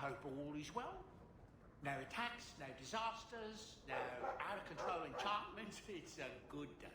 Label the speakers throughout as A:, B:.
A: hope all is well. No attacks, no disasters, no out-of-control enchantments. It's a good day.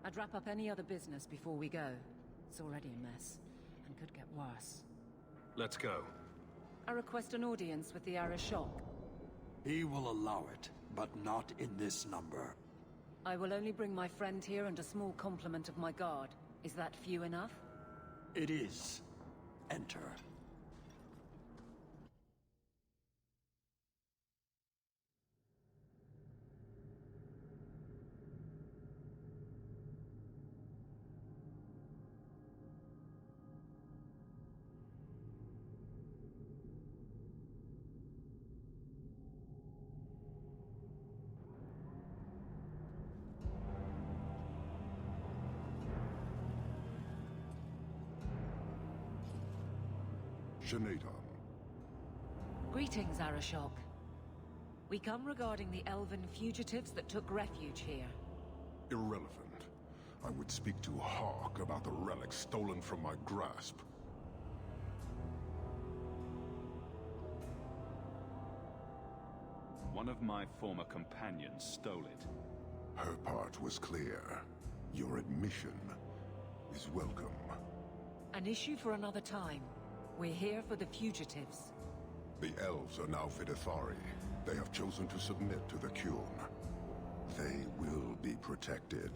B: I'd wrap up any other business before we go. It's already a mess, and could get worse.
C: Let's go.
B: I request an audience with the Arishok.
D: He will allow it, but not in this number.
B: I will only bring my friend here and a small complement of my guard. Is that few enough?
D: It is. Enter.
B: Greetings, Arishok. We come regarding the elven fugitives that took refuge here.
E: Irrelevant. I would speak to Hawk about the relic stolen from my grasp.
C: One of my former companions stole it.
E: Her part was clear. Your admission is welcome.
B: An issue for another time. We're here for the fugitives.
E: The elves are now Vidithari. They have chosen to submit to the Qun. They will be protected.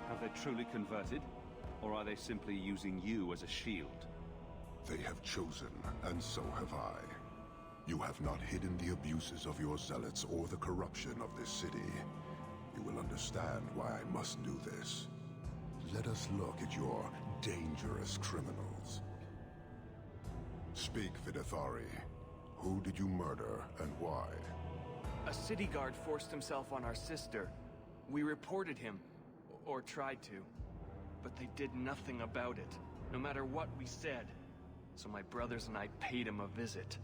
C: Have they truly converted? Or are they simply using you as a shield?
E: They have chosen, and so have I. You have not hidden the abuses of your zealots or the corruption of this city. You will understand why I must do this. Let us look at your dangerous criminals. Speak, Vidithari. Who did you murder, and why?
F: A city guard forced himself on our sister. We reported him, or tried to. But they did nothing about it, no matter what we said. So my brothers and I paid him a visit.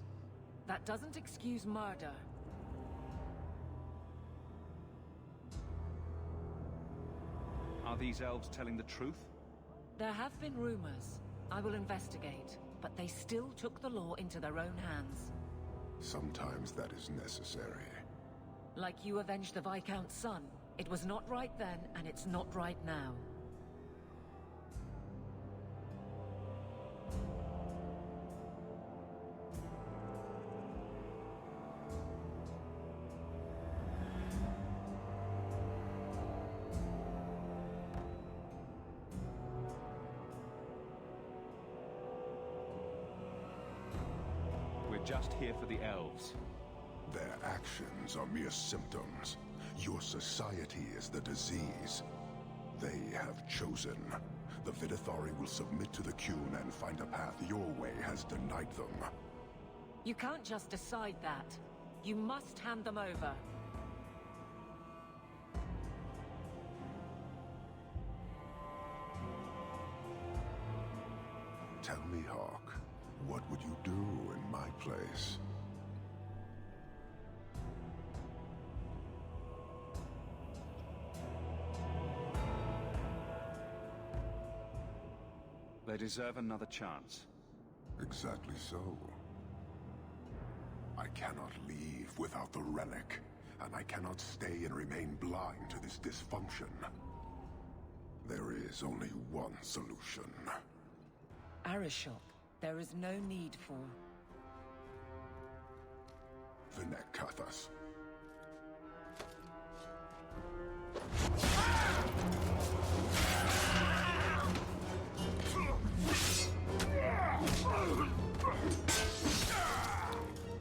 B: That doesn't excuse murder.
C: Are these elves telling the truth?
B: There have been rumors. I will investigate, but they still took the law into their own hands.
E: Sometimes that is necessary.
B: Like you avenged the Viscount's son. It was not right then, and it's not right now.
C: Just here for the elves.
E: Their actions are mere symptoms. Your society is the disease. They have chosen. The Vidithari will submit to the Qun and find a path your way has denied them.
B: You can't just decide that. You must hand them over.
E: Tell me, Hawk, what would you do in my place?
C: They deserve another chance.
E: Exactly so. I cannot leave without the relic, and I cannot stay and remain blind to this dysfunction. There is only one solution.
B: Arishok, there is no need for...
E: Vinekathas.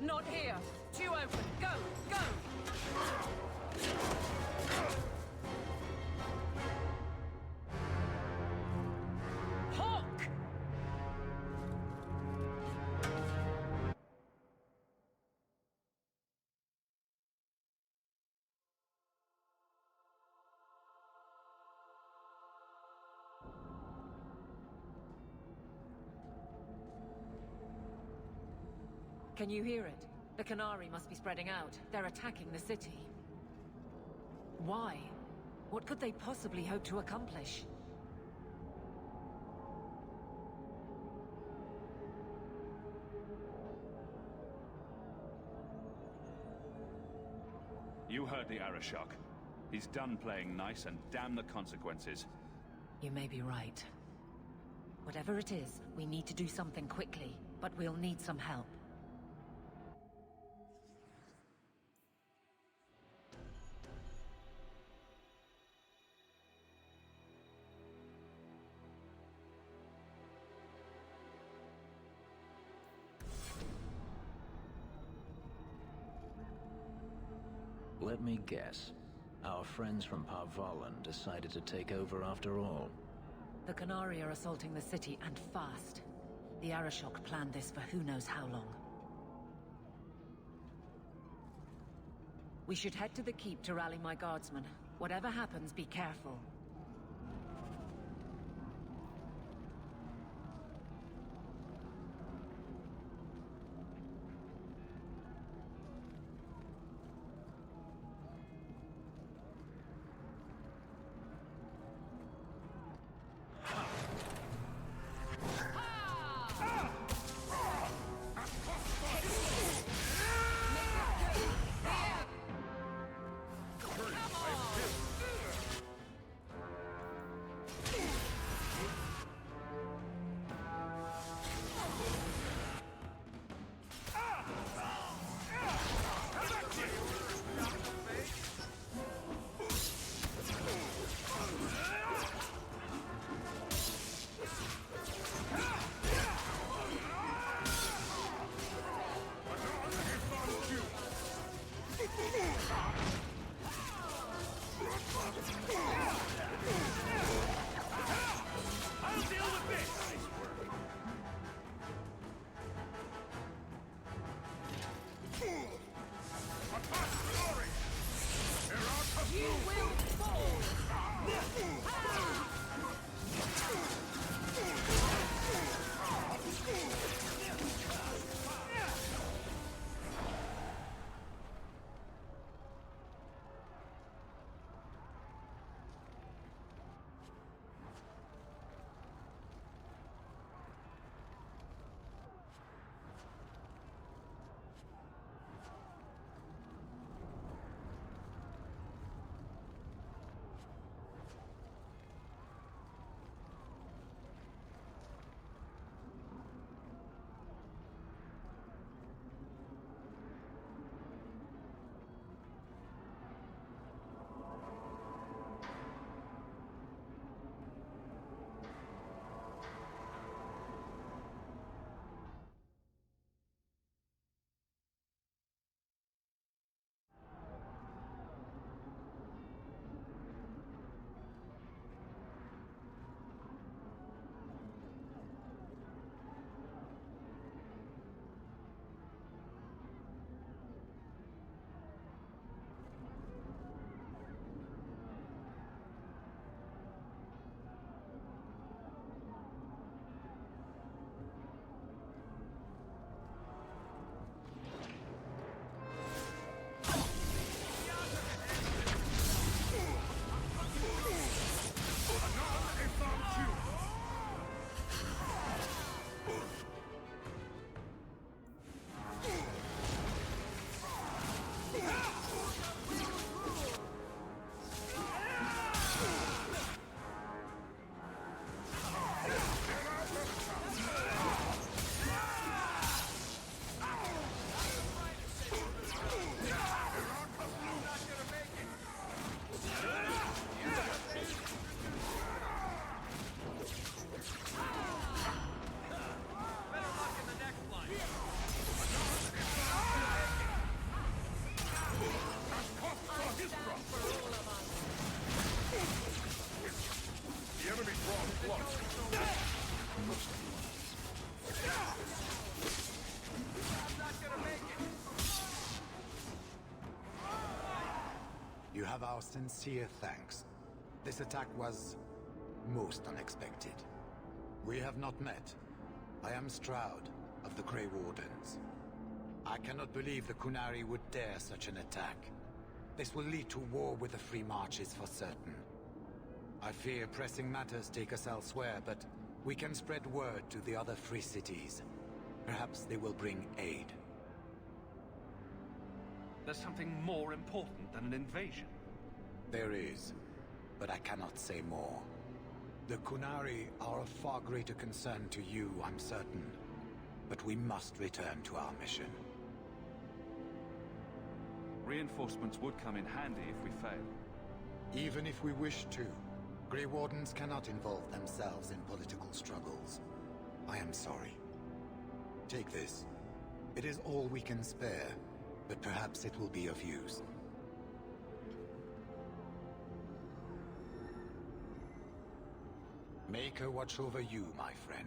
B: Not here! Two open! Go! Go! Hawk! Can you hear it? The Canary must be spreading out. They're attacking the city. Why? What could they possibly hope to accomplish?
C: You heard the Arashok. He's done playing nice and damn the consequences.
B: You may be right. Whatever it is, we need to do something quickly, but we'll need some help.
G: Let me guess. Our friends from Part13 decided to take over after all.
B: The Canary are assaulting the city, and fast. The Arashok planned this for who knows how long. We should head to the keep to rally my guardsmen. Whatever happens, be careful.
H: have our sincere thanks. This attack was most unexpected. We have not met. I am Stroud of the Grey Wardens. I cannot believe the Kunari would dare such an attack. This will lead to war with the Free Marches for certain. I fear pressing matters take us elsewhere, but we can spread word to the other free cities. Perhaps they will bring aid.
C: There's something more important than an invasion.
H: There is, but I cannot say more. The Kunari are of far greater concern to you, I'm certain. But we must return to our mission.
C: Reinforcements would come in handy if we fail.
H: Even if we wish to, Grey Wardens cannot involve themselves in political struggles. I am sorry. Take this. It is all we can spare, but perhaps it will be of use. Make her watch over you, my friend.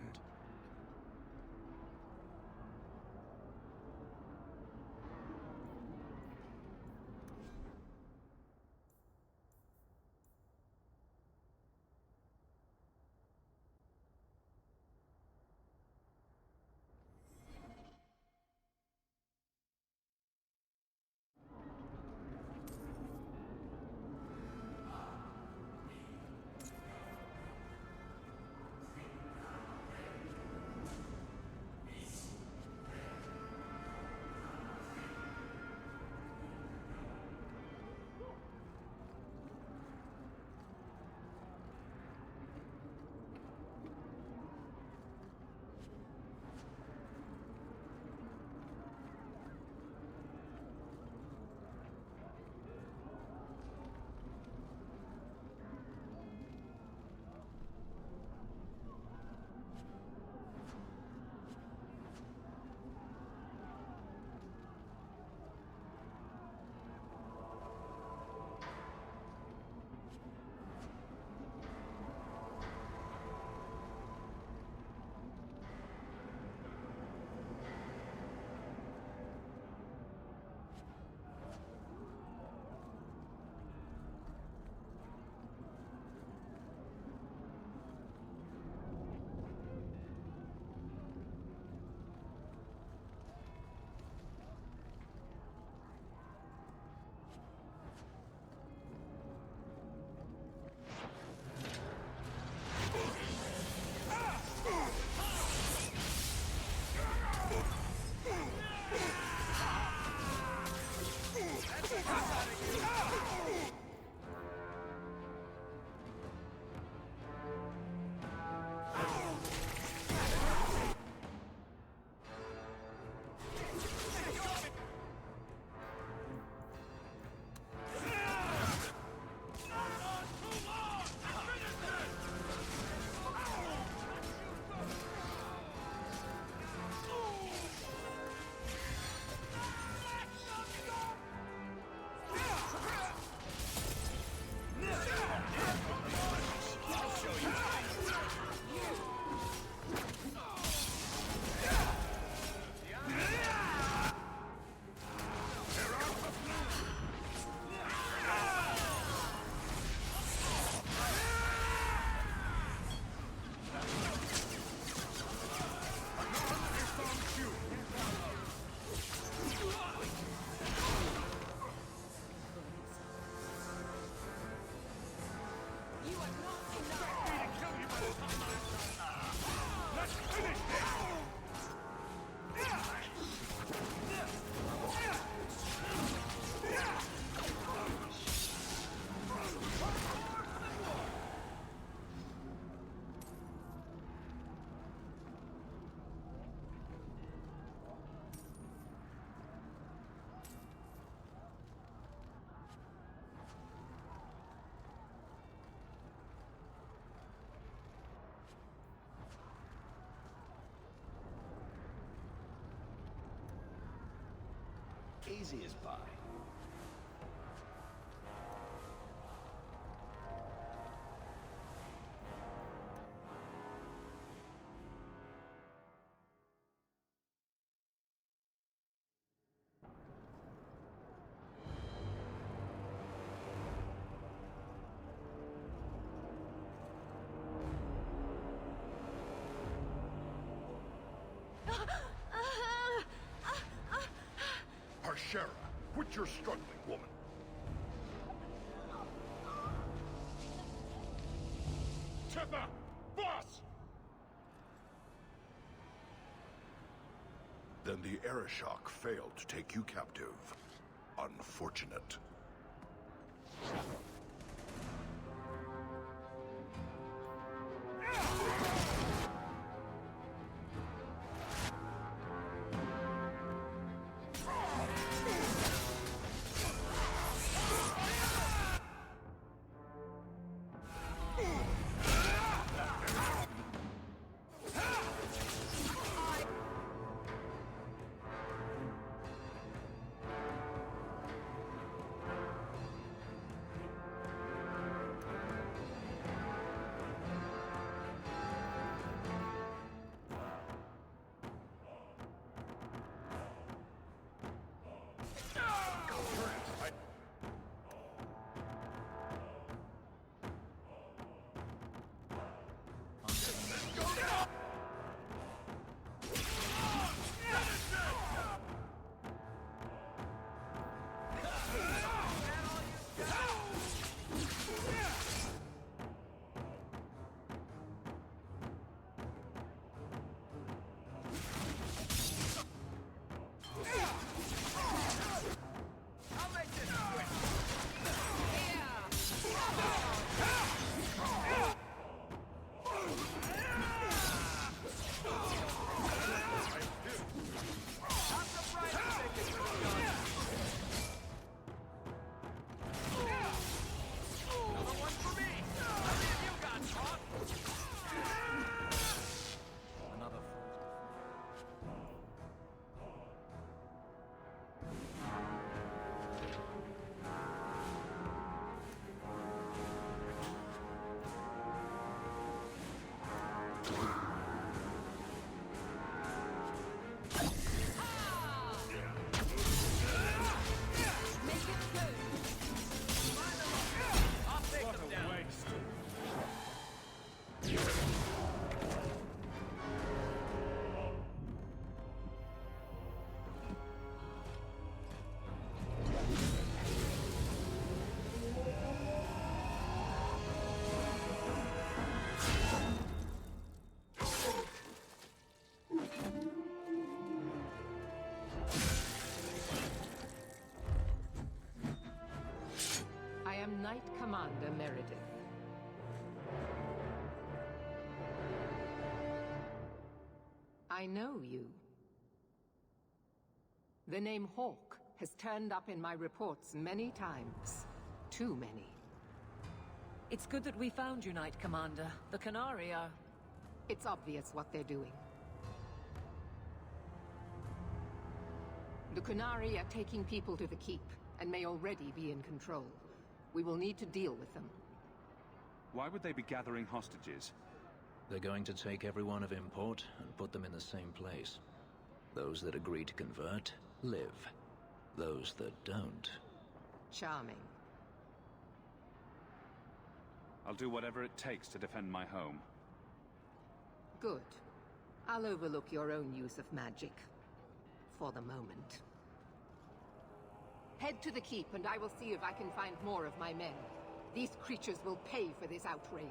C: Easy as pie.
E: Shara, quit your struggling, woman. Teppa! Boss! Then the Arishok failed to take you captive. Unfortunate.
B: Knight Commander Meredith. I know you. The name Hawk has turned up in my reports many times. Too many. It's good that we found you, Knight Commander. The Qunari are...
I: It's obvious what they're doing. The Qunari are taking people to the Keep, and may already be in control. We will need to deal with them.
C: Why would they be gathering hostages?
G: They're going to take everyone of import and put them in the same place. Those that agree to convert, live. Those that don't...
I: Charming.
C: I'll do whatever it takes to defend my home.
I: Good. I'll overlook your own use of magic. For the moment. Head to the Keep, and I will see if I can find more of my men. These creatures will pay for this outrage.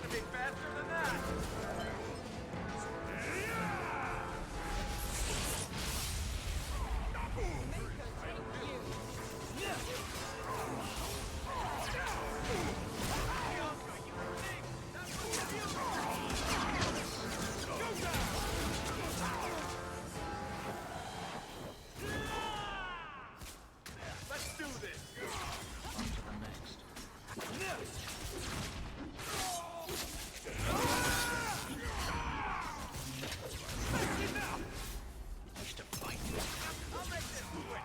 F: gonna be faster than that! Let's do this!
G: On to the next. Wish to fight.
F: I'll make this quick!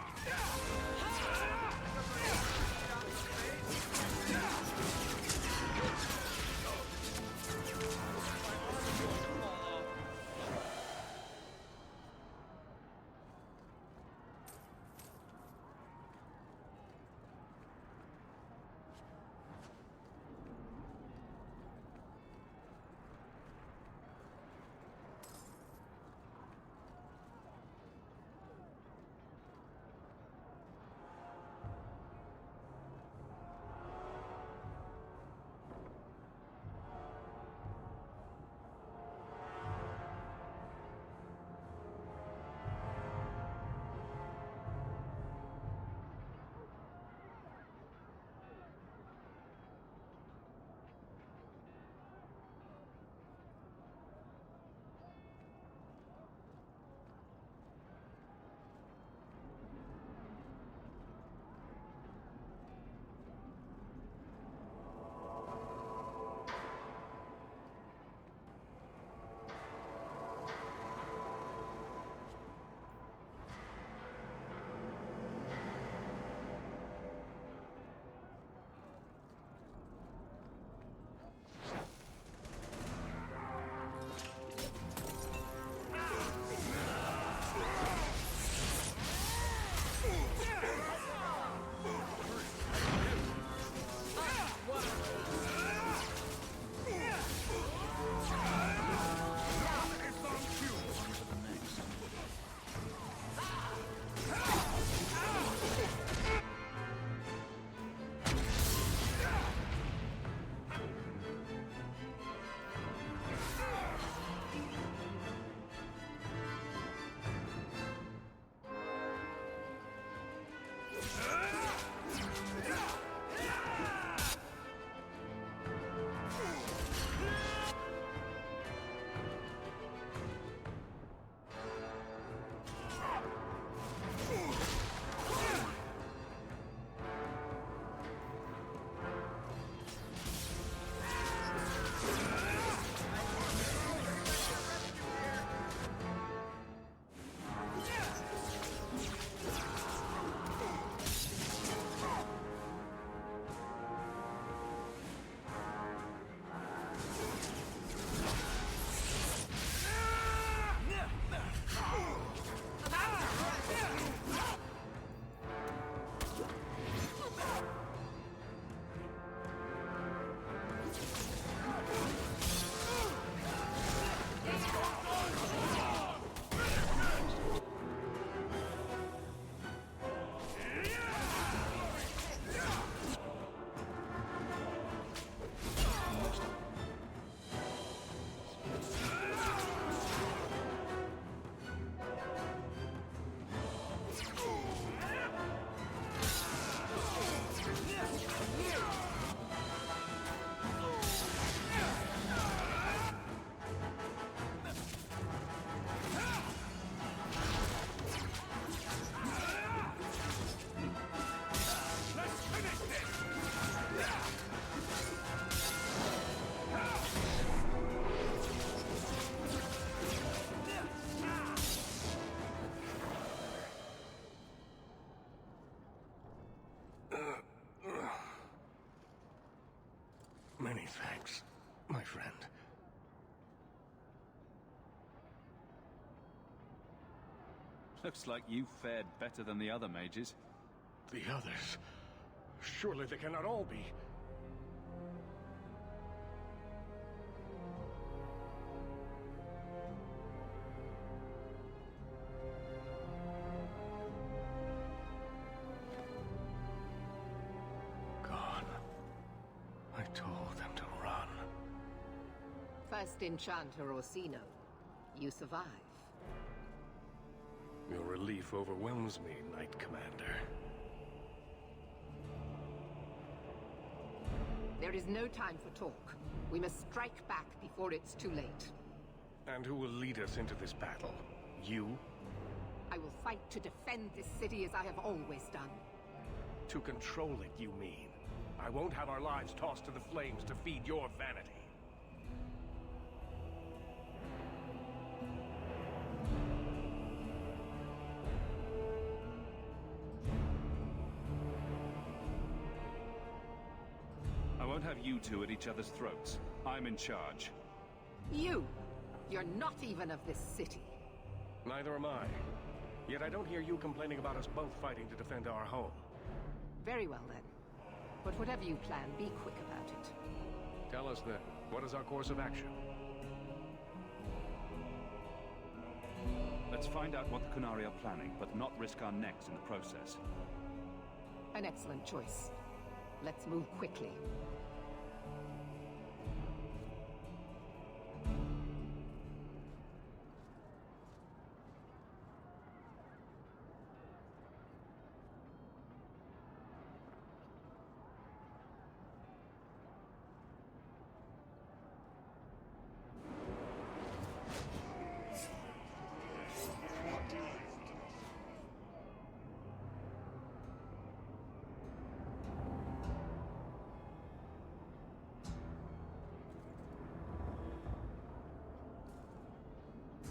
J: Many thanks, my friend.
C: Looks like you fared better than the other mages.
J: The others. Surely they cannot all be. Gone. I told them to run.
I: first enchanter Orsino. You survive.
J: Your relief overwhelms me, Knight Commander.
I: There is no time for talk. We must strike back before it's too late.
J: And who will lead us into this battle? You?
I: I will fight to defend this city as I have always done.
J: To control it, you mean? I won't have our lives tossed to the flames to feed your vanity.
C: I won't have you two at each other's throats. I'm in charge.
I: You! You're not even of this city.
J: Neither am I. Yet I don't hear you complaining about us both fighting to defend our home.
I: Very well then. But whatever you plan, be quick about it.
J: Tell us then, what is our course of action?
C: Let's find out what the Qunari are planning, but not risk our necks in the process.
I: An excellent choice. Let's move quickly.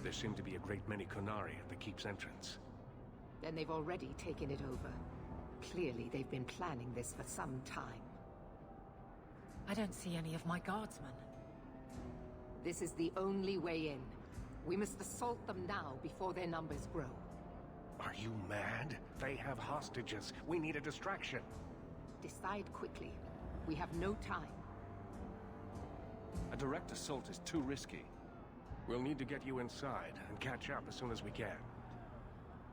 J: There seem to be a great many Qunari at the keep's entrance.
I: Then they've already taken it over. Clearly, they've been planning this for some time.
B: I don't see any of my guardsmen.
I: This is the only way in. We must assault them now before their numbers grow.
J: Are you mad? They have hostages. We need a distraction.
I: Decide quickly. We have no time.
C: A direct assault is too risky.
J: We'll need to get you inside and catch up as soon as we can.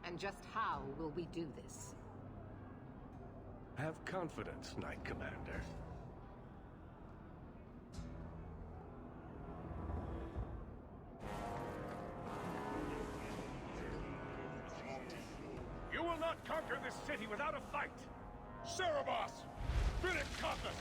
I: And just how will we do this?
J: Have confidence, Knight Commander. You will not conquer this city without a fight! Cerebos! Philip Compass!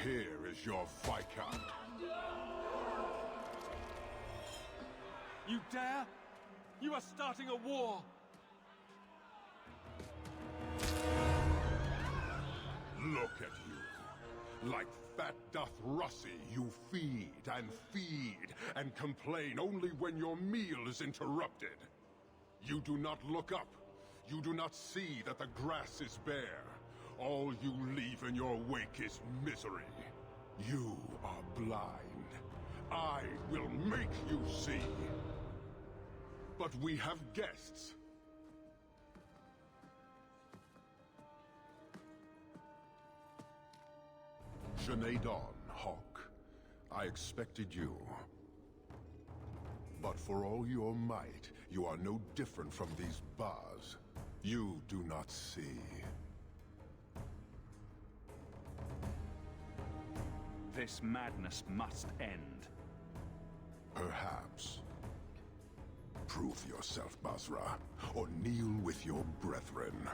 E: Here is your Viscount.
F: You dare? You are starting a war!
E: Look at you. Like fat Dothrossi, you feed and complain only when your meal is interrupted. You do not look up. You do not see that the grass is bare. All you leave in your wake is misery. You are blind. I will make you see. But we have guests. Sinead Dawn, Hawk. I expected you. But for all your might, you are no different from these bars. You do not see.
C: This madness must end.
E: Perhaps. Prove yourself, Basra, or kneel with your brethren.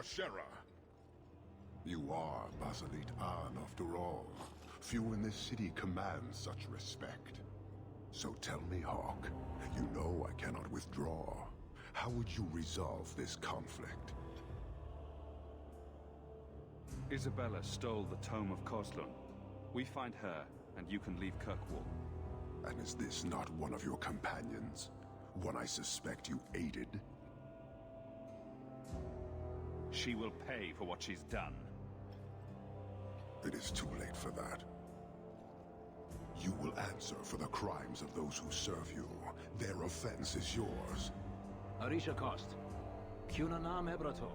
E: Parshera. You are Basalit An, after all. Few in this city command such respect. So tell me, Hawk, you know I cannot withdraw. How would you resolve this conflict?
C: Isabella stole the Tome of Kozlun. We find her, and you can leave Kirkwall.
E: And is this not one of your companions? One I suspect you aided?
C: She will pay for what she's done.
E: It is too late for that. You will answer for the crimes of those who serve you. Their offense is yours.
G: Arisha Kost, Cunanam Ebrato.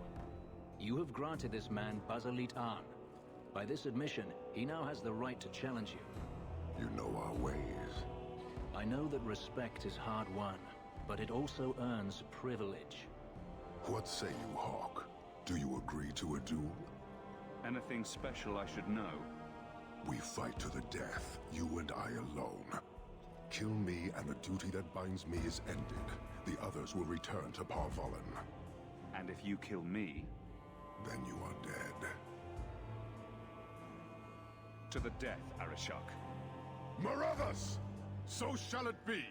G: You have granted this man Basalit An. By this admission, he now has the right to challenge you.
E: You know our ways.
G: I know that respect is hard won, but it also earns privilege.
E: What say you, Hawk? Do you agree to a duel?
C: Anything special I should know?
E: We fight to the death, you and I alone. Kill me and the duty that binds me is ended. The others will return to Parvolin.
C: And if you kill me?
E: Then you are dead.
C: To the death, Arishok.
E: Marathas! So shall it be!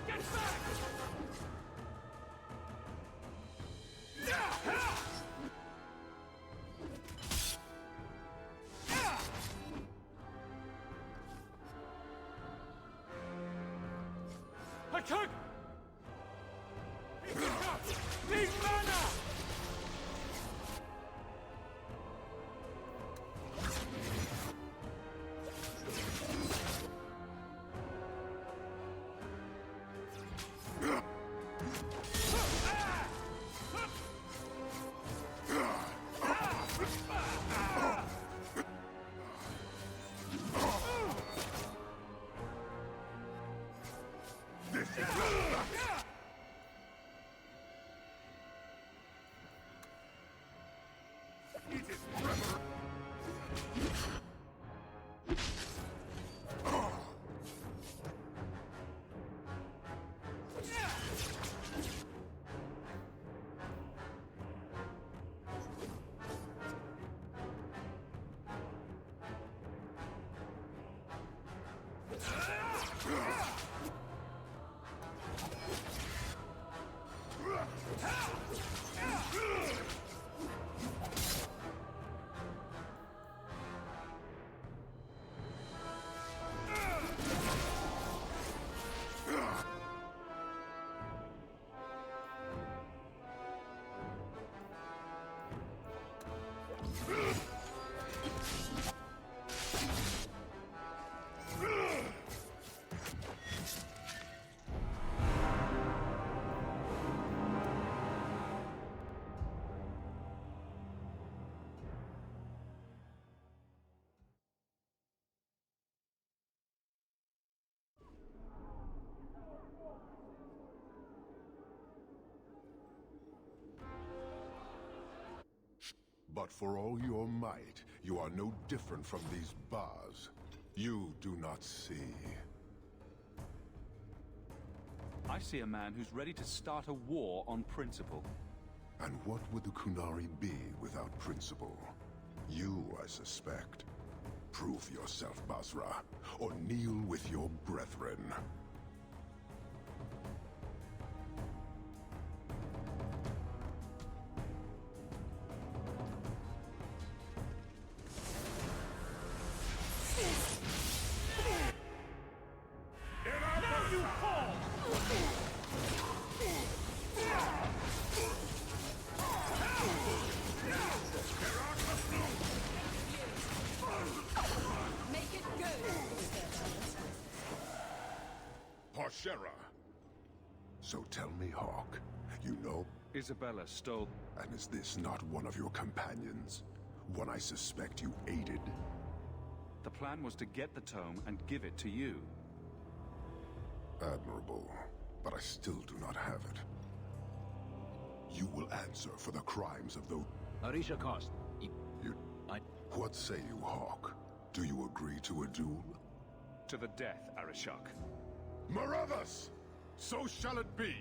J: Get back! Attack! Need mana!
E: But for all your might, you are no different from these bars. You do not see.
C: I see a man who's ready to start a war on principle.
E: And what would the Kunari be without principle? You, I suspect. Prove yourself, Basra, or kneel with your brethren.
J: Now you fall!
B: Make it good!
E: Parshera! So tell me, Hawk, you know?
C: Isabella stole...
E: And is this not one of your companions? One I suspect you aided?
C: The plan was to get the tome and give it to you.
E: Admirable, but I still do not have it. You will answer for the crimes of those...
G: Arisha Cost.
E: What say you, Hawk? Do you agree to a duel?
C: To the death, Arishok.
E: Marathas! So shall it be!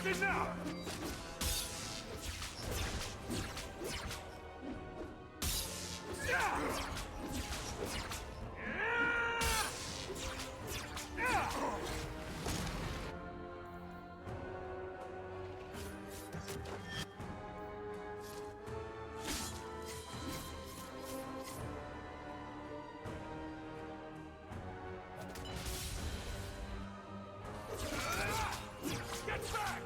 J: Enough! Get back!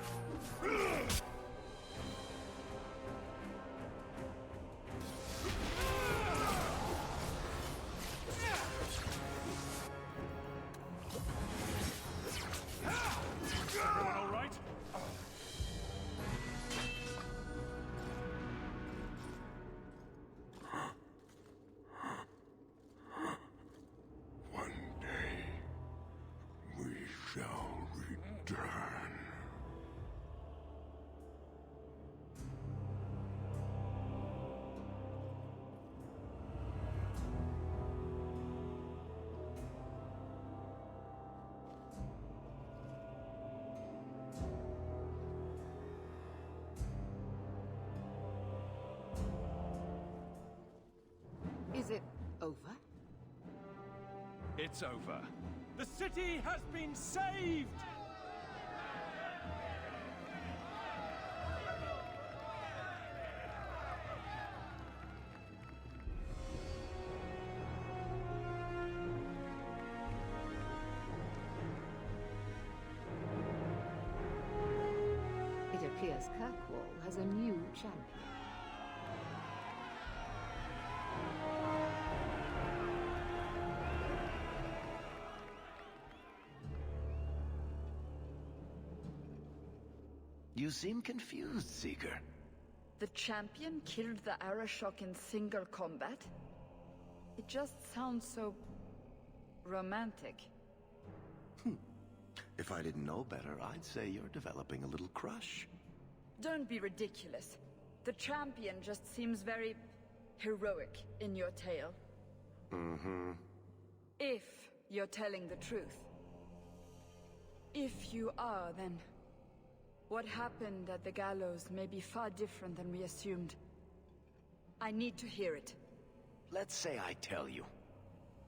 J: Everyone all right?
E: One day, we shall return.
I: Is it over?
J: It's over. The city has been saved!
I: It appears Kirkwall has a new champion.
K: You seem confused, Seeker.
L: The champion killed the Arashok in single combat? It just sounds so... romantic.
K: If I didn't know better, I'd say you're developing a little crush.
L: Don't be ridiculous. The champion just seems very... heroic in your tale.
K: Mm-hmm.
L: If you're telling the truth. If you are, then... what happened at the gallows may be far different than we assumed. I need to hear it.
K: Let's say I tell you.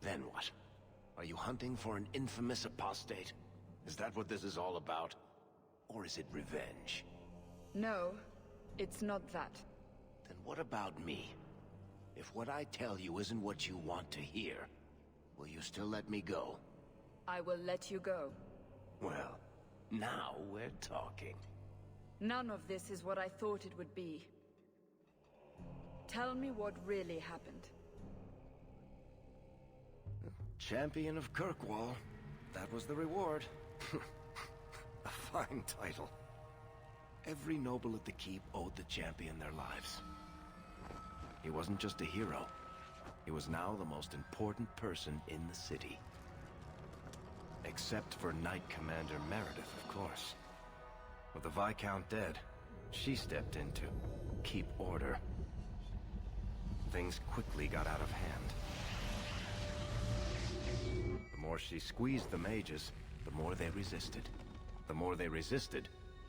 K: Then what? Are you hunting for an infamous apostate? Is that what this is all about? Or is it revenge?
L: No, it's not that.
K: Then what about me? If what I tell you isn't what you want to hear, will you still let me go?
L: I will let you go.
K: Well, now we're talking.
L: None of this is what I thought it would be. Tell me what really happened.
K: Champion of Kirkwall. That was the reward. A fine title. Every noble at the keep owed the champion their lives. He wasn't just a hero. He was now the most important person in the city. Except for Knight Commander Meredith, of course. With the Viscount dead, she stepped in to keep order. Things quickly got out of hand. The more she squeezed the mages, the more they resisted. The more they resisted,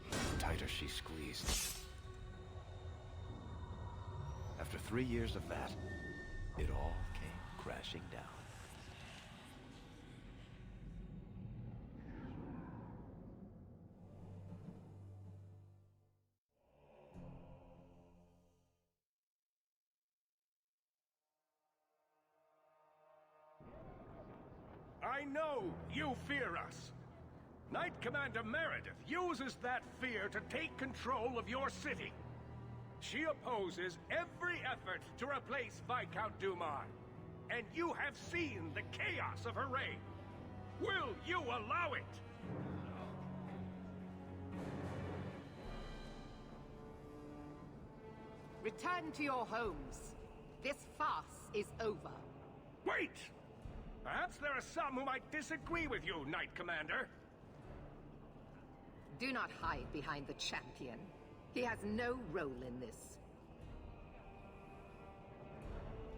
K: the tighter she squeezed. After 3 years of that, it all came crashing down.
J: I know you fear us. Knight Commander Meredith uses that fear to take control of your city. She opposes every effort to replace Viscount Dumar. And you have seen the chaos of her reign. Will you allow it?
I: Return to your homes. This farce is over.
J: Wait! Perhaps there are some who might disagree with you, Knight Commander.
I: Do not hide behind the champion. He has no role in this.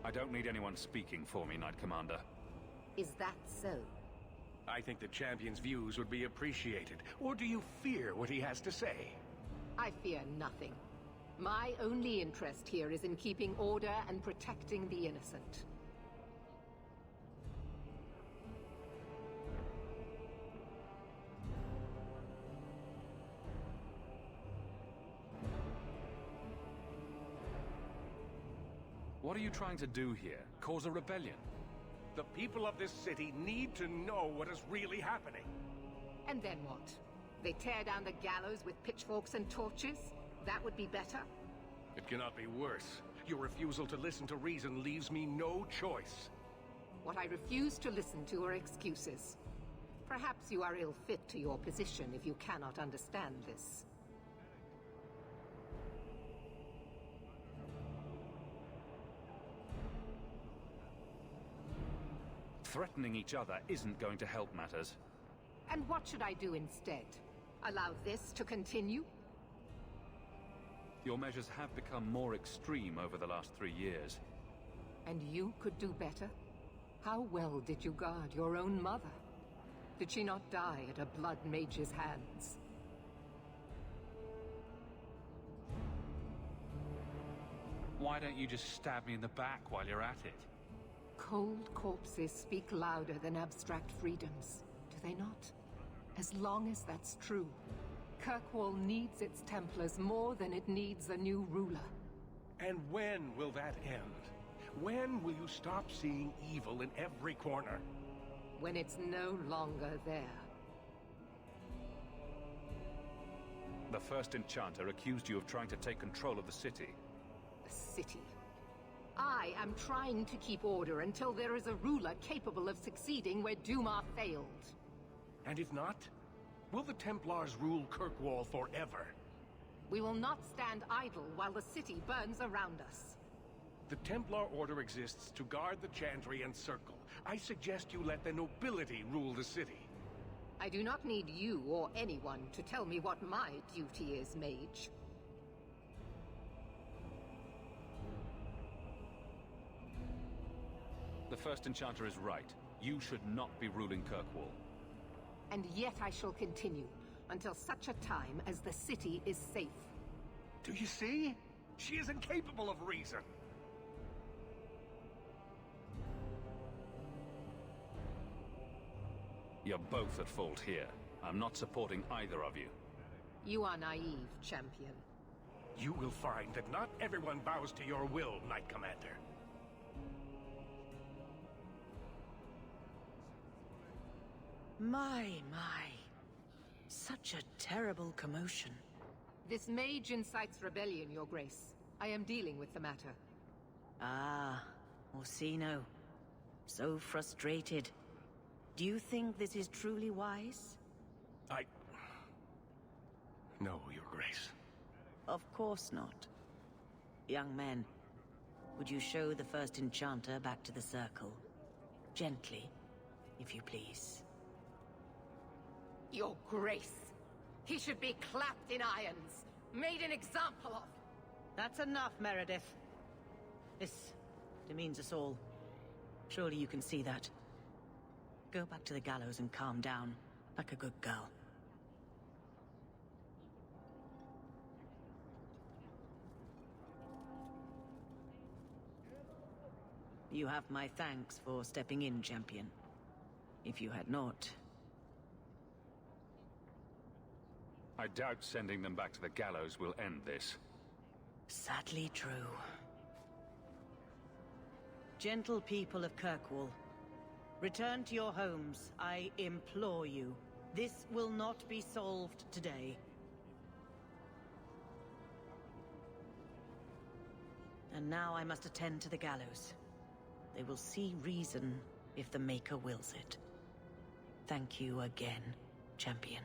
C: I don't need anyone speaking for me, Knight Commander.
I: Is that so?
J: I think the champion's views would be appreciated. Or do you fear what he has to say?
I: I fear nothing. My only interest here is in keeping order and protecting the innocent.
C: What are you trying to do here? Cause a rebellion?
J: The people of this city need to know what is really happening.
I: And then what? They tear down the gallows with pitchforks and torches? That would be better?
J: It cannot be worse. Your refusal to listen to reason leaves me no choice.
I: What I refuse to listen to are excuses. Perhaps you are ill-fit to your position if you cannot understand this.
C: Threatening each other isn't going to help matters.
I: And what should I do instead? Allow this to continue?
C: Your measures have become more extreme over the last 3 years.
I: And you could do better? How well did you guard your own mother? Did she not die at a blood mage's hands?
C: Why don't you just stab me in the back while you're at it?
I: Cold corpses speak louder than abstract freedoms, do they not? As long as that's true, Kirkwall needs its Templars more than it needs a new ruler.
J: And when will that end? When will you stop seeing evil in every corner?
I: When it's no longer there.
C: The first Enchanter accused you of trying to take control of the city.
I: The city. I am trying to keep order until there is a ruler capable of succeeding where Duma failed.
J: And if not, will the Templars rule Kirkwall forever?
I: We will not stand idle while the city burns around us.
J: The Templar Order exists to guard the Chantry and Circle. I suggest you let the nobility rule the city.
I: I do not need you or anyone to tell me what my duty is, Mage.
C: The first Enchanter is right. You should not be ruling Kirkwall.
I: And yet I shall continue, until such a time as the city is safe.
J: Do you see? She is incapable of reason.
C: You're both at fault here. I'm not supporting either of you.
I: You are naive, champion.
J: You will find that not everyone bows to your will, Knight Commander.
M: My. Such a terrible commotion.
I: This mage incites rebellion, Your Grace. I am dealing with the matter.
M: Ah, Orsino. So frustrated. Do you think this is truly wise?
J: No, Your Grace.
M: Of course not. Young men, would you show the first Enchanter back to the Circle? Gently, if you please.
I: Your Grace! He should be clapped in irons, made an example of!
M: That's enough, Meredith. This demeans us all. Surely you can see that. Go back to the gallows and calm down, like a good girl. You have my thanks for stepping in, champion. If you had not...
C: I doubt sending them back to the gallows will end this.
M: Sadly true. Gentle people of Kirkwall, return to your homes, I implore you. This will not be solved today. And now I must attend to the gallows. They will see reason if the Maker wills it. Thank you again, champion.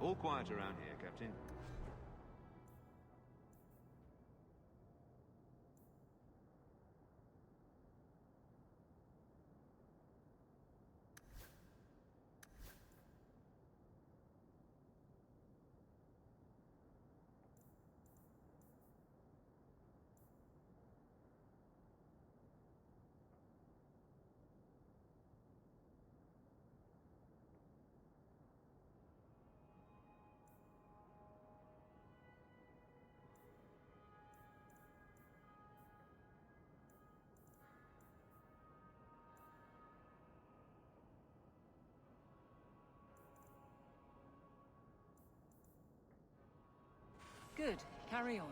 C: All quiet around here, Captain.
B: Good. Carry on.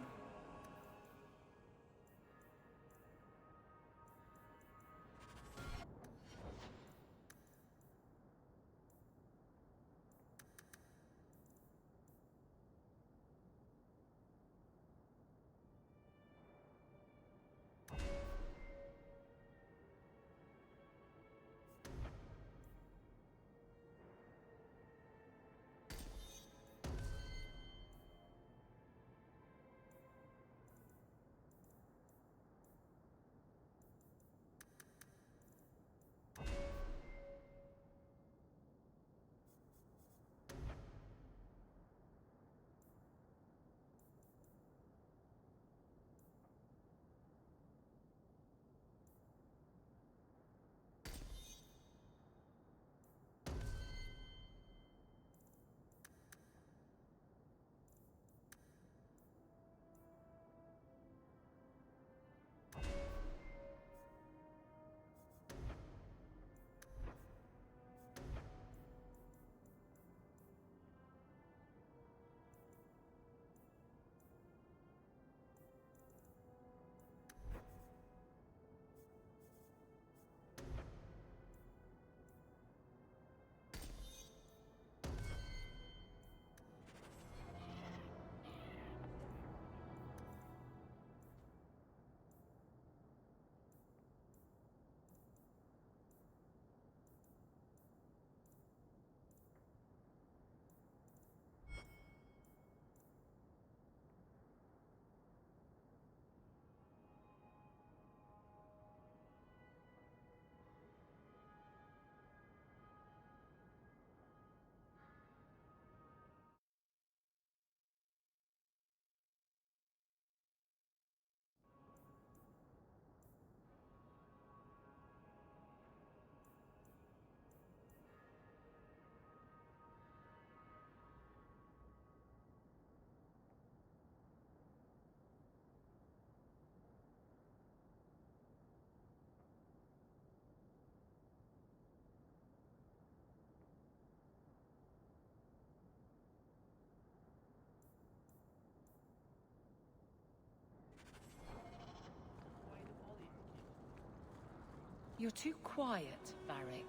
B: You're too quiet, Varric.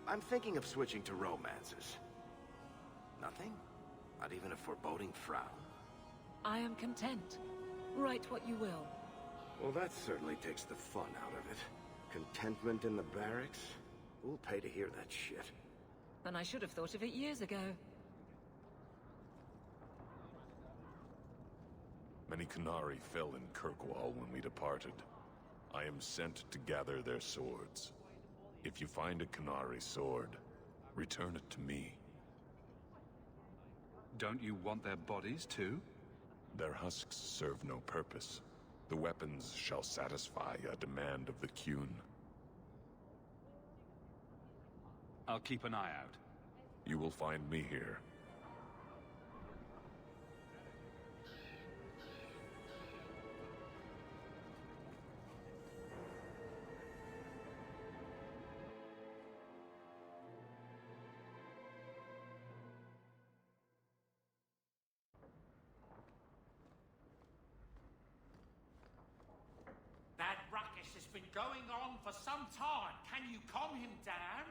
K: I'm thinking of switching to romances. Nothing? Not even a foreboding frown?
B: I am content. Write what you will.
K: Well, that certainly takes the fun out of it. Contentment in the barracks? Who'll pay to hear that shit?
B: And I should have thought of it years ago.
N: Many Qunari fell in Kirkwall when we departed. I am sent to gather their swords. If you find a Qunari sword, return it to me.
C: Don't you want their bodies too?
N: Their husks serve no purpose. The weapons shall satisfy a demand of the Qun.
C: I'll keep an eye out.
N: You will find me here.
A: That ruckus has been going on for some time. Can you calm him down?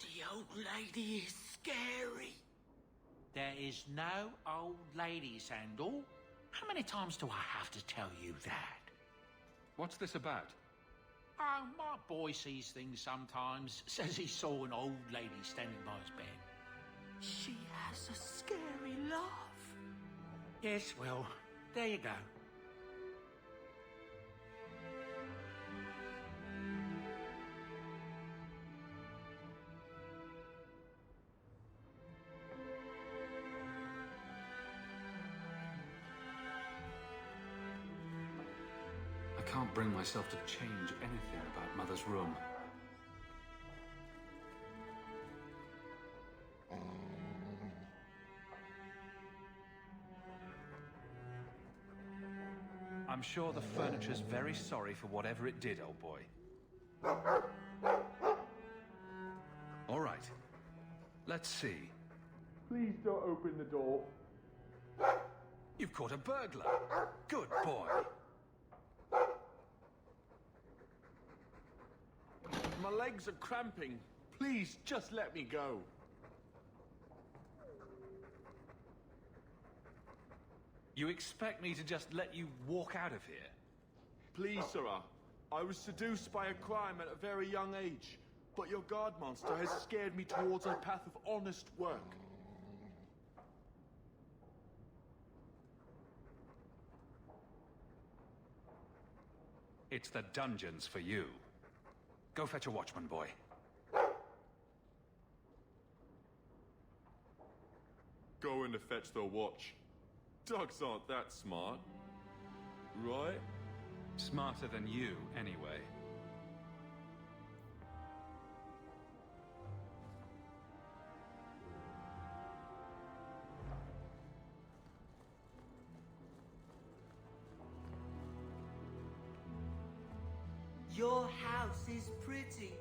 A: The old lady is scary. There is no old lady, Sandal. How many times do I have to tell you that?
C: What's this about?
A: Oh, my boy sees things sometimes. Says he saw an old lady standing by his bed.
O: She has a scary laugh.
A: Yes, well, there you go.
C: I can't bring myself to change anything about Mother's room. I'm sure the furniture's very sorry for whatever it did, old boy. All right. Let's see.
J: Please don't open the door.
C: You've caught a burglar. Good boy.
J: My legs are cramping. Please, just let me go.
C: You expect me to just let you walk out of here?
J: Please, sirrah. I was seduced by a crime at a very young age, but your guard monster has scared me towards a path of honest work.
C: It's the dungeons for you. Go fetch a watchman, boy.
N: Going to fetch the watch. Dogs aren't that smart. Right?
C: Smarter than you, anyway.
O: Your house is pretty.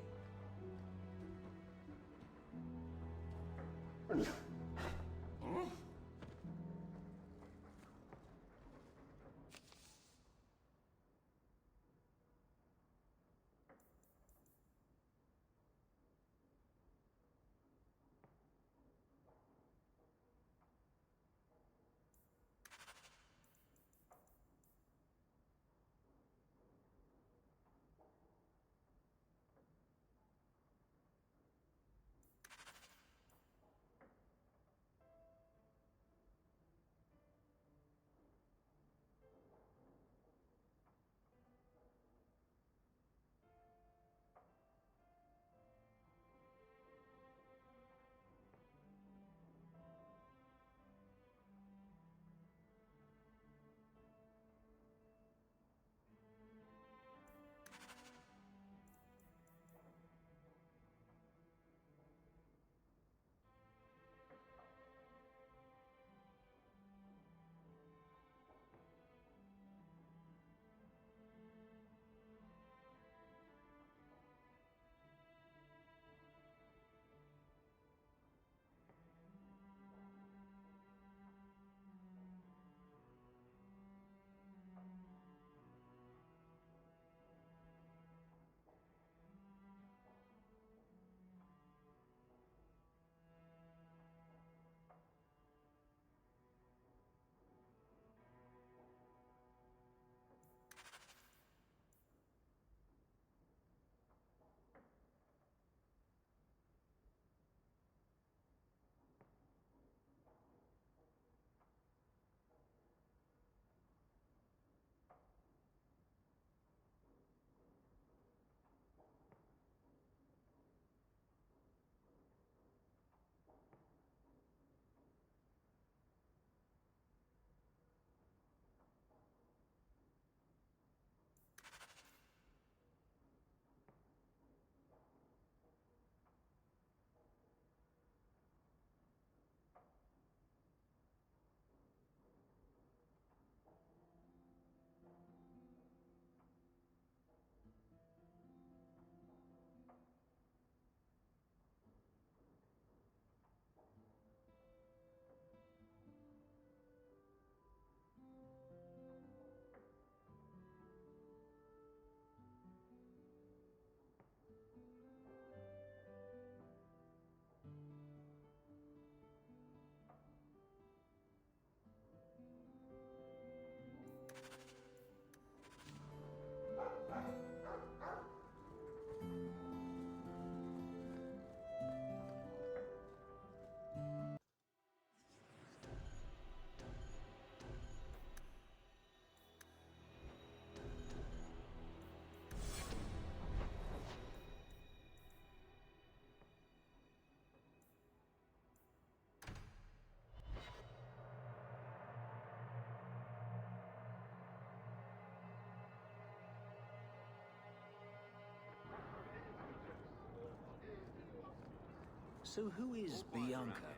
G: So who is Bianca?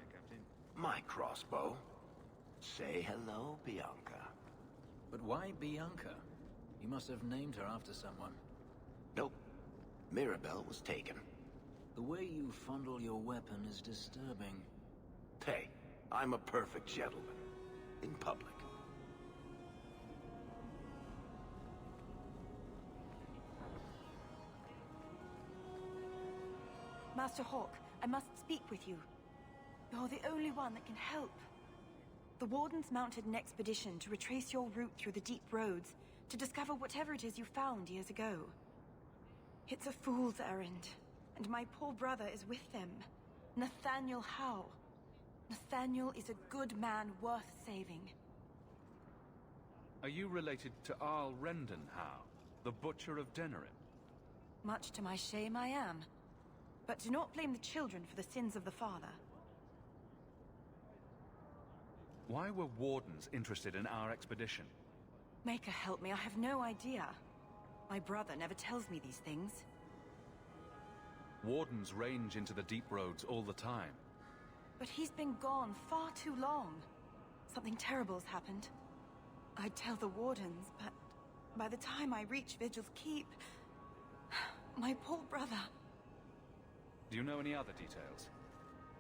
K: My crossbow. Say hello, Bianca.
G: But why Bianca? You must have named her after someone.
K: Nope. Mirabelle was taken.
G: The way you fondle your weapon is disturbing.
K: Hey, I'm a perfect gentleman. In public.
P: Master Hawk, I must speak with you. You're the only one that can help. The Wardens mounted an expedition to retrace your route through the deep roads to discover whatever it is you found years ago. It's a fool's errand, and my poor brother is with them. Nathaniel Howe. Nathaniel is a good man worth saving.
C: Are you related to Arl Rendon Howe, the Butcher of Denerim?
P: Much to my shame, I am. But do not blame the children for the sins of the father.
C: Why were Wardens interested in our expedition?
P: Maker help me, I have no idea. My brother never tells me these things.
C: Wardens range into the deep roads all the time.
P: But he's been gone far too long. Something terrible's happened. I'd tell the Wardens, but by the time I reach Vigil's Keep... my poor brother...
C: Do you know any other details?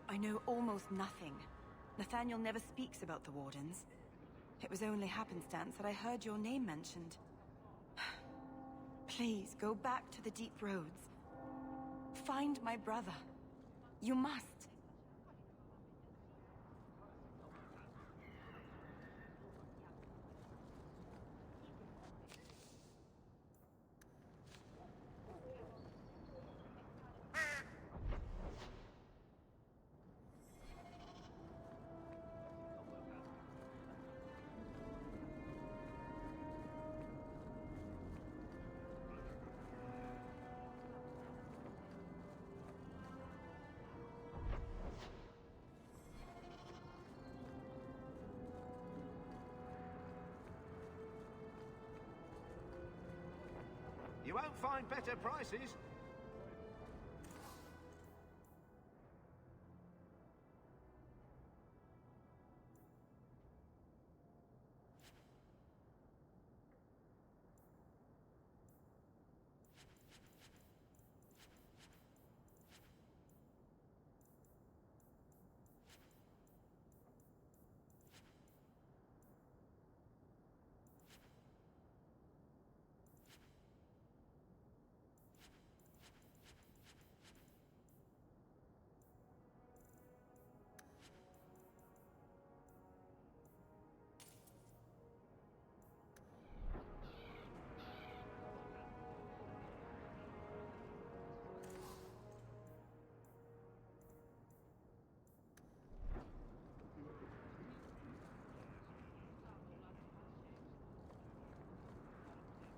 P: I know almost nothing. Nathaniel never speaks about the Wardens. It was only happenstance that I heard your name mentioned. Please, go back to the deep roads. Find my brother. You must.
Q: You won't find better prices.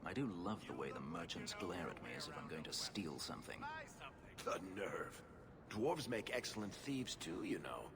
G: I do love the way the merchants glare at me as if I'm going to steal something.
K: The nerve. Dwarves make excellent thieves too, you know.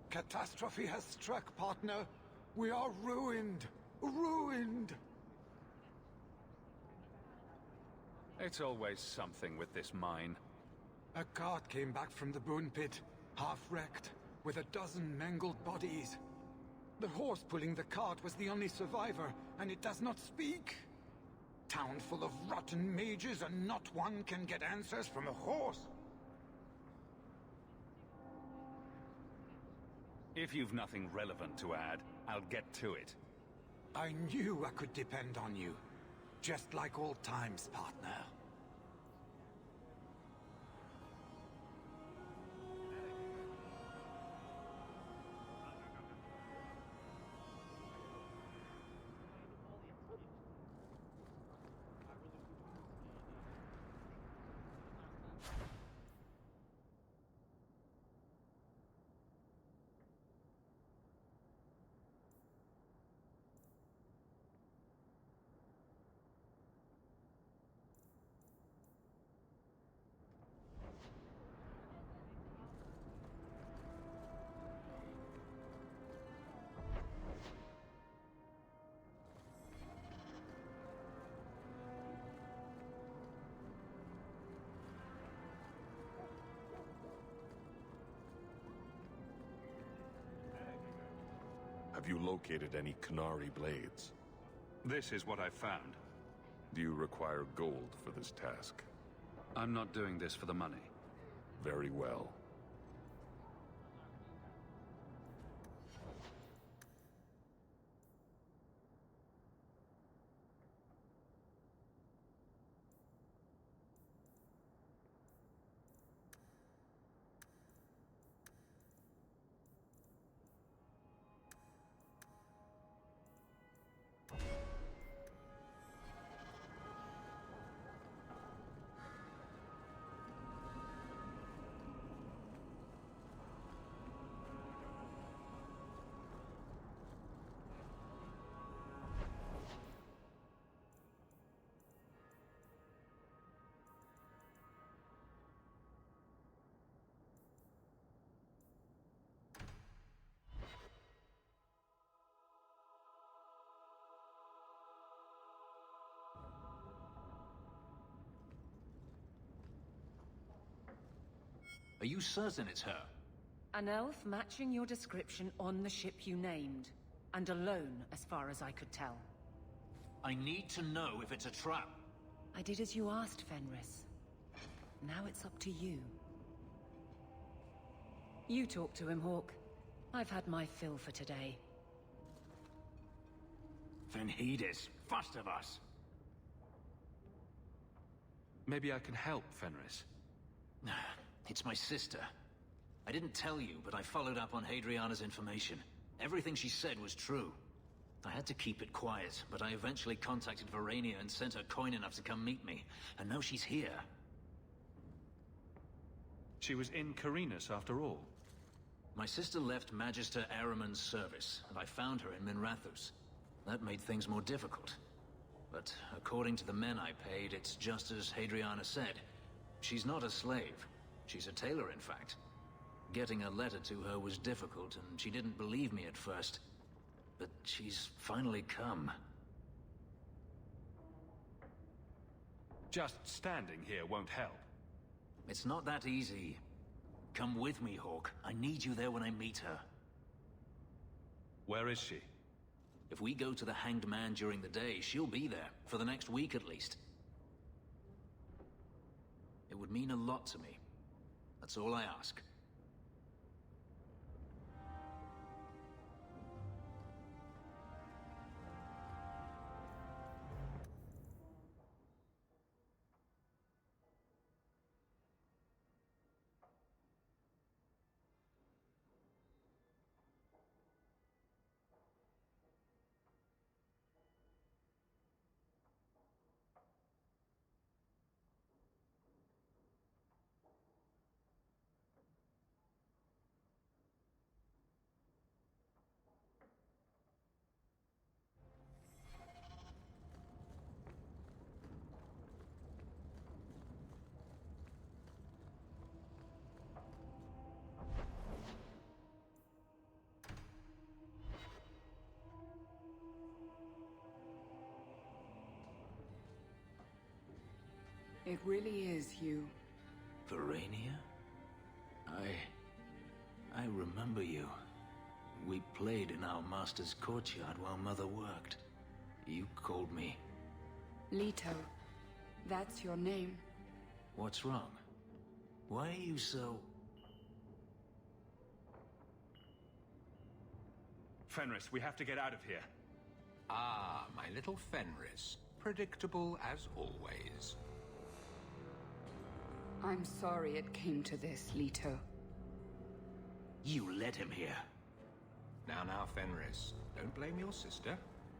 H: Catastrophe has struck, partner. We are ruined. Ruined.
C: It's always something with this mine.
H: A cart came back from the Boon Pit, half-wrecked, with a dozen mangled bodies. The horse pulling the cart was the only survivor, and it does not speak. Town full of rotten mages, and not one can get answers from a horse.
C: If you've nothing relevant to add, I'll get to it.
H: I knew I could depend on you. Just like old times, partner.
N: Have you located any Qunari blades?
C: This is what I've found.
N: Do you require gold for this task?
C: I'm not doing this for the money.
N: Very well.
G: Are you certain it's her?
B: An elf matching your description on the ship you named. And alone, as far as I could tell.
G: I need to know if it's a trap.
B: I did as you asked, Fenris. Now it's up to you. You talk to him, Hawk. I've had my fill for today.
G: Venhedis, first of us.
C: Maybe I can help, Fenris.
G: It's my sister. I didn't tell you, but I followed up on Hadriana's information. Everything she said was true. I had to keep it quiet, but I eventually contacted Verania and sent her coin enough to come meet me. And now she's here.
C: She was in Carinus after all.
G: My sister left Magister Ahriman's service, and I found her in Minrathous. That made things more difficult. But according to the men I paid, it's just as Hadriana said. She's not a slave. She's a tailor, in fact. Getting a letter to her was difficult, and she didn't believe me at first. But she's finally come.
C: Just standing here won't help.
G: It's not that easy. Come with me, Hawk. I need you there when I meet her.
C: Where is she?
G: If we go to the Hanged Man during the day, she'll be there, for the next week at least. It would mean a lot to me. That's all I ask.
I: It really is you.
G: Verania? I remember you. We played in our master's courtyard while Mother worked. You called me.
I: Leto. That's your name.
G: What's wrong? Why are you so...
C: Fenris, we have to get out of here.
R: Ah, my little Fenris. Predictable as always.
I: I'm sorry it came to this, Leto.
G: You led him here.
R: Now, Fenris. Don't blame your sister.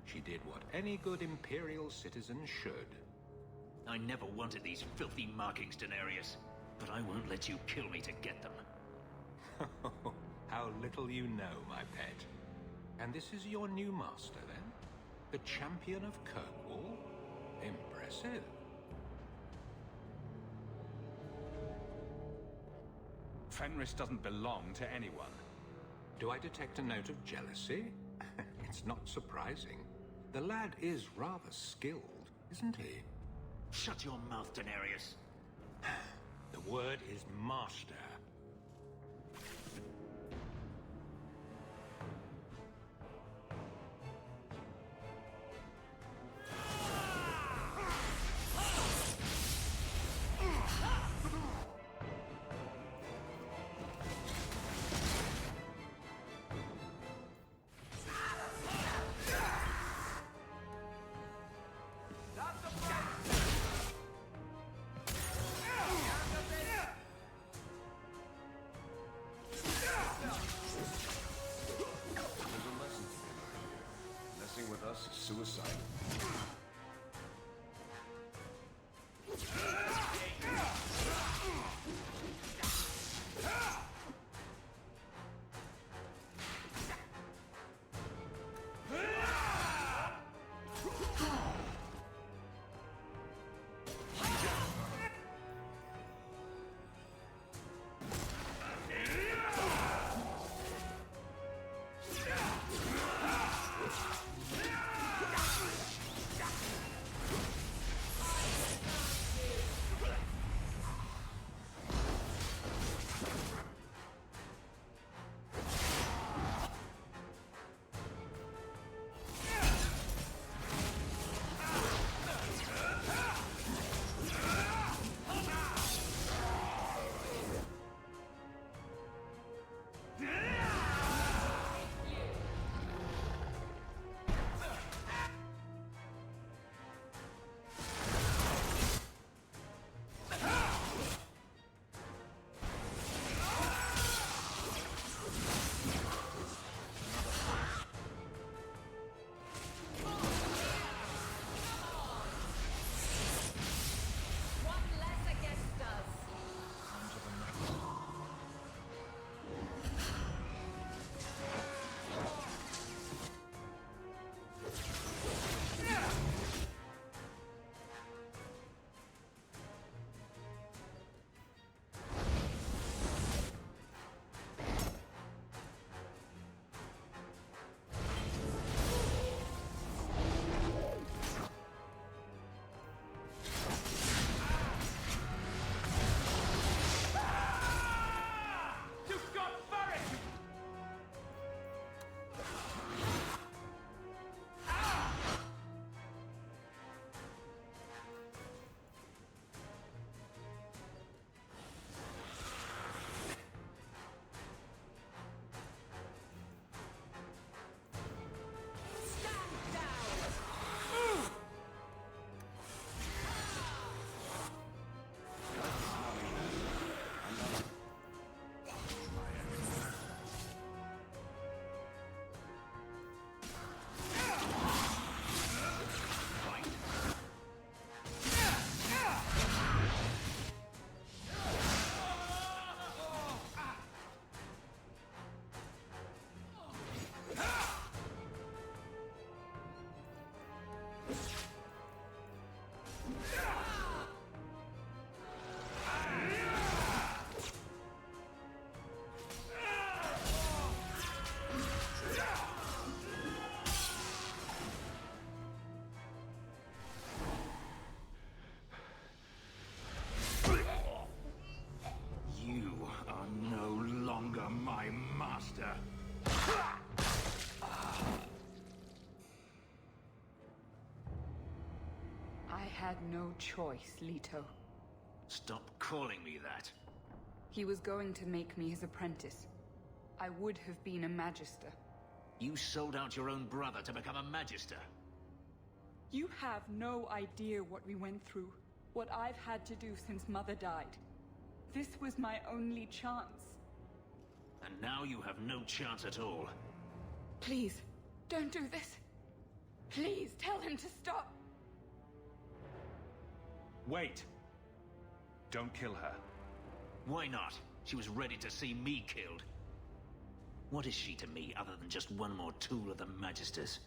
R: She did what any good Imperial citizen should.
G: I never wanted these filthy markings, Daenerys. But I won't let you kill me to get them.
R: How little you know, my pet. And this is your new master, then? The champion of Kirkwall? Impressive.
C: Fenris doesn't belong to anyone.
R: Do I detect a note of jealousy? It's not surprising. The lad is rather skilled, isn't he?
G: Shut your mouth, Daenerys.
R: The word is master.
G: You are no longer my master.
L: I had no choice, Leto.
G: Stop calling me that.
L: He was going to make me his apprentice. I would have been a Magister.
G: You sold out your own brother to become a Magister.
L: You have no idea what we went through. What I've had to do since Mother died. This was my only chance.
G: And now you have no chance at all.
L: Please, don't do this. Please, tell him to stop.
C: Wait! Don't kill her.
G: Why not? She was ready to see me killed. What is she to me other than just one more tool of the Magisters?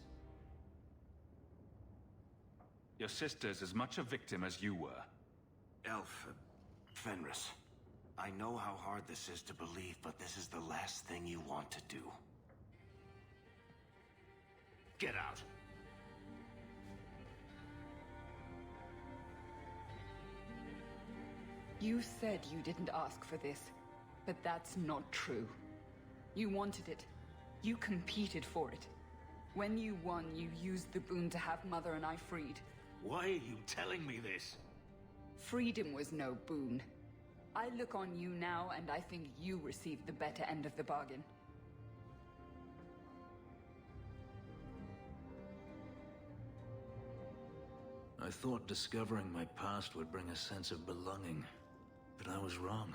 C: Your sister's as much a victim as you were.
K: Elf, Fenris. I know how hard this is to believe, but this is the last thing you want to do.
G: Get out!
L: You said you didn't ask for this, but that's not true. You wanted it. You competed for it. When you won, you used the boon to have Mother and I freed.
G: Why are you telling me this?
L: Freedom was no boon. I look on you now, and I think you received the better end of the bargain.
G: I thought discovering my past would bring a sense of belonging, but I was wrong.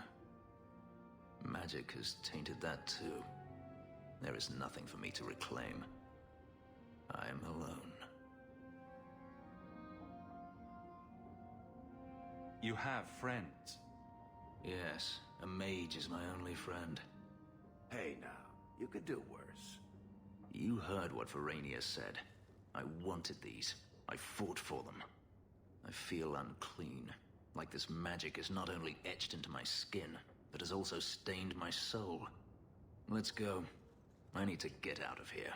G: Magic has tainted that too. There is nothing for me to reclaim. I am alone.
C: You have friends.
G: Yes, a mage is my only friend.
K: Hey now, you could do worse.
G: You heard what Verania said. I wanted these. I fought for them. I feel unclean, like this magic is not only etched into my skin, but has also stained my soul. Let's go. I need to get out of here.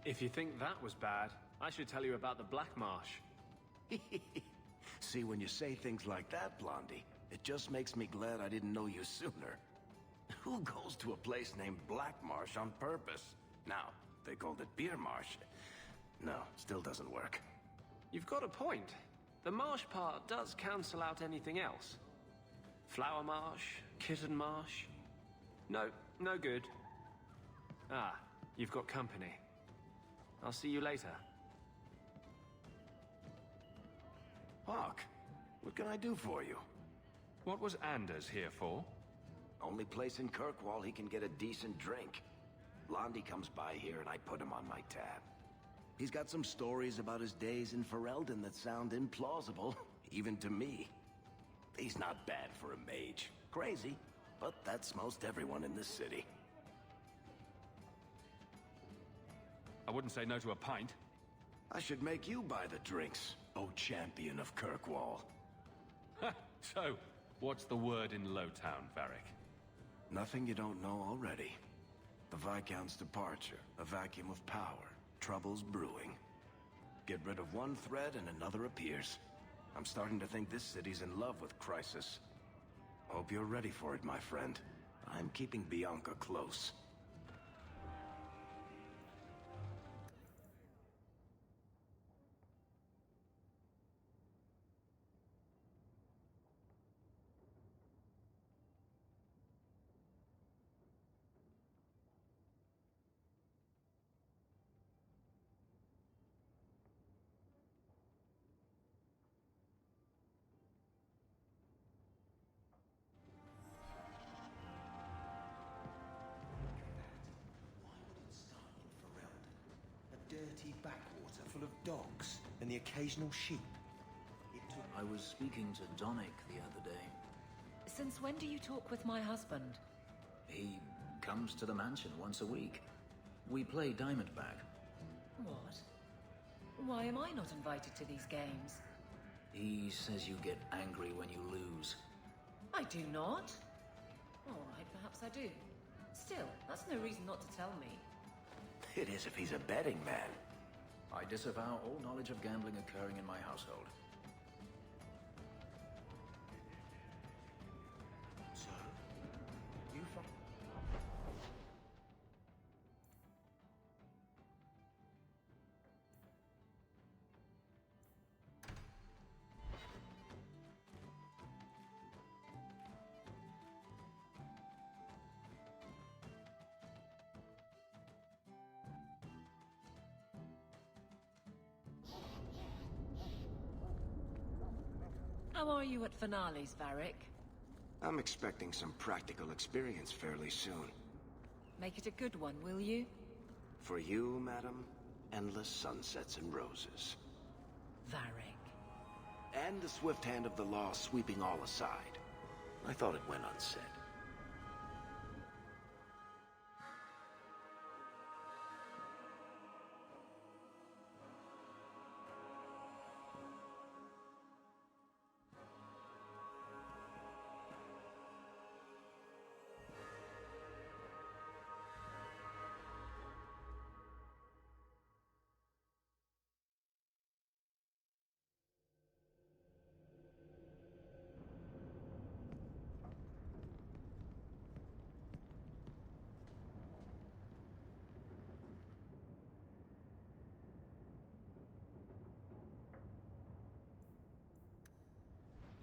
F: If you think that was bad, I should tell you about the Black Marsh.
K: See, when you say things like that, Blondie, it just makes me glad I didn't know you sooner. Who goes to a place named Black Marsh on purpose? Now, they called it Beer Marsh. No, still doesn't work.
F: You've got a point. The marsh part does cancel out anything else. Flower Marsh, Kitten Marsh. No, no good. Ah, you've got company. I'll see you later.
K: Hawk, what can I do for you?
C: What was Anders here for?
K: Only place in Kirkwall he can get a decent drink. Blondie comes by here and I put him on my tab. He's got some stories about his days in Ferelden that sound implausible, even to me. He's not bad for a mage. Crazy, but that's most everyone in this city.
C: I wouldn't say no to a pint.
K: I should make you buy the drinks, oh champion of Kirkwall.
C: So, what's the word in Lowtown, Varric?
K: Nothing you don't know already. The Viscount's departure, a vacuum of power, troubles brewing. Get rid of one thread and another appears. I'm starting to think this city's in love with Crisis. Hope you're ready for it, my friend. I'm keeping Bianca close.
O: Dirty backwater full of dogs and the occasional sheep.
G: I was speaking to Donick the other day.
B: Since when do you talk with my husband?
G: He comes to the mansion once a week. We play Diamondback.
B: What? Why am I not invited to these games?
G: He says you get angry when you lose.
B: I do not. All right, perhaps I do. Still, that's no reason not to tell me.
K: It is if he's a betting man.
G: I disavow all knowledge of gambling occurring in my household.
O: So, you from...
B: How are you at finales, Varric?
K: I'm expecting some practical experience fairly soon.
B: Make it a good one, will you?
K: For you, madam, endless sunsets and roses.
B: Varric.
K: And the swift hand of the law sweeping all aside. I thought it went unsaid.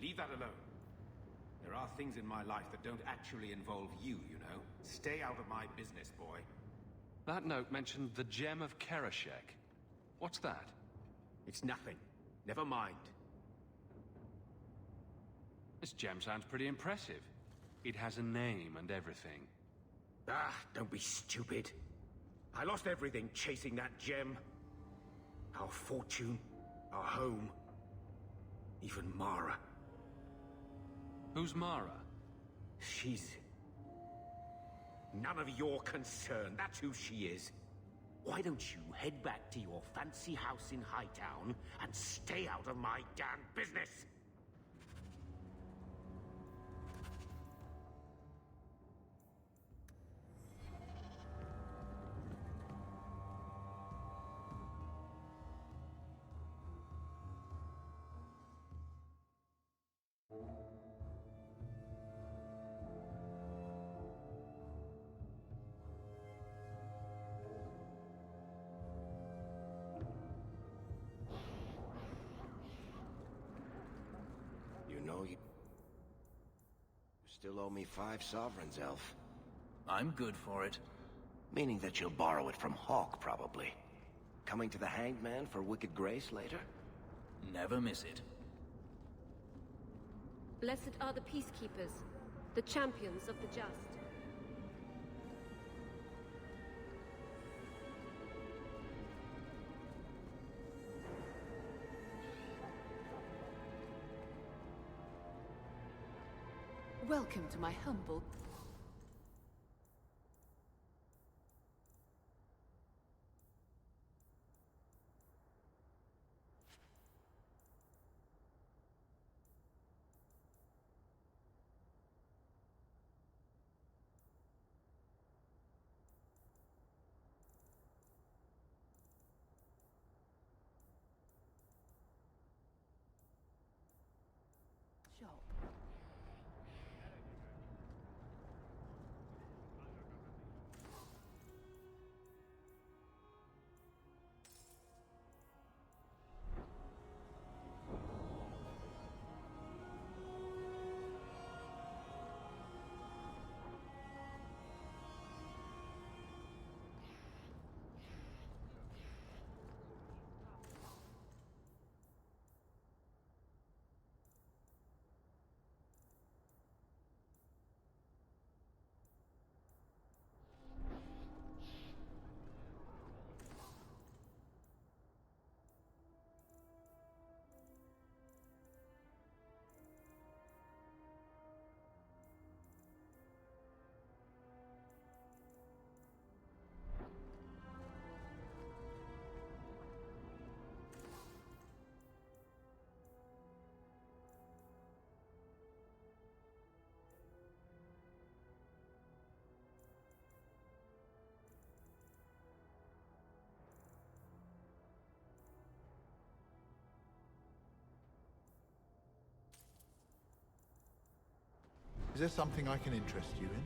R: Leave that alone. There are things in my life that don't actually involve you, you know. Stay out of my business, boy.
C: That note mentioned the Gem of Kerashek. What's that?
R: It's nothing. Never mind.
C: This gem sounds pretty impressive. It has a name and everything.
R: Ah, don't be stupid. I lost everything chasing that gem. Our fortune, our home, even Mara.
C: Who's Mara?
R: She's... none of your concern. That's who she is. Why don't you head back to your fancy house in Hightown and stay out of my damn business?
K: still owe me 5 sovereigns, Elf.
G: I'm good for it.
K: Meaning that you'll borrow it from Hawk, probably. Coming to the Hanged Man for Wicked Grace later?
G: Never miss it.
S: Blessed are the peacekeepers, the champions of the just.
T: Welcome to my humble... shop.
U: Is there something I can interest you in?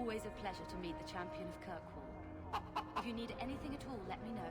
D: always a pleasure to meet the champion of Kirkwall. If you need anything at all, let me know.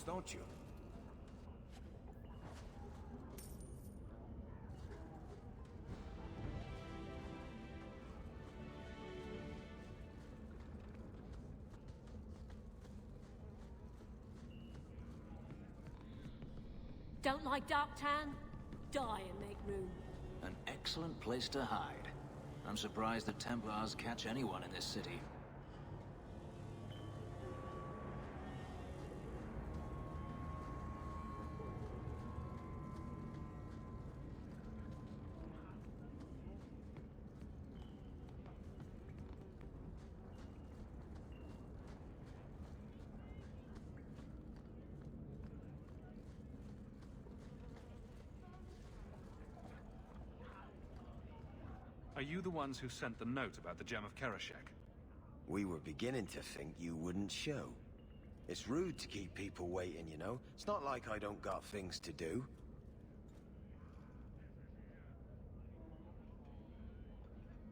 R: Don't you?
S: Don't like Darktown? Die and make room.
G: An excellent place to hide. I'm surprised the Templars catch anyone in this city.
C: Are you the ones who sent the note about the Gem of Kerashek?
K: We were beginning to think you wouldn't show. It's rude to keep people waiting, you know? It's not like I don't got things to do.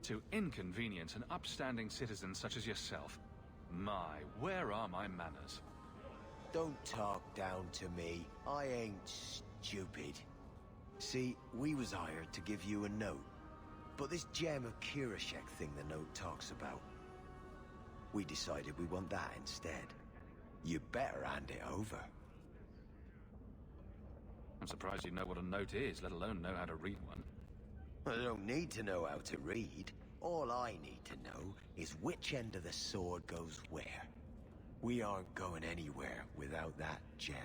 C: To inconvenience an upstanding citizen such as yourself. My, where are my manners?
K: Don't talk down to me. I ain't stupid. See, we was hired to give you a note. But this Gem of Kerashek thing the note talks about, we decided we want that instead. You better hand it over.
C: I'm surprised you know what a note is, let alone know how to read one.
K: I don't need to know how to read. All I need to know is which end of the sword goes where. We aren't going anywhere without that gem.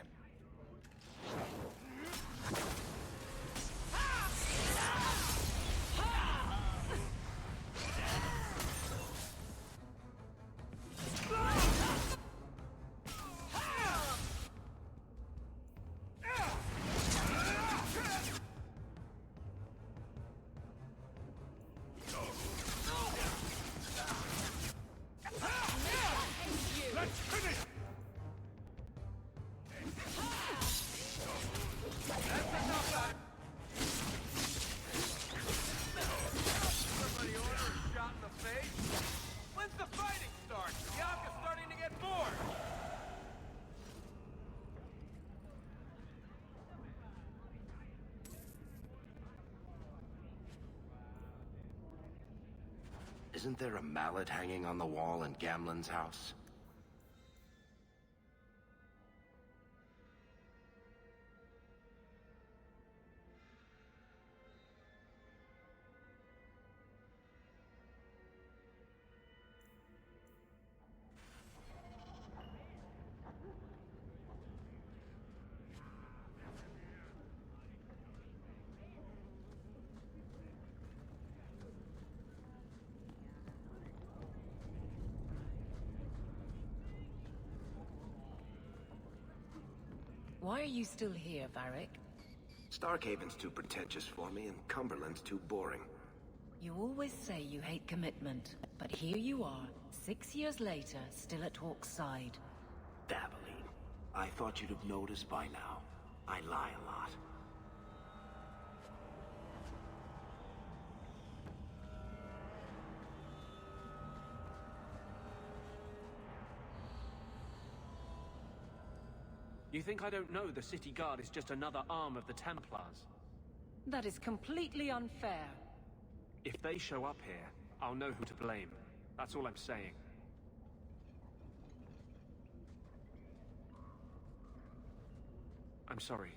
K: Isn't there a mallet hanging on the wall in Gamlen's house?
B: Why are you still here, Varric?
K: Starkhaven's too pretentious for me, and Cumberland's too boring.
B: You always say you hate commitment, but here you are, 6 years later, still at Hawk's side.
K: Dabbling. I thought you'd have noticed by now. I lie a lot.
F: You think I don't know the City Guard is just another arm of the Templars?
B: That is completely unfair.
F: If they show up here, I'll know who to blame. That's all I'm saying. I'm sorry.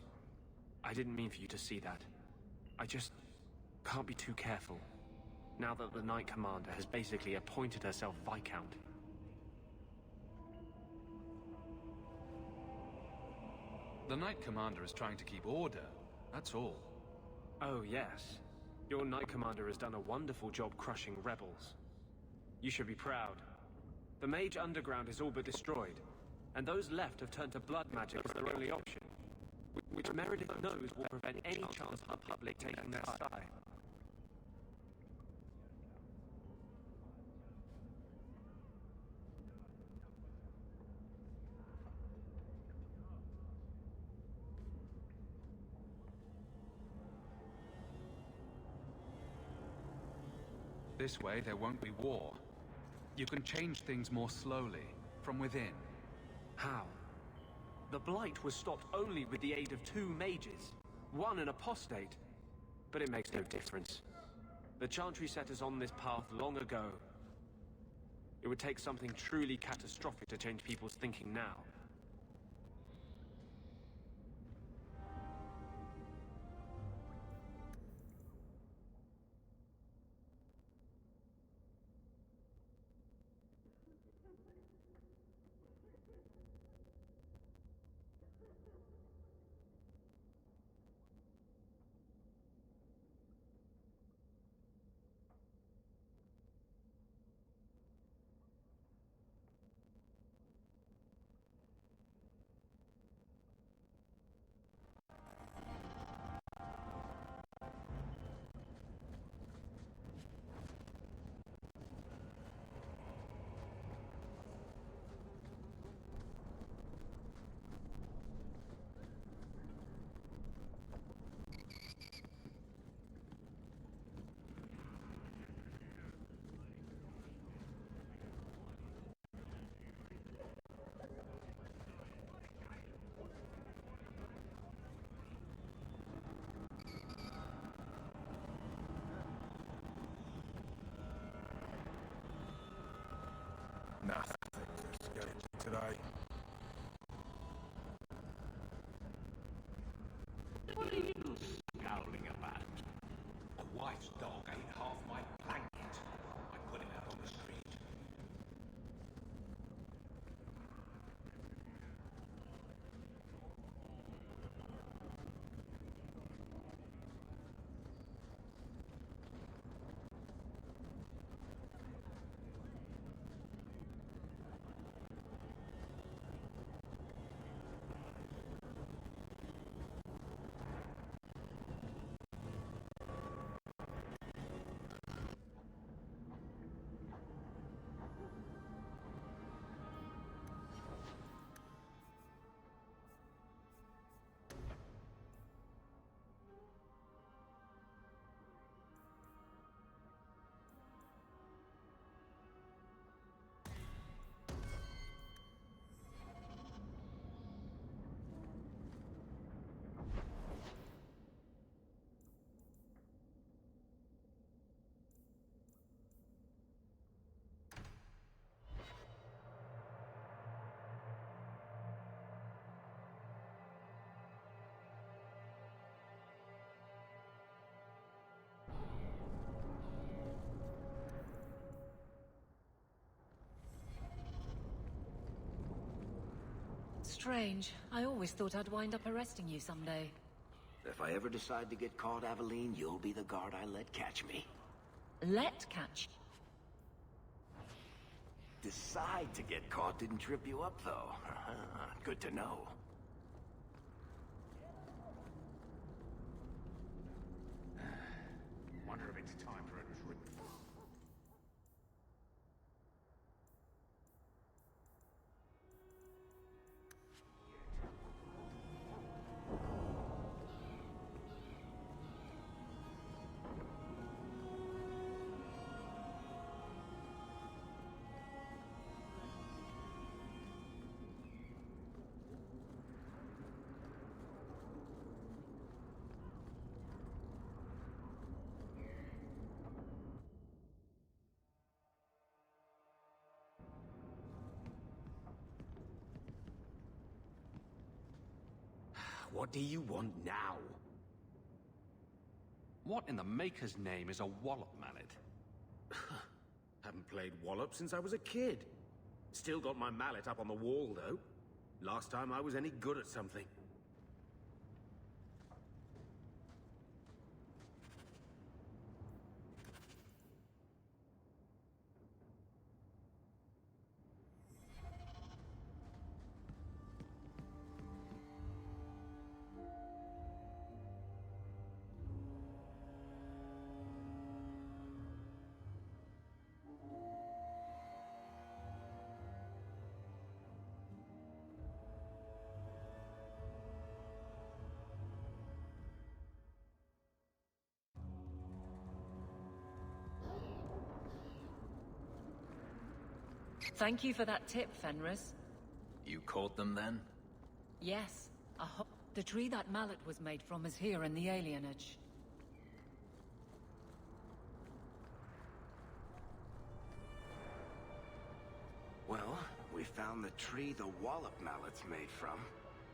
F: I didn't mean for you to see that. I just can't be too careful. Now that the Knight Commander has basically appointed herself Viscount.
C: The Knight Commander is trying to keep order, that's all.
F: Oh, yes. Your Knight Commander has done a wonderful job crushing rebels. You should be proud. The Mage Underground is all but destroyed, and those left have turned to blood magic as their only option, which Meredith knows will prevent any chance of the public taking their side.
C: This way, there won't be war. You can change things more slowly, from within.
F: How? The Blight was stopped only with the aid of 2 mages, one an apostate. But it makes no difference. The Chantry set us on this path long ago. It would take something truly catastrophic to change people's thinking now.
J: Nothing escaped today.
A: What are you scowling about? A wife's dog ate half my blanket. I put him out on the street.
B: Strange. I always thought I'd wind up arresting you someday.
K: If I ever decide to get caught, Aveline, you'll be the guard I let catch me.
B: Let catch?
K: Decide to get caught didn't trip you up, though. Good to know.
R: What do you want now?
E: What in the Maker's name is a wallop mallet?
R: Haven't played wallop since I was a kid. Still got my mallet up on the wall, though. Last time I was any good at something.
B: Thank you for that tip, Fenris.
G: You caught them then?
B: Yes. The tree that mallet was made from is here in the alienage.
K: Well, we found the tree the wallop mallet's made from.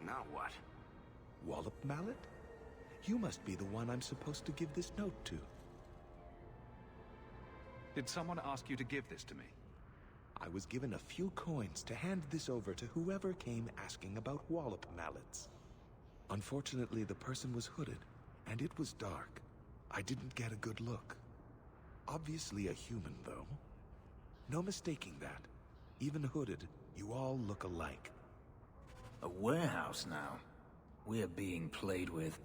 K: Now what?
O: Wallop mallet? You must be the one I'm supposed to give this note to.
C: Did someone ask you to give this to me?
O: I was given a few coins to hand this over to whoever came asking about wallop mallets. Unfortunately, the person was hooded, and it was dark. I didn't get a good look. Obviously a human, though. No mistaking that. Even hooded, you all look alike.
G: A warehouse now? We're being played with.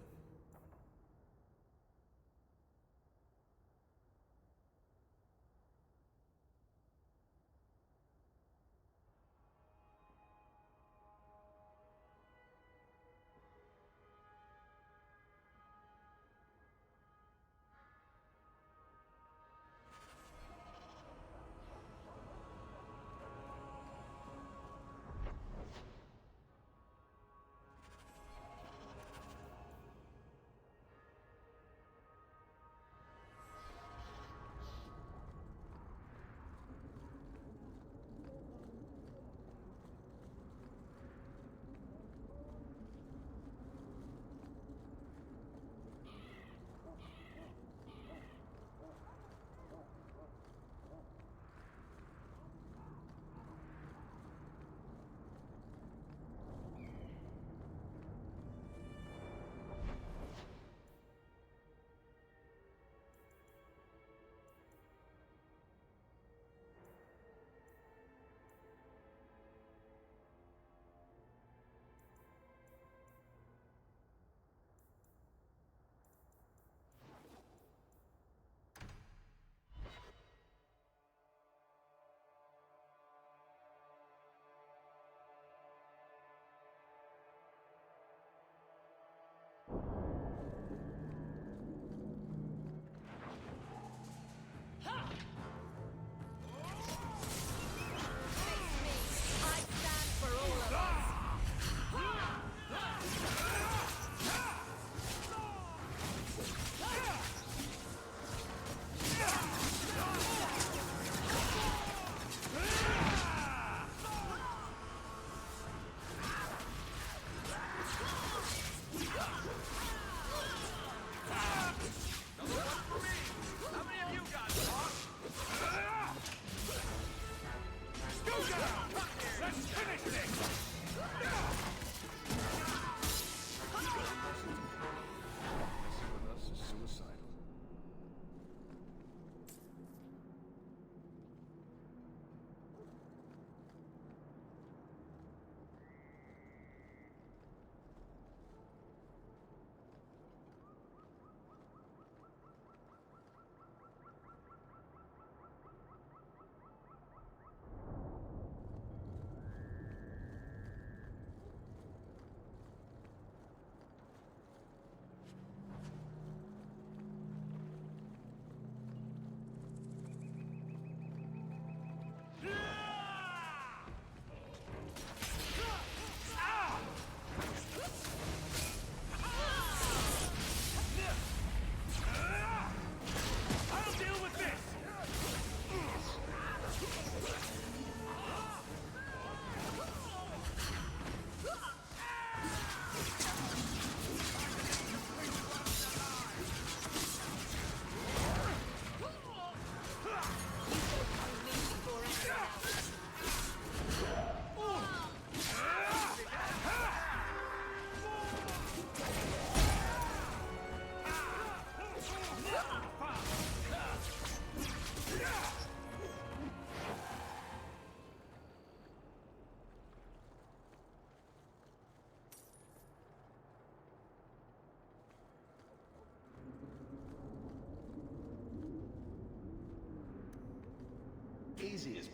M: Easy as...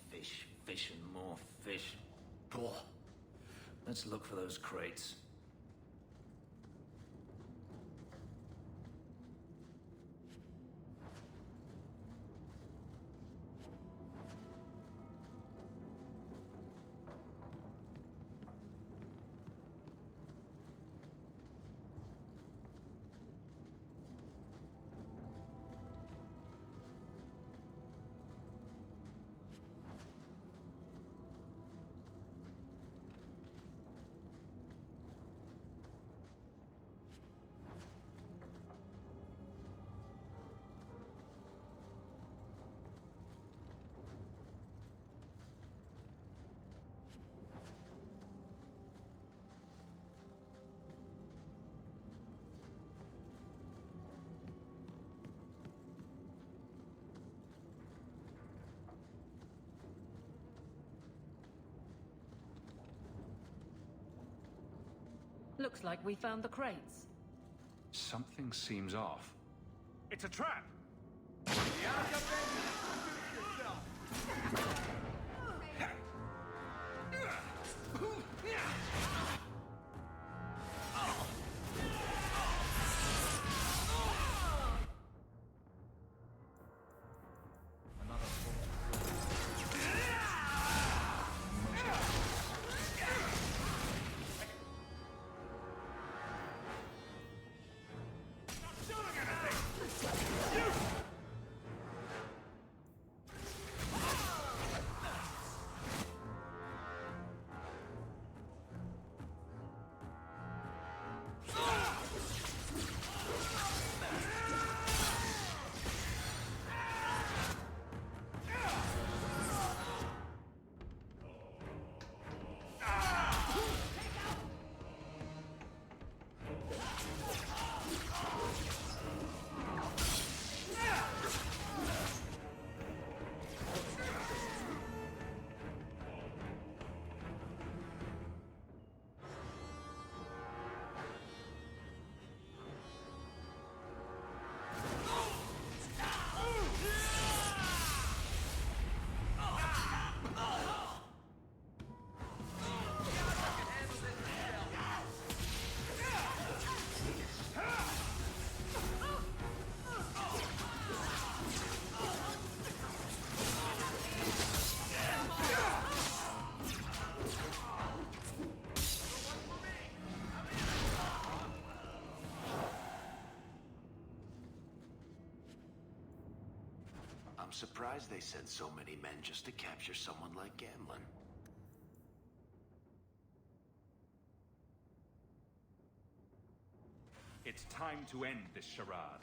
G: Fish, fish, and more fish. Boah. Let's look for those crates.
B: Looks like we found the crates.
C: Something seems off.
J: It's a trap!
K: I'm surprised they sent so many men just to capture someone like Gamlin.
C: It's time to end this charade.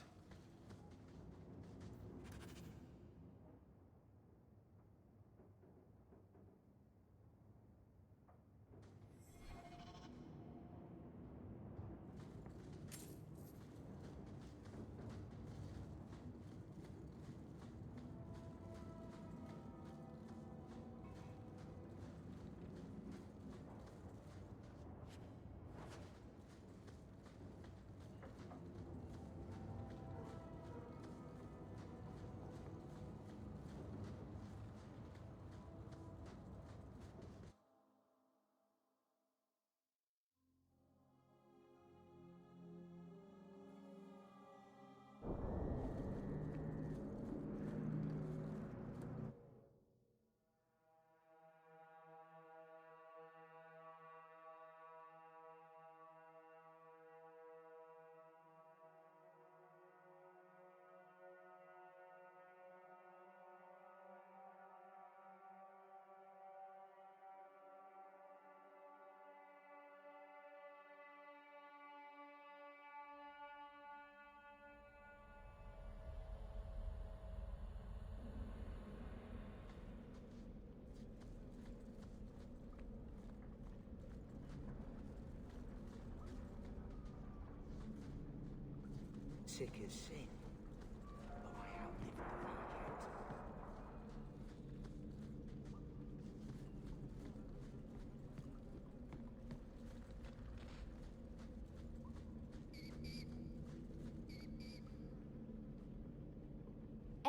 V: Sick as sin.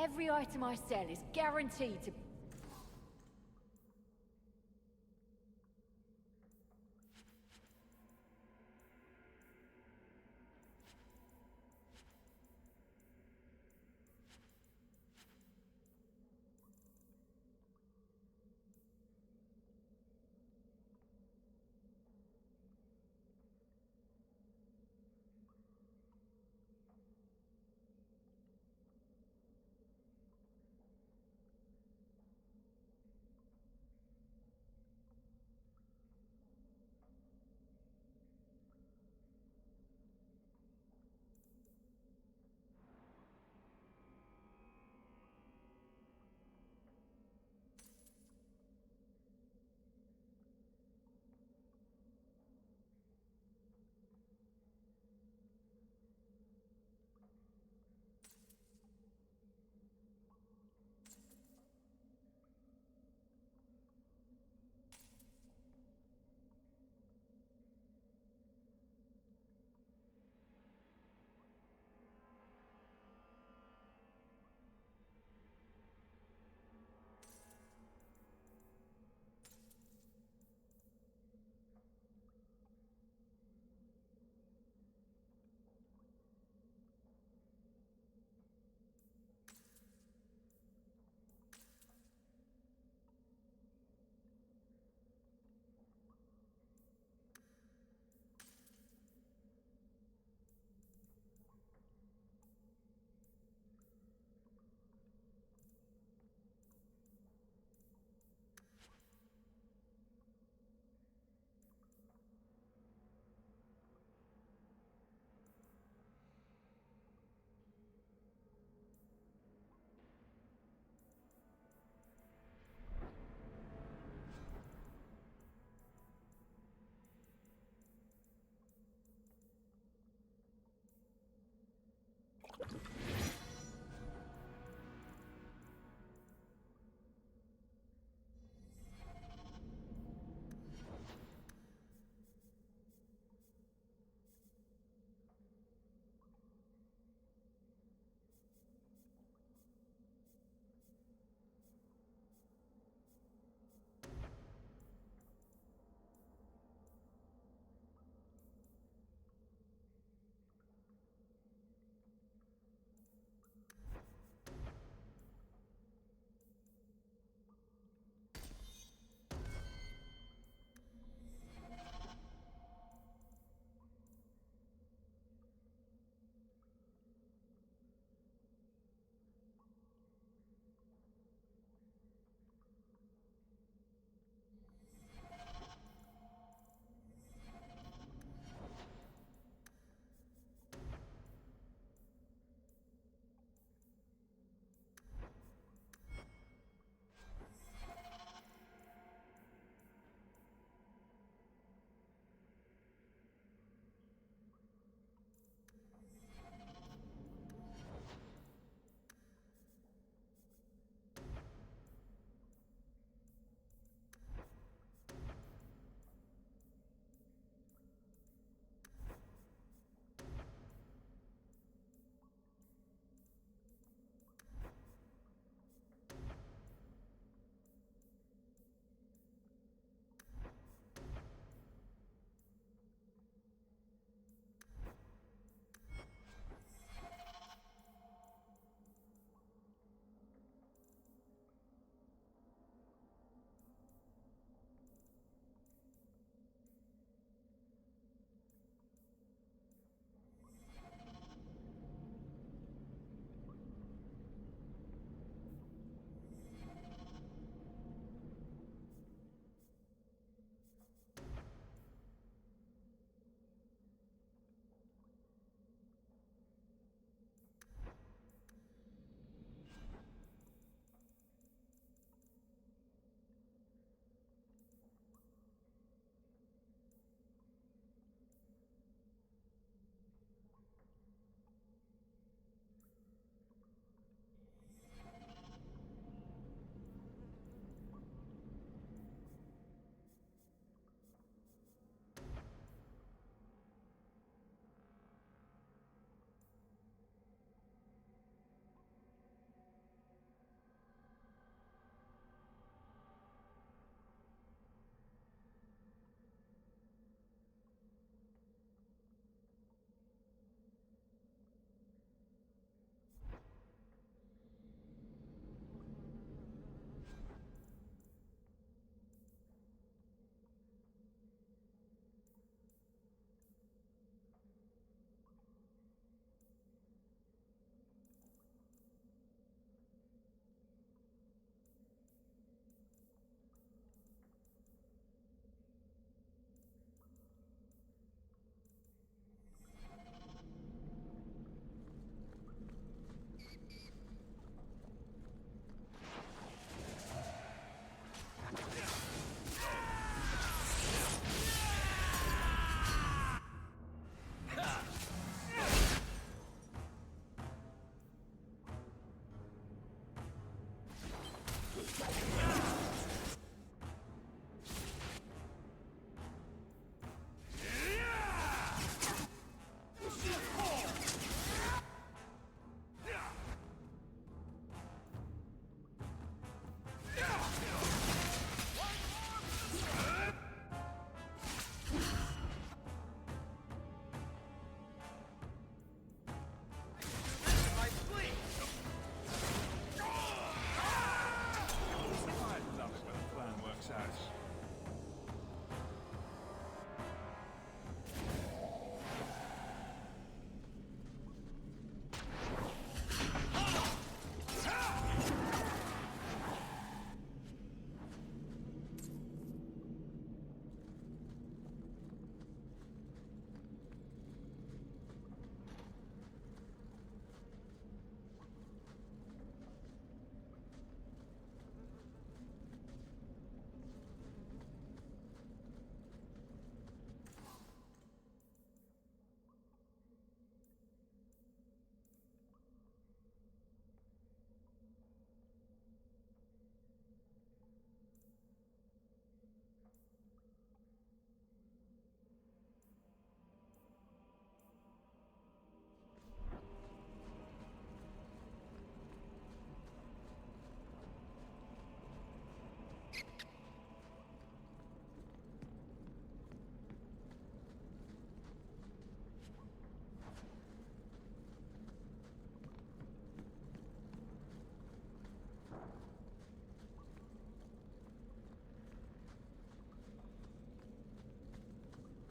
M: Every item I sell is guaranteed to...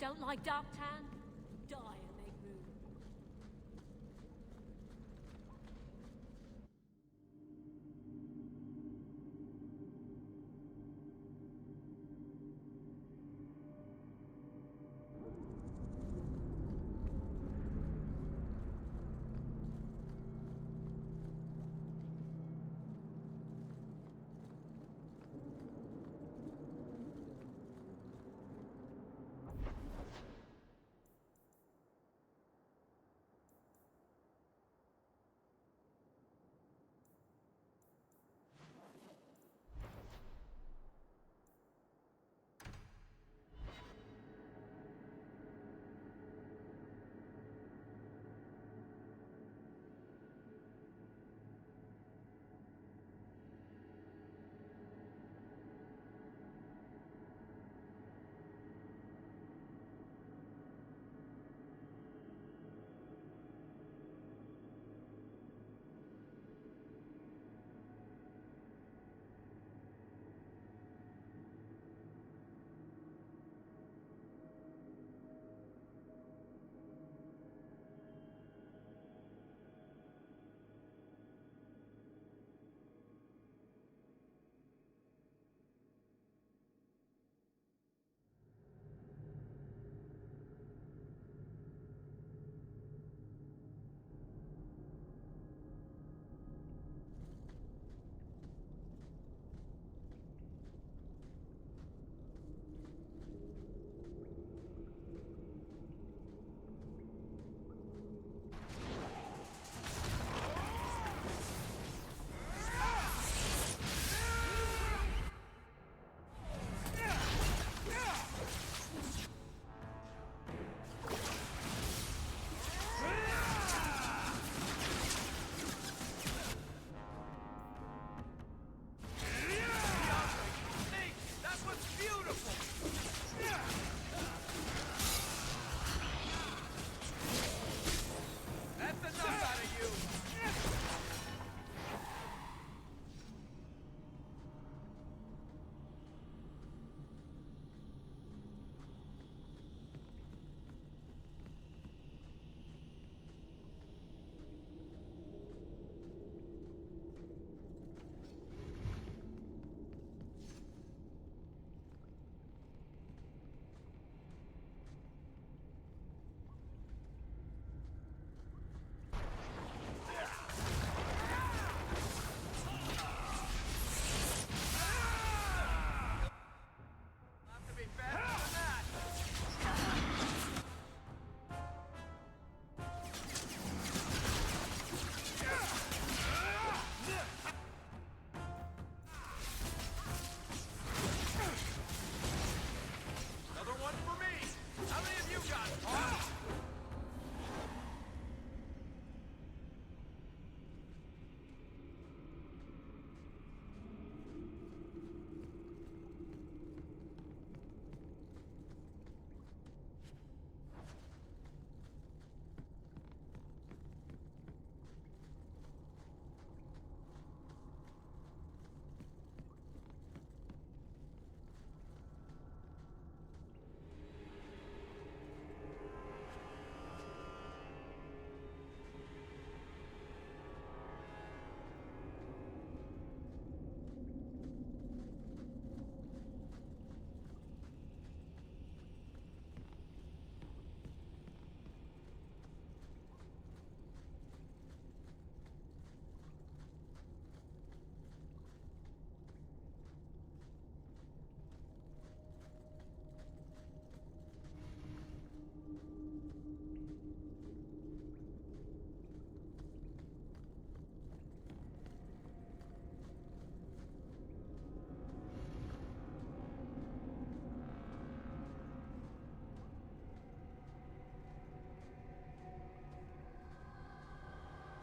P: Don't like Darktan? Die and make room.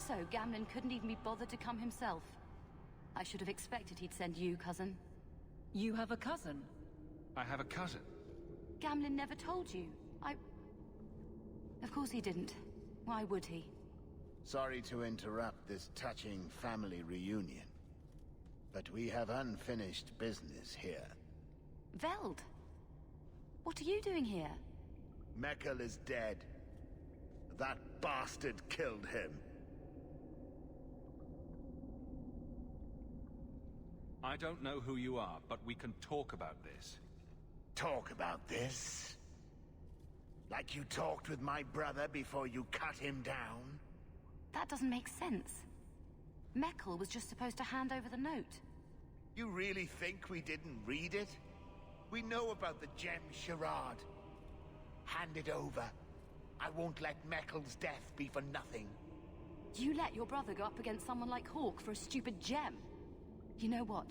D: So, Gamlen couldn't even be bothered to come himself. I should have expected he'd send you, cousin.
B: You have a cousin?
C: I have a cousin.
D: Gamlen never told you. Of course he didn't. Why would he?
V: Sorry to interrupt this touching family reunion, but we have unfinished business here.
D: Veld! What are you doing here?
V: Mekkel is dead. That bastard killed him.
C: I don't know who you are, but we can talk about this.
V: Talk about this? Like you talked with my brother before you cut him down?
D: That doesn't make sense. Mekkel was just supposed to hand over the note.
V: You really think we didn't read it? We know about the gem charade. Hand it over. I won't let Mekkel's death be for nothing.
D: You let your brother go up against someone like Hawk for a stupid gem? You know what?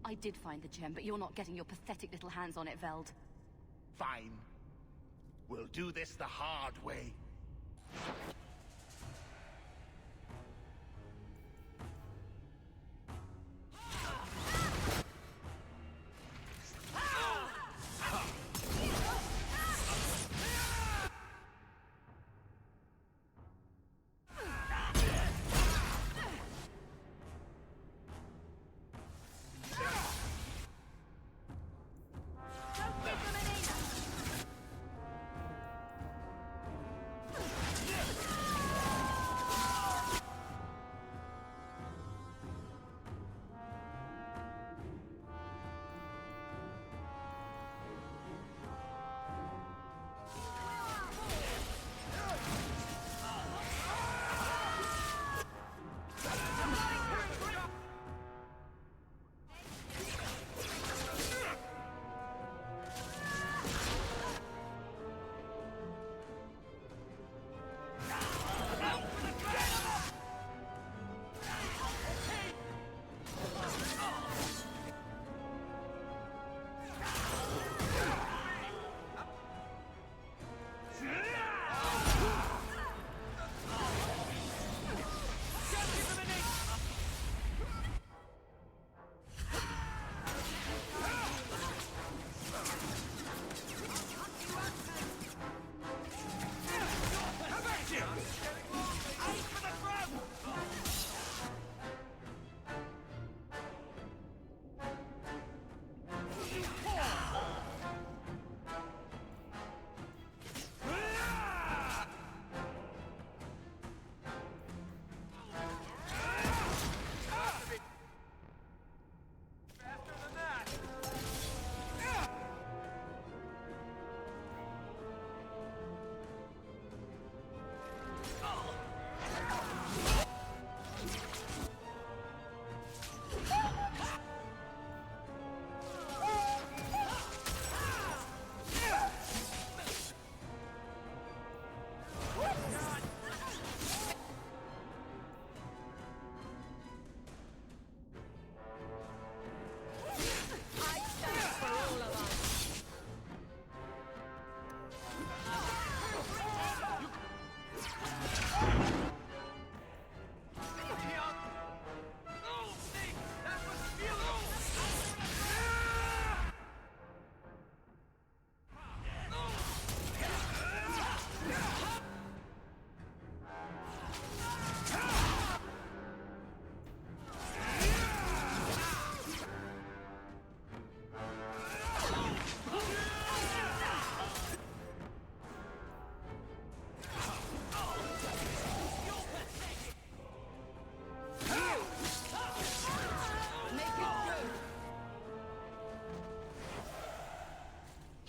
D: I did find the gem, but you're not getting your pathetic little hands on it, Veld.
V: Fine. We'll do this the hard way.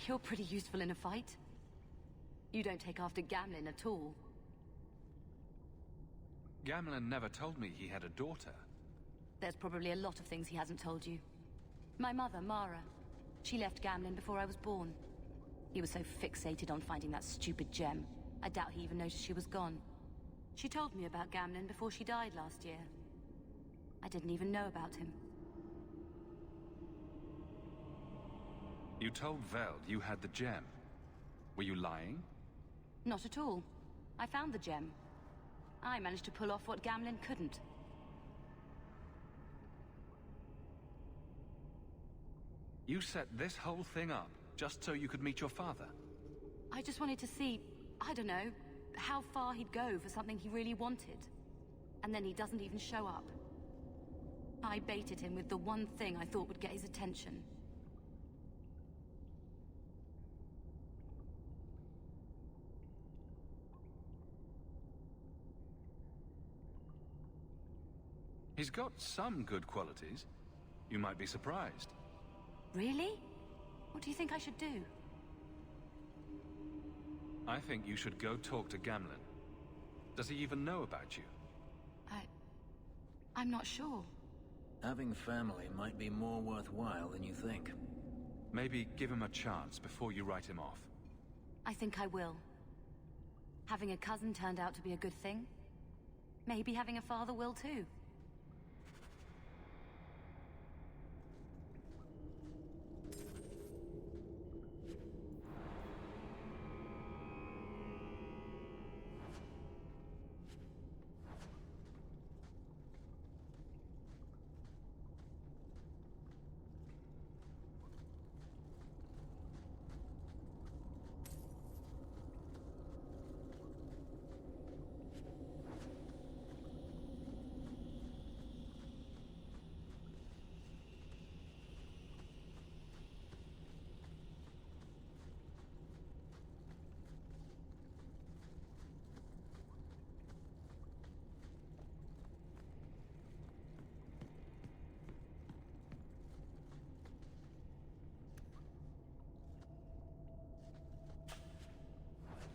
D: You're pretty useful in a fight. You don't take after Gamlin at all.
C: Gamlin never told me he had a daughter.
D: There's probably a lot of things he hasn't told you. My mother, Mara, she left Gamlin before I was born. He was so fixated on finding that stupid gem, I doubt he even noticed she was gone. She told me about Gamlin before she died last year. I didn't even know about him.
C: You told Veld you had the gem. Were you lying?
D: Not at all. I found the gem. I managed to pull off what Gamlin couldn't.
C: You set this whole thing up just so you could meet your father?
D: I just wanted to see, I don't know, how far he'd go for something he really wanted. And then he doesn't even show up. I baited him with the one thing I thought would get his attention.
C: He's got some good qualities. You might be surprised.
D: Really? What do you think I should do?
C: I think you should go talk to Gamlen. Does he even know about you?
D: I'm not sure.
G: Having family might be more worthwhile than you think.
C: Maybe give him a chance before you write him off.
D: I think I will. Having a cousin turned out to be a good thing. Maybe having a father will too.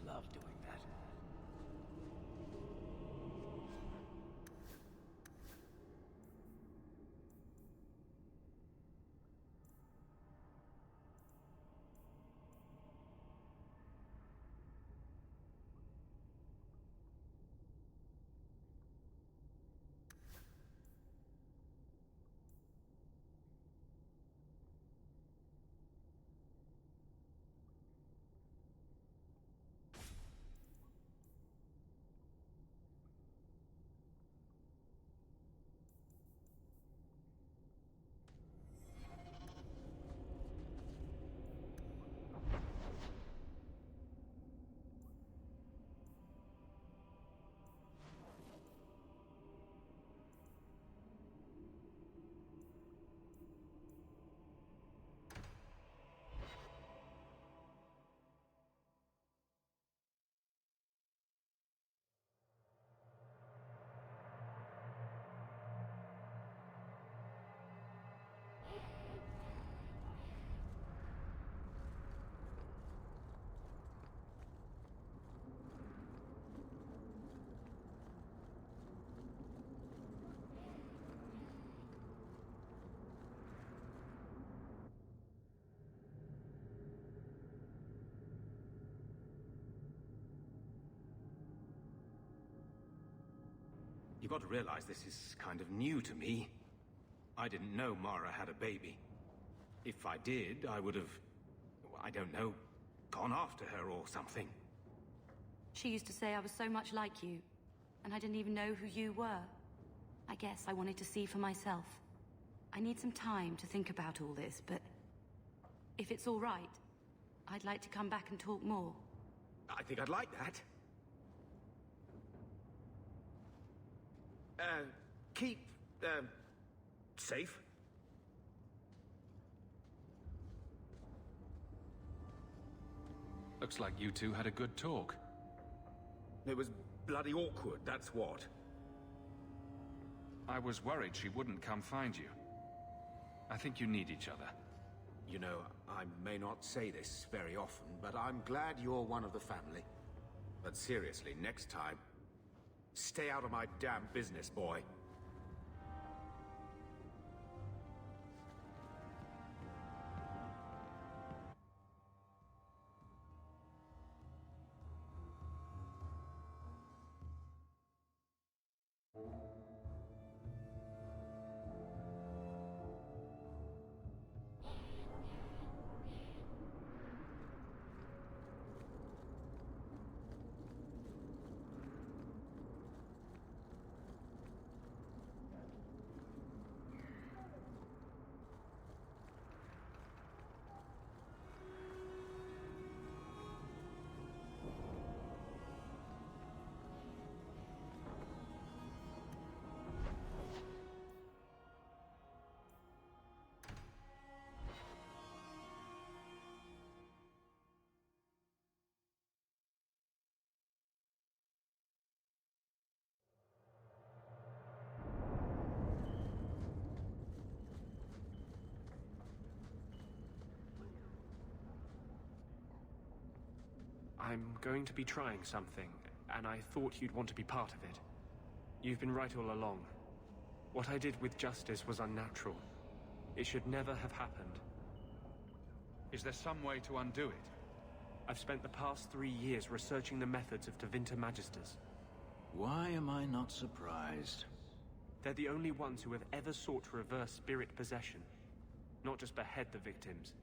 K: Love doing that.
R: You've got to realize this is kind of new to me. I didn't know Mara had a baby. If I did, I would have, I don't know, gone after her or something.
D: She used to say I was so much like you, and I didn't even know who you were. I guess I wanted to see for myself. I need some time to think about all this, but if it's all right, I'd like to come back and talk more.
R: I think I'd like that. Keep, safe.
C: Looks like you two had a good talk.
R: It was bloody awkward, that's what.
C: I was worried she wouldn't come find you. I think you need each other.
R: You know, I may not say this very often, but I'm glad you're one of the family. But seriously, next time, stay out of my damn business, boy.
F: I'm going to be trying something, and I thought you'd want to be part of it. You've been right all along. What I did with Justice was unnatural. It should never have happened.
C: Is there some way to undo it?
F: I've spent the past 3 years researching the methods of Tevinter Magisters.
G: Why am I not surprised?
F: They're the only ones who have ever sought to reverse spirit possession, not just behead the victims.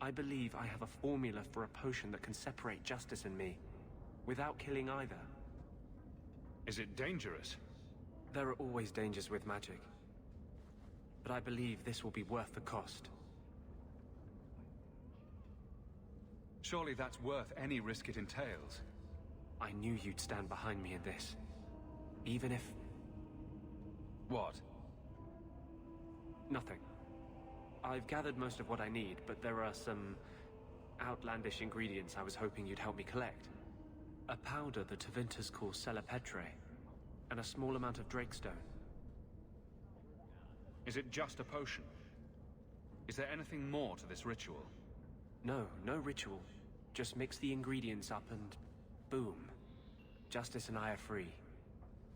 F: I believe I have a formula for a potion that can separate Justice and me, without killing either.
C: Is it dangerous?
F: There are always dangers with magic. But I believe this will be worth the cost.
C: Surely that's worth any risk it entails.
F: I knew you'd stand behind me in this. Even if...
C: What?
F: Nothing. I've gathered most of what I need, but there are some outlandish ingredients I was hoping you'd help me collect. A powder the Tevinters call Celepetre, and a small amount of Drakestone.
C: Is it just a potion? Is there anything more to this ritual?
F: No, no ritual. Just mix the ingredients up and... boom. Justice and I are free.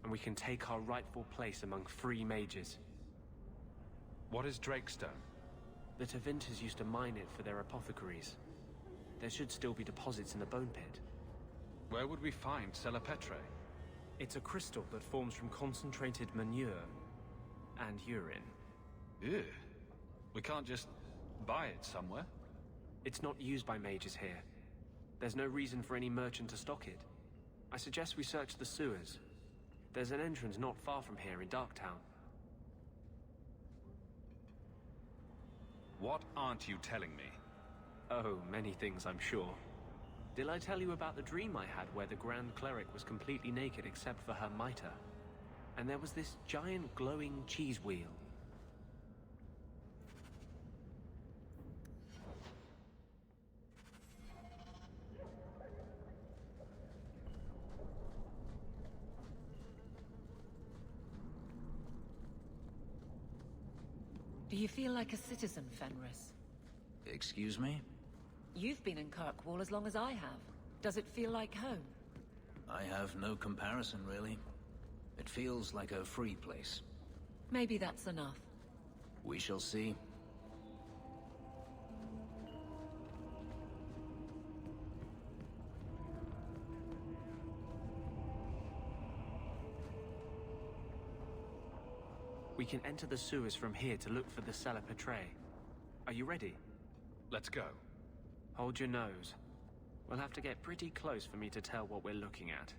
F: And we can take our rightful place among free mages.
C: What is Drakestone?
F: The Tevinters used to mine it for their apothecaries. There should still be deposits in the bone pit.
C: Where would we find Celepetre?
F: It's a crystal that forms from concentrated manure and urine.
C: Ew. We can't just buy it somewhere?
F: It's not used by mages here. There's no reason for any merchant to stock it. I suggest we search the sewers. There's an entrance not far from here in Darktown.
C: What aren't you telling me?
F: Oh, many things, I'm sure. Did I tell you about the dream I had where the Grand Cleric was completely naked except for her mitre? And there was this giant glowing cheese wheel.
B: Do you feel like a citizen, Fenris?
G: Excuse me?
B: You've been in Kirkwall as long as I have. Does it feel like home?
G: I have no comparison, really. It feels like a free place.
B: Maybe that's enough.
G: We shall see.
F: We can enter the sewers from here to look for the Celepetre. Are you ready?
C: Let's go.
F: Hold your nose. We'll have to get pretty close for me to tell what we're looking at.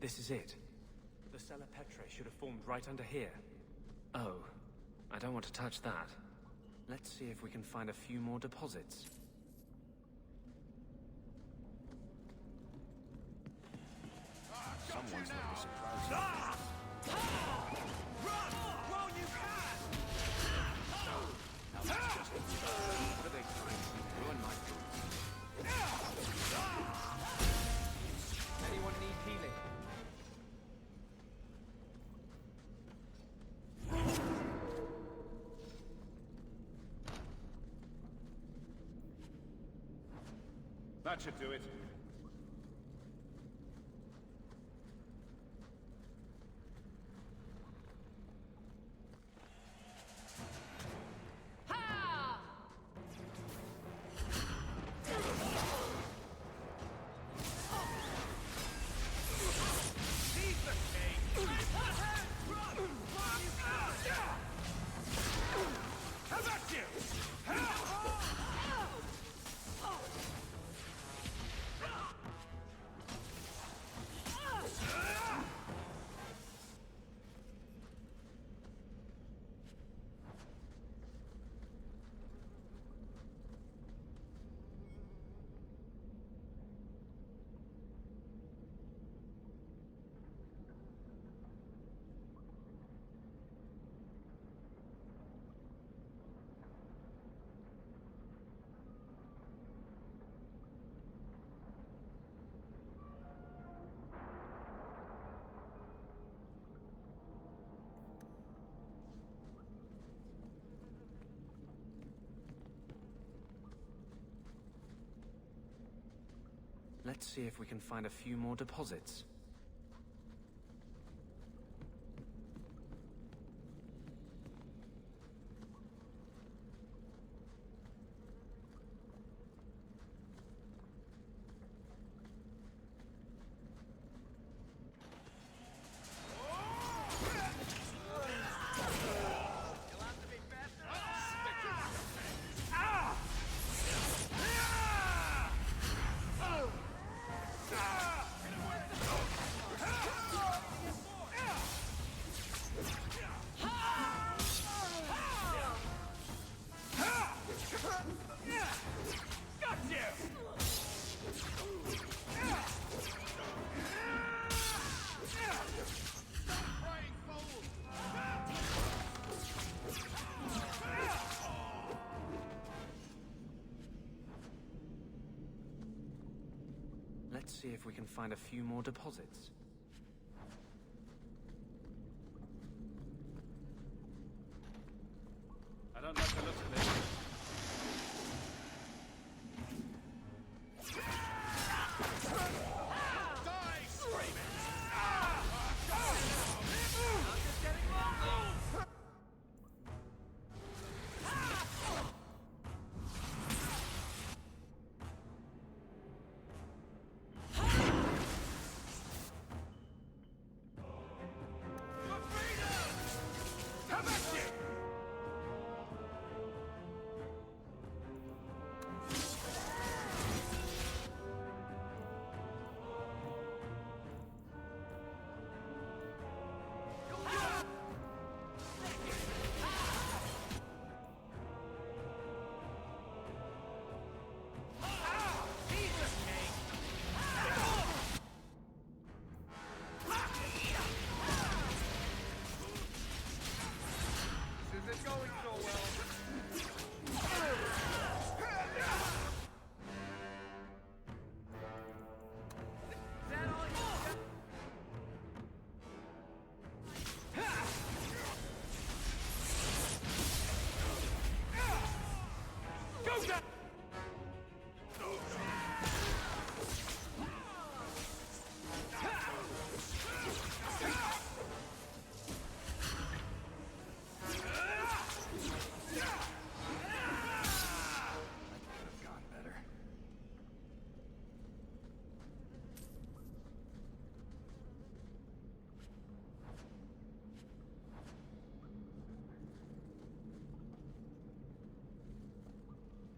F: This is it. The Celepetre should have formed right under here. Oh, I don't want to touch that. Let's see if we can find a few more deposits.
K: Someone's going to surprise you.
J: Run! While you can! That should do it.
F: Let's see if we can find a few more deposits. Let's see if we can find a few more deposits.
J: I don't like the looks of this.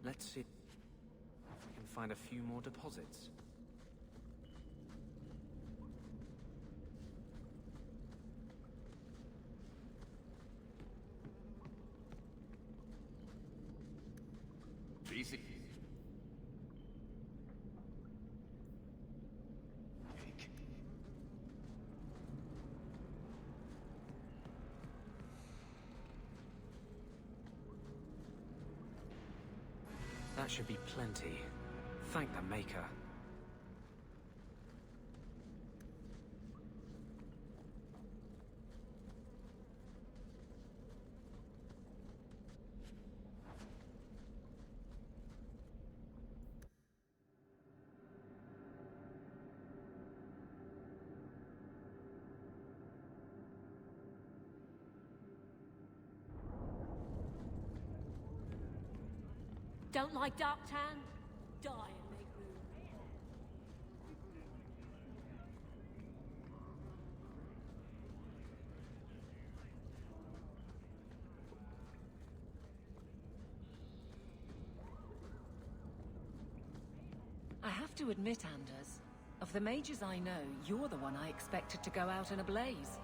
F: Let's see if we can find a few more deposits.
J: Easy.
F: That should be plenty. Thank the Maker.
P: Don't like Darktan? Die and make room.
B: I have to admit, Anders, of the mages I know, you're the one I expected to go out in a blaze.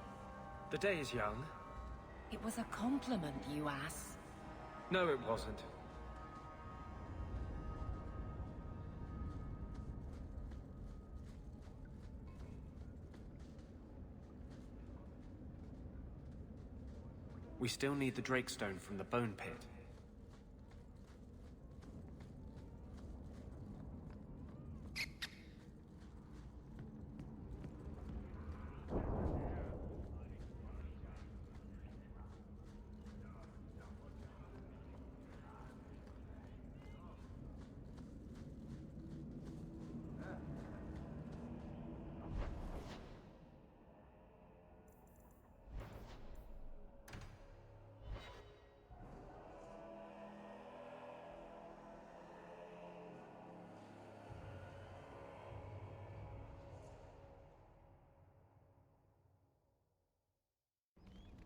F: The day is young.
B: It was a compliment, you ass.
F: No, it wasn't. We still need the Drakestone from the Bone Pit.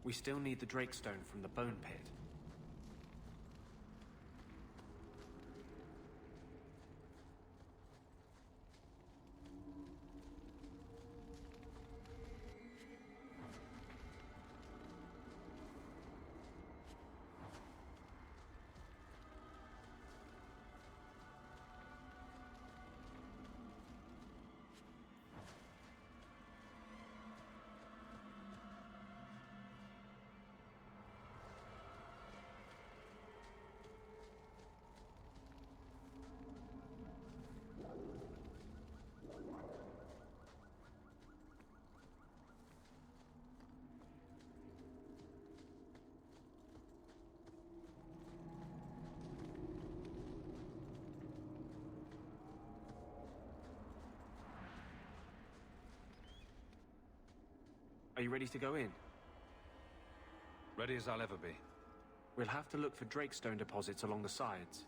F: We still need the Drakestone from the Bone Pit. Are you ready to go in?
C: Ready as I'll ever be.
F: We'll have to look for Drakestone deposits along the sides.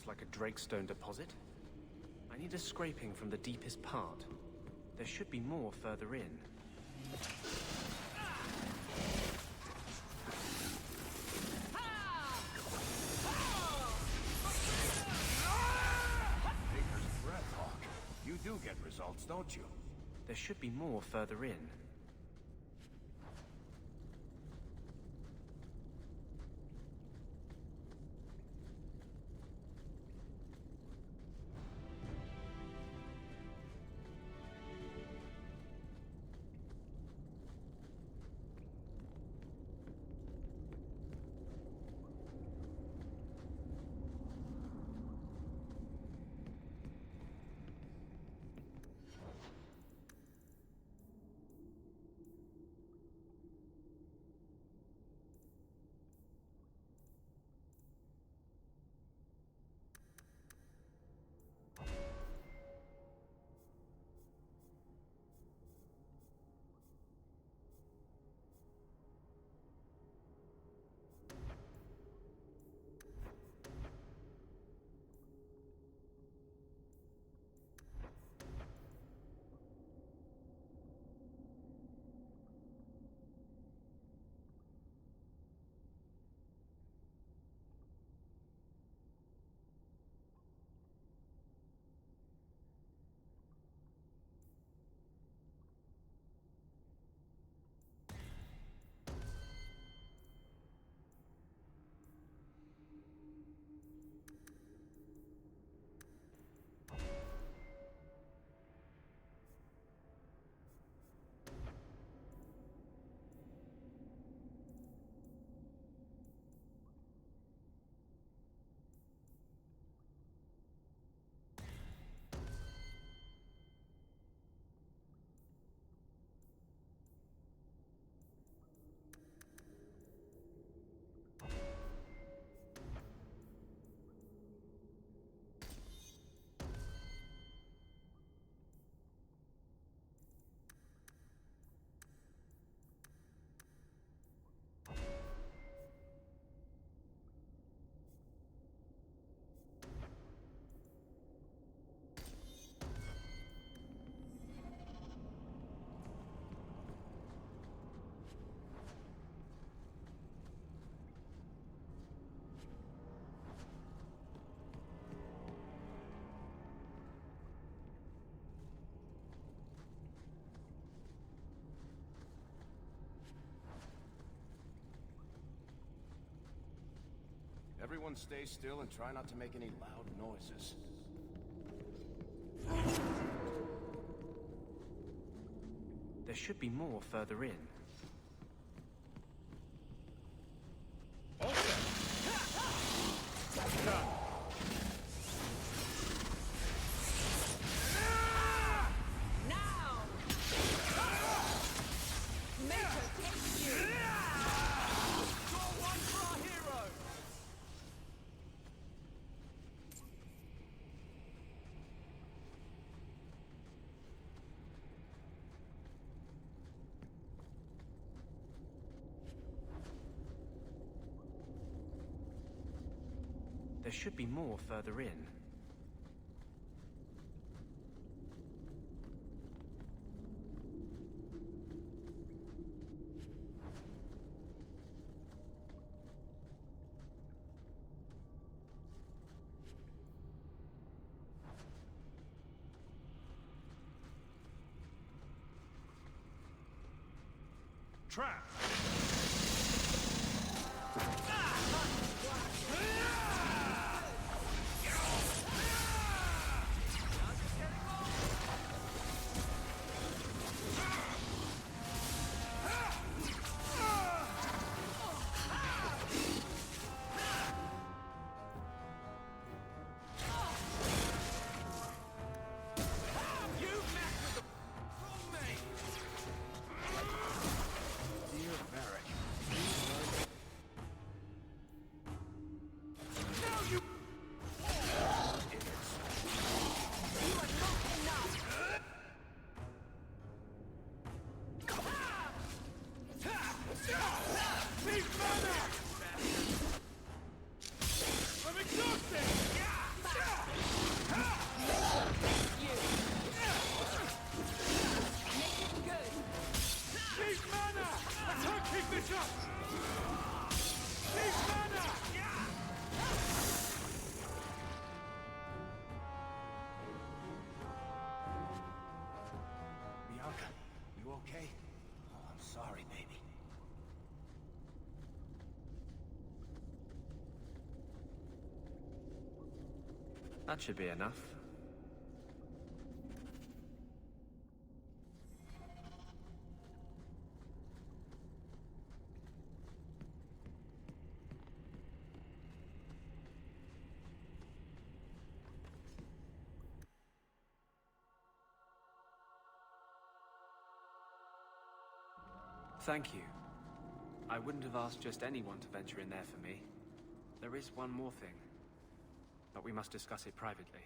F: Like a Drakestone deposit. I need a scraping from the deepest part. There should be more further in.
K: Baker's breath, Hawk. You do get results, don't you?
F: There should be more further in.
K: Everyone stay still and try not to make any loud noises.
F: There should be more further in. There should be more further in.
J: Trap!
K: Bianca, you okay? Oh, I'm sorry, baby.
F: That should be enough. Thank you. I wouldn't have asked just anyone to venture in there for me. There is one more thing, but we must discuss it privately.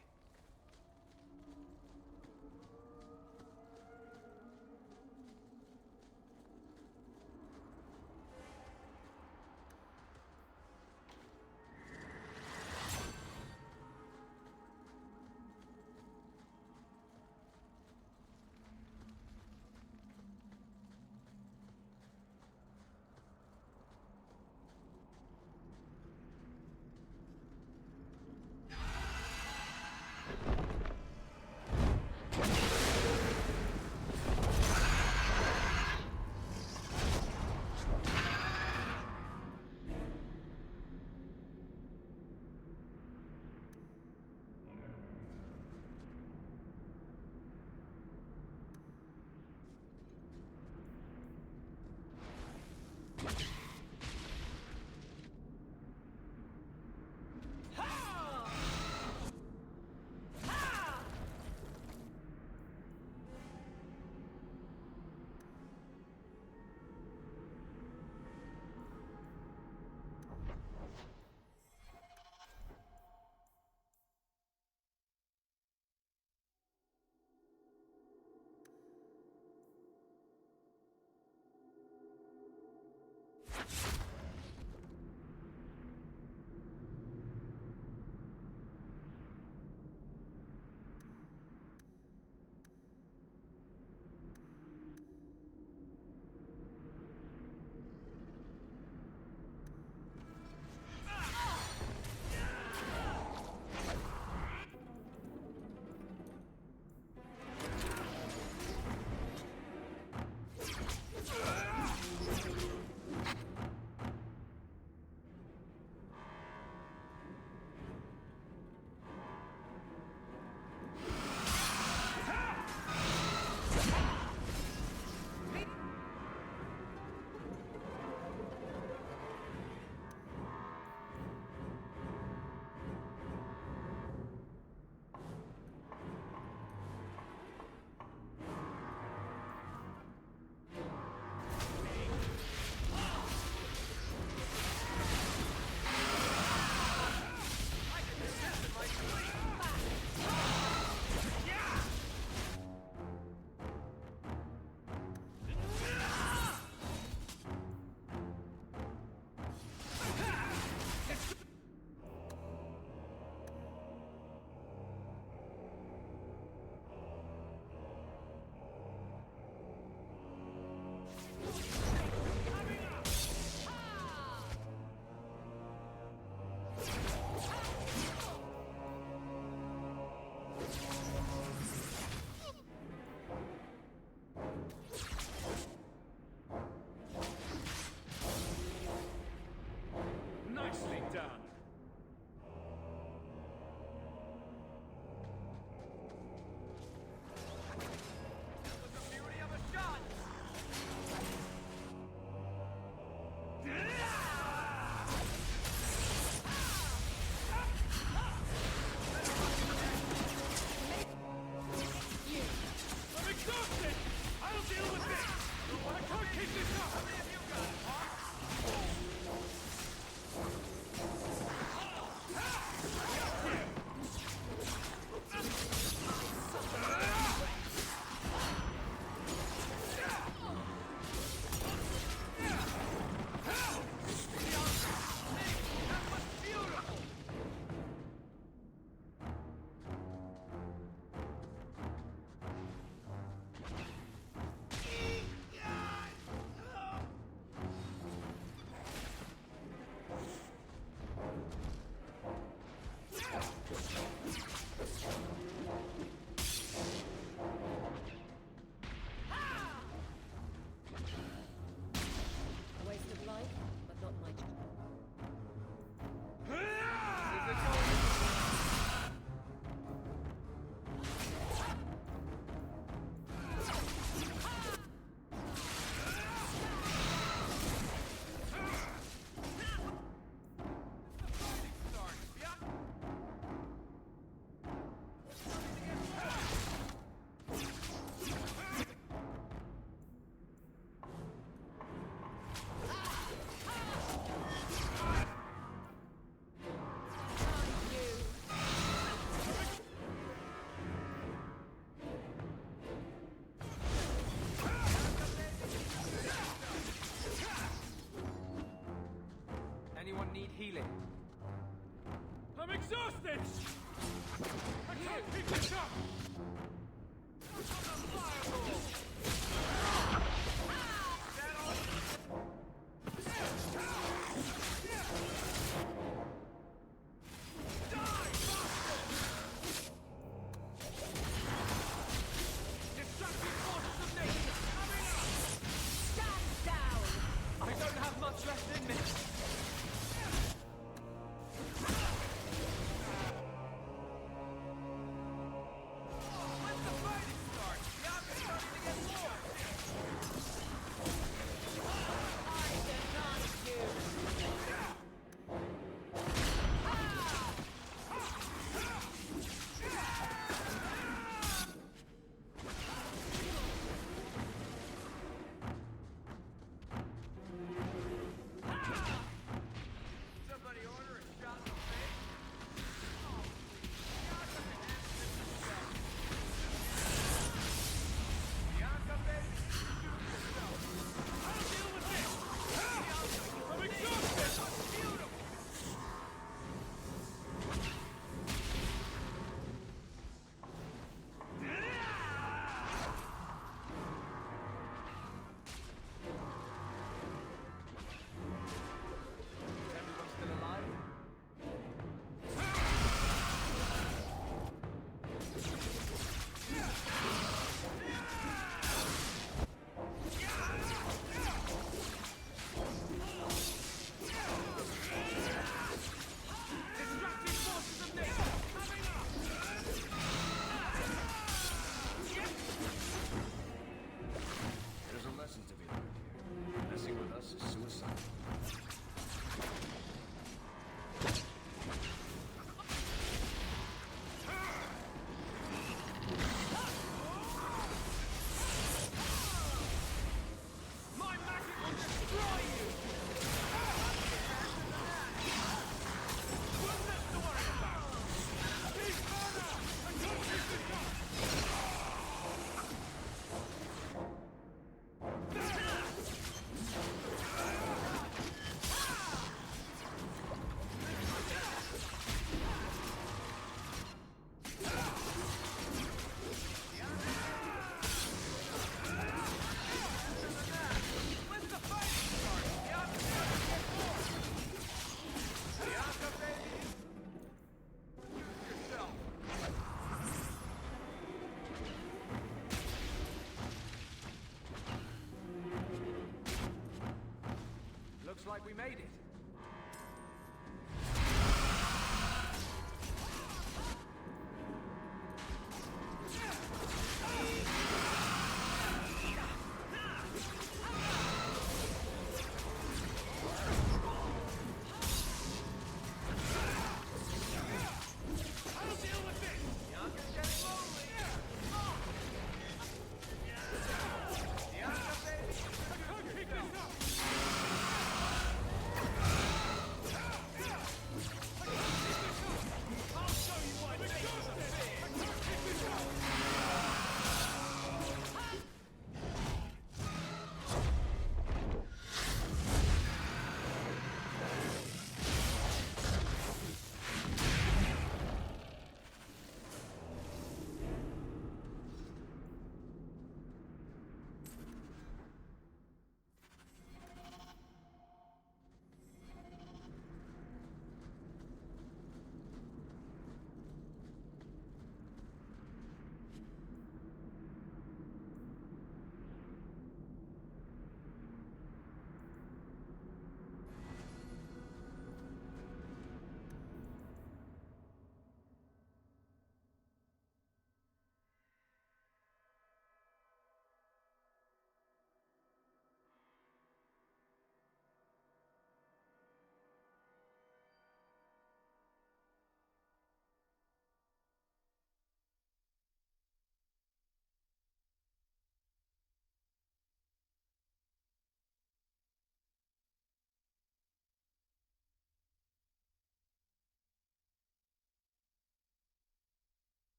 F: like we made it.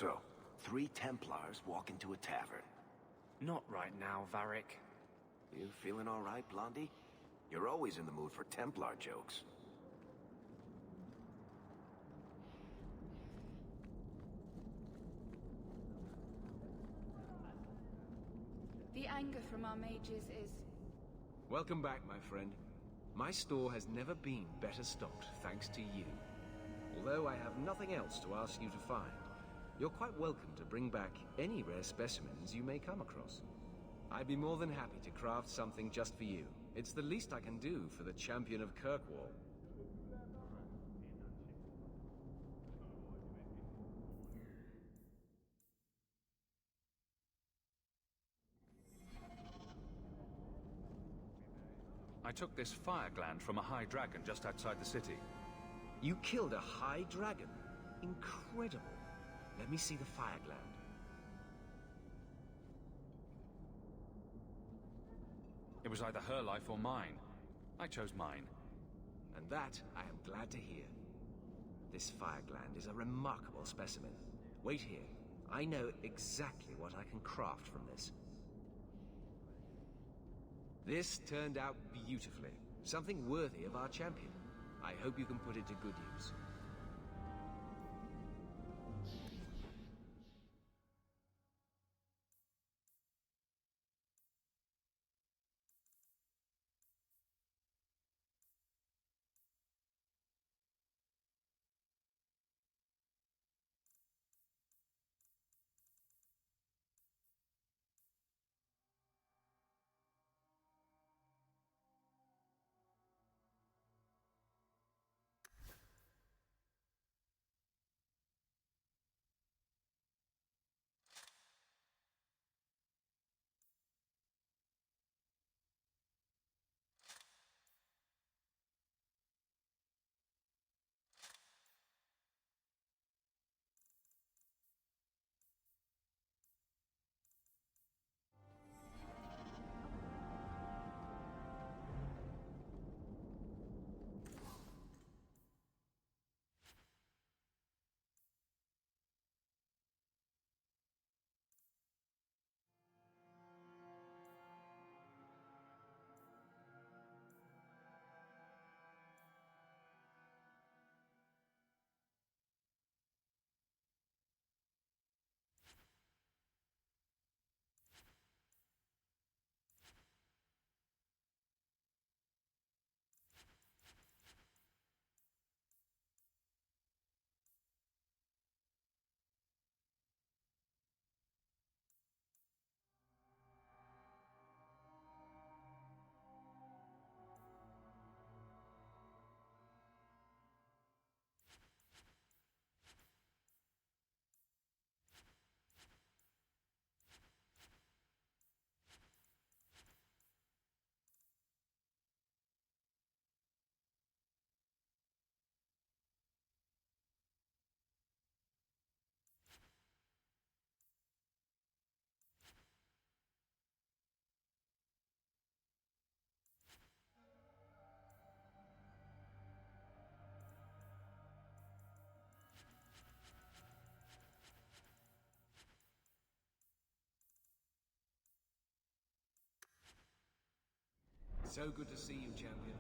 K: so? 3 Templars walk into a tavern.
F: Not right now, Varric.
K: You feeling all right, Blondie? You're always in the mood for Templar jokes.
L: The anger from our mages is...
H: Welcome back, my friend. My store has never been better stocked, thanks to you. Although I have nothing else to ask you to find, you're quite welcome to bring back any rare specimens you may come across. I'd be more than happy to craft something just for you. It's the least I can do for the champion of Kirkwall.
C: I took this fire gland from a high dragon just outside the city.
H: You killed a high dragon? Incredible. Let me see the fire gland.
C: It was either her life or mine. I chose mine.
H: And that I am glad to hear. This fire gland is a remarkable specimen. Wait here. I know exactly what I can craft from this. This turned out beautifully. Something worthy of our champion. I hope you can put it to good use. So good to see you, champion.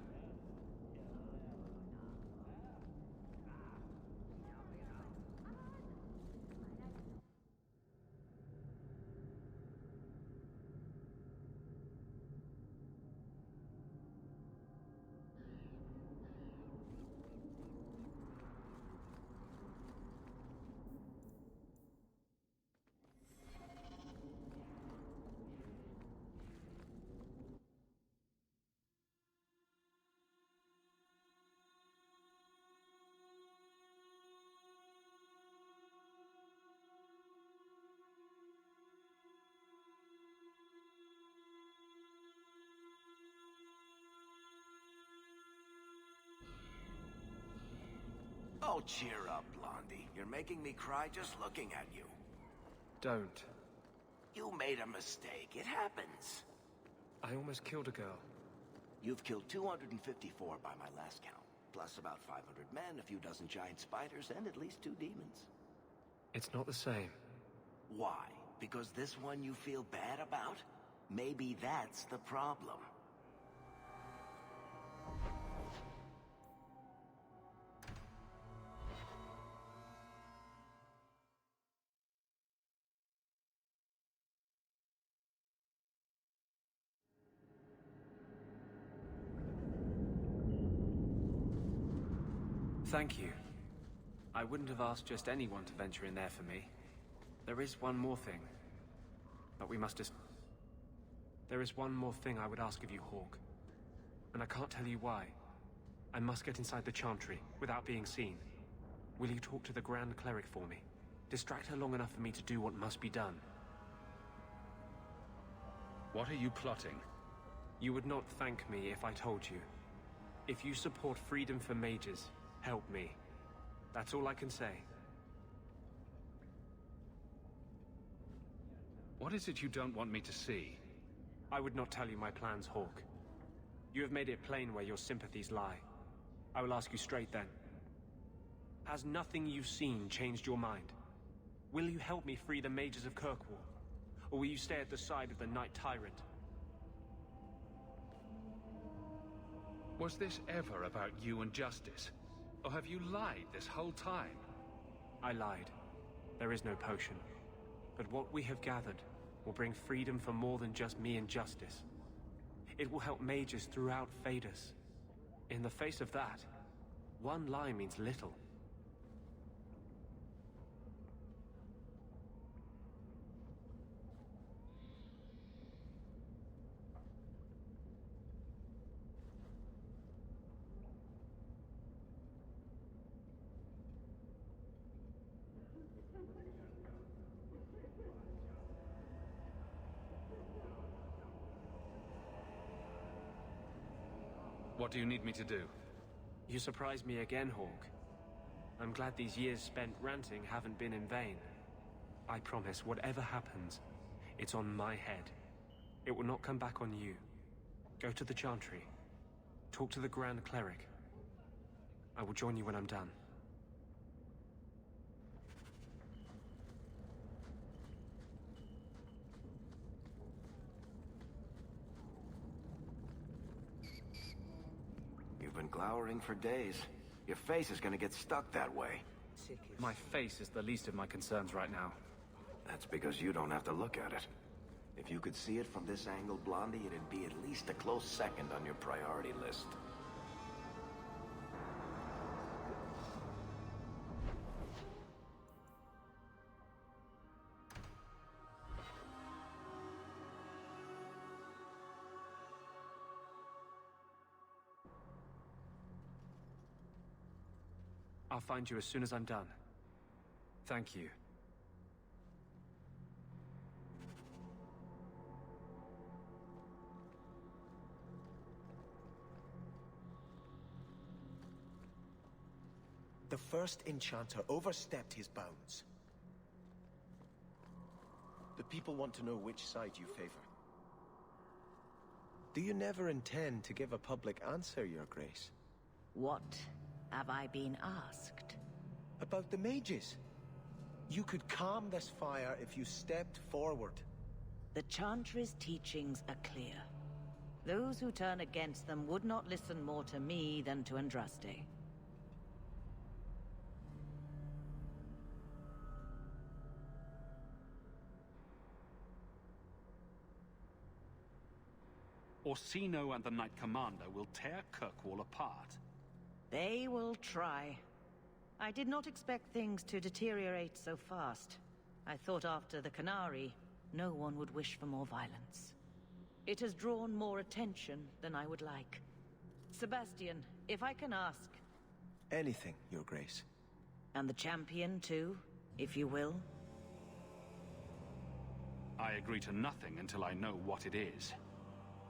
K: Oh, cheer up, Blondie. You're making me cry just looking at you.
F: Don't.
K: You made a mistake. It happens.
F: I almost killed a girl.
K: You've killed 254 by my last count. Plus about 500 men, a few dozen giant spiders, and at least 2 demons.
F: It's not the same.
K: Why? Because this one you feel bad about? Maybe that's the problem.
F: Thank you. I wouldn't have asked just anyone to venture in there for me. There is one more thing. But we must just... There is one more thing I would ask of you, Hawk. And I can't tell you why. I must get inside the Chantry, without being seen. Will you talk to the Grand Cleric for me? Distract her long enough for me to do what must be done.
C: What are you plotting?
F: You would not thank me if I told you. If you support freedom for mages, help me. That's all I can say.
C: What is it you don't want me to see?
F: I would not tell you my plans, Hawk. You have made it plain where your sympathies lie. I will ask you straight then. Has nothing you've seen changed your mind? Will you help me free the mages of Kirkwall? Or will you stay at the side of the Night Tyrant?
C: Was this ever about you and justice? Or have you lied this whole time?
F: I lied. There is no potion. But what we have gathered will bring freedom for more than just me and justice. It will help mages throughout Phaedus. In the face of that, one lie means little.
C: What do you need me to do?
F: You surprised me again, Hawk. I'm glad these years spent ranting haven't been in vain. I promise, whatever happens, it's on my head. It will not come back on you. Go to the Chantry. Talk to the Grand Cleric. I will join you when I'm done.
K: You've been glowering for days. Your face is gonna get stuck that way.
F: My face is the least of my concerns right now.
K: That's because you don't have to look at it. If you could see it from this angle, Blondie, it'd be at least a close second on your priority list.
F: I'll find you as soon as I'm done. Thank you.
N: The first enchanter overstepped his bounds. The people want to know which side you favor. Do you never intend to give a public answer, Your Grace?
Q: What have I been asked?
N: About the mages. You could calm this fire if you stepped forward.
Q: The Chantry's teachings are clear. Those who turn against them would not listen more to me than to Andraste.
E: Orsino and the Knight Commander will tear Kirkwall apart.
Q: They will try. I did not expect things to deteriorate so fast. I thought after the Canary, no one would wish for more violence. It has drawn more attention than I would like. Sebastian, if I can ask...
N: Anything, Your Grace.
Q: And the champion, too, if you will?
C: I agree to nothing until I know what it is.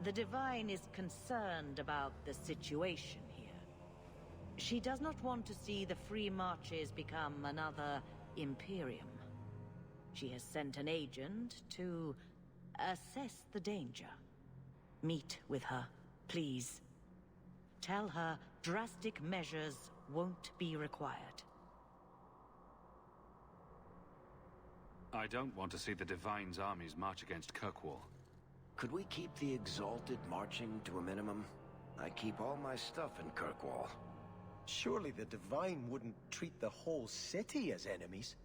Q: The Divine is concerned about the situation here. She does not want to see the Free Marches become another Imperium. She has sent an agent to assess the danger. Meet with her, please. Tell her drastic measures won't be required.
E: I don't want to see the Divine's armies march against Kirkwall.
K: Could we keep the Exalted marching to a minimum? I keep all my stuff in Kirkwall.
N: Surely the Divine wouldn't treat the whole city as enemies.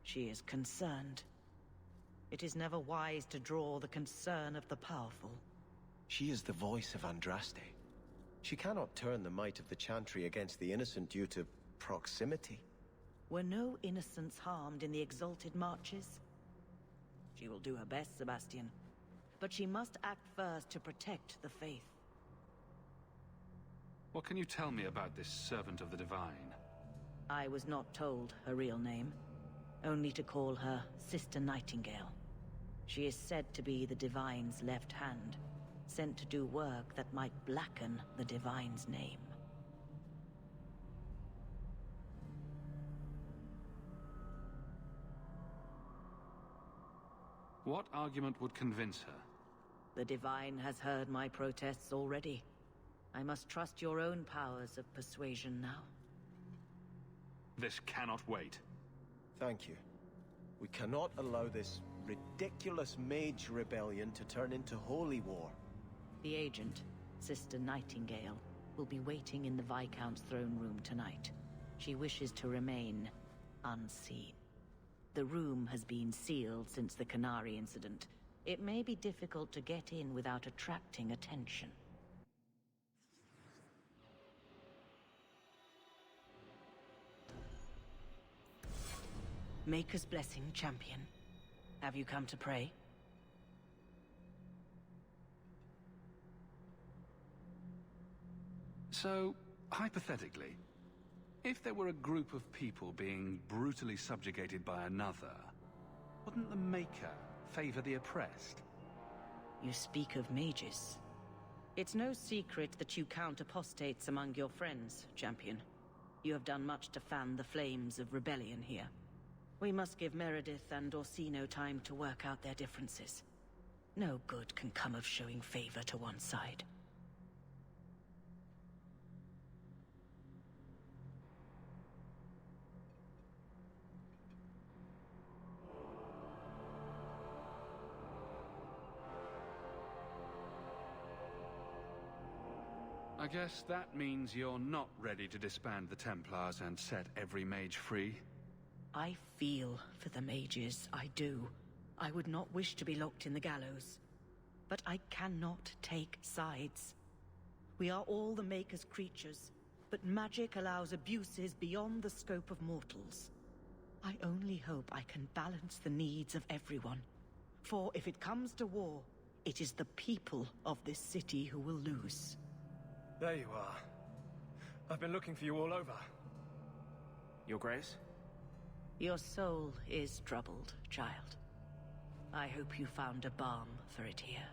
Q: She is concerned. It is never wise to draw the concern of the powerful.
N: She is the voice of Andraste. She cannot turn the might of the Chantry against the innocent due to proximity.
Q: Were no innocents harmed in the Exalted marches? She will do her best, Sebastian. But she must act first to protect the faith.
E: What can you tell me about this servant of the Divine?
Q: I was not told her real name. Only to call her Sister Nightingale. She is said to be the Divine's left hand, sent to do work that might blacken the Divine's name.
E: What argument would convince her?
Q: The Divine has heard my protests already. I must trust your own powers of persuasion now.
E: This cannot wait.
N: Thank you. We cannot allow this ridiculous mage rebellion to turn into holy war.
Q: The agent, Sister Nightingale, will be waiting in the Viscount's throne room tonight. She wishes to remain unseen. The room has been sealed since the Canary incident. It may be difficult to get in without attracting attention. Maker's blessing, champion. Have you come to pray?
E: So, hypothetically, if there were a group of people being brutally subjugated by another, wouldn't the Maker favor the oppressed?
Q: You speak of mages. It's no secret that you count apostates among your friends, champion. You have done much to fan the flames of rebellion here. We must give Meredith and Orsino time to work out their differences. No good can come of showing favor to one side.
E: I guess that means you're not ready to disband the Templars and set every mage free?
Q: I feel for the mages, I do. I would not wish to be locked in the gallows. But I cannot take sides. We are all the Maker's creatures, but magic allows abuses beyond the scope of mortals. I only hope I can balance the needs of everyone. For if it comes to war, it is the people of this city who will lose.
F: There you are. I've been looking for you all over. Your Grace?
Q: Your soul is troubled, child. I hope you found a balm for it here.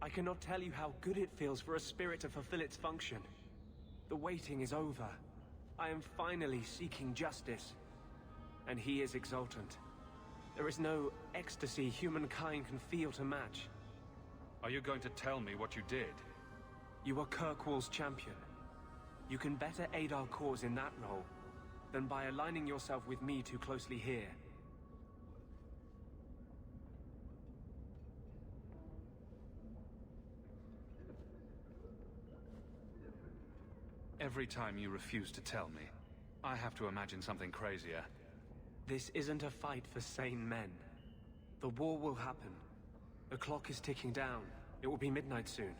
F: I cannot tell you how good it feels for a spirit to fulfill its function. The waiting is over. I am finally seeking justice. And he is exultant. There is no ecstasy humankind can feel to match.
C: Are you going to tell me what you did?
F: You are Kirkwall's champion. You can better aid our cause in that role than by aligning yourself with me too closely here.
C: Every time you refuse to tell me, I have to imagine something crazier.
F: This isn't a fight for sane men. The war will happen. The clock is ticking down. It will be midnight soon.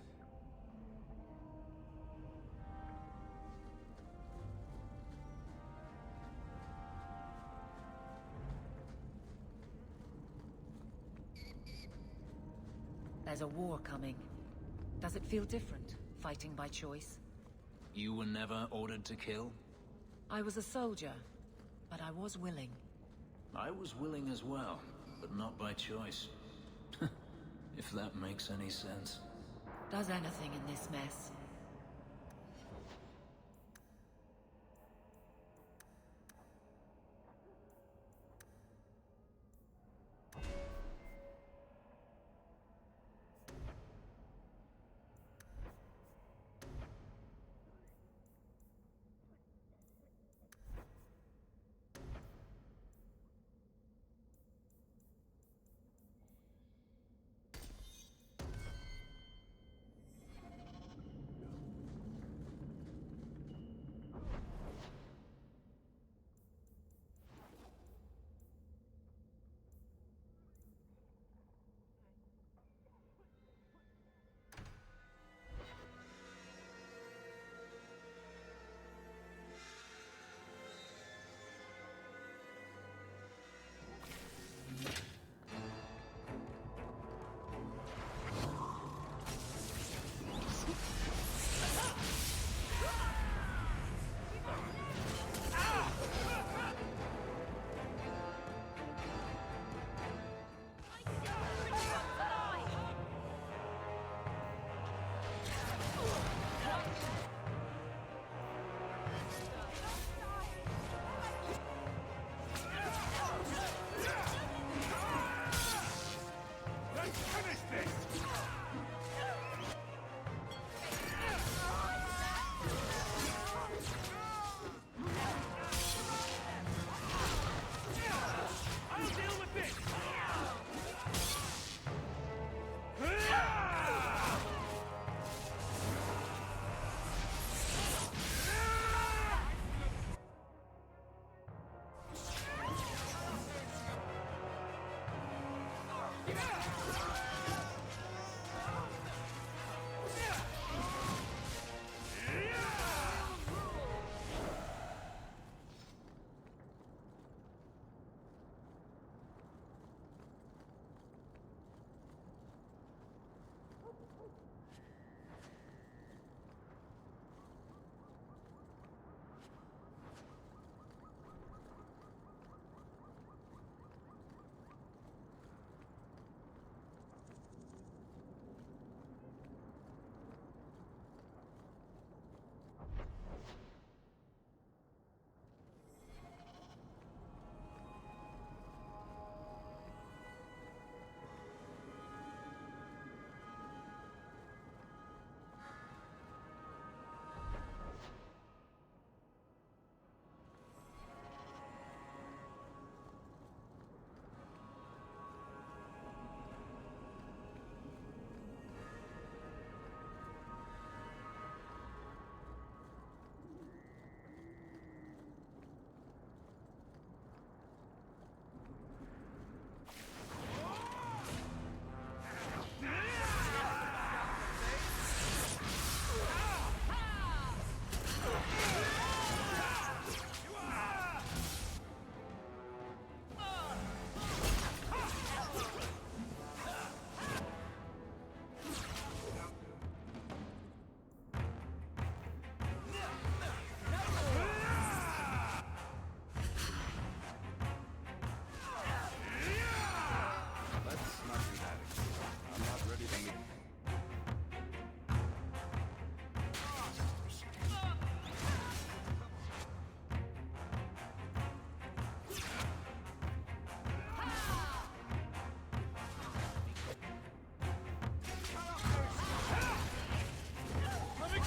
B: There's a war coming. Does it feel different, fighting by choice?
G: You were never ordered to kill?
B: I was a soldier, but I was willing.
G: I was willing as well, but not by choice. If that makes any sense.
B: Does anything in this mess?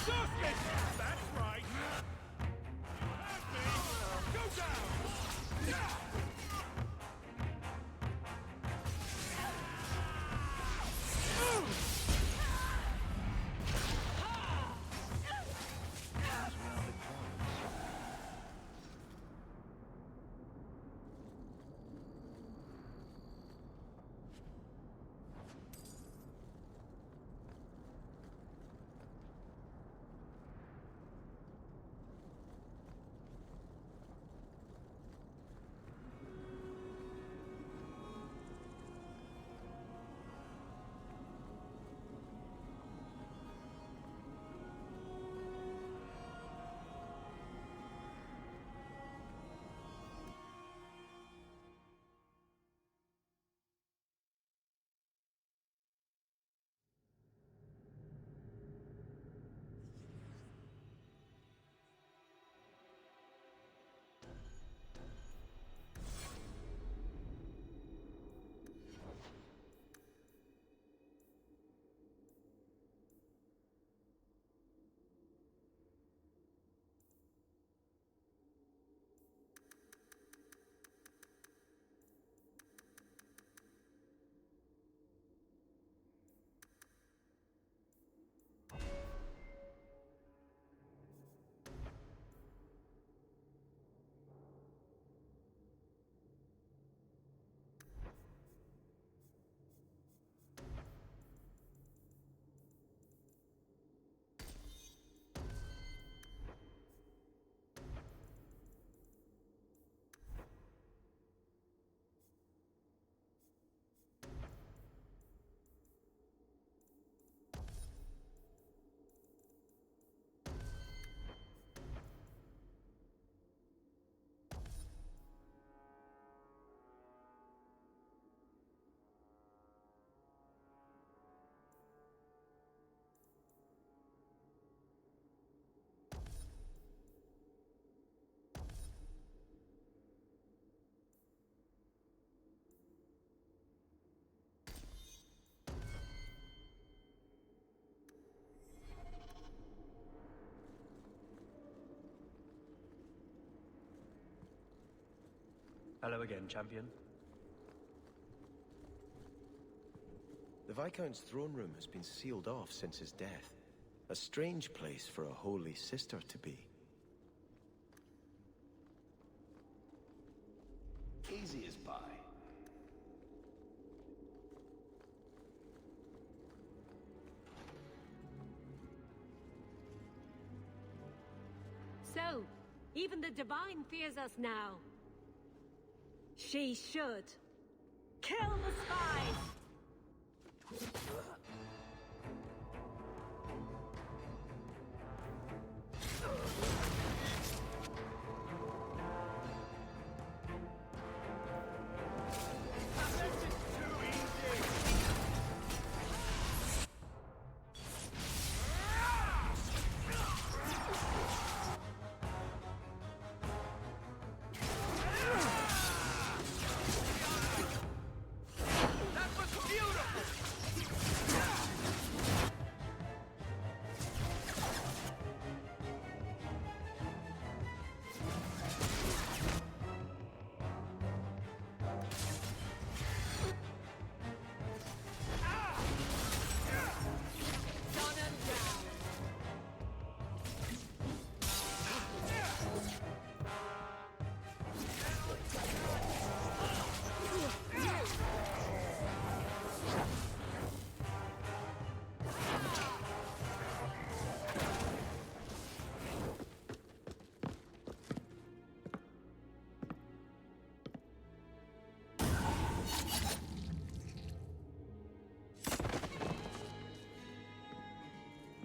J: Exhausted! That's right! You have me! Go down!
N: Hello again, champion. The Viscount's throne room has been sealed off since his death. A strange place for a holy sister to be.
K: Easy as pie.
P: So, even the Divine fears us now. She should. Kill the spies!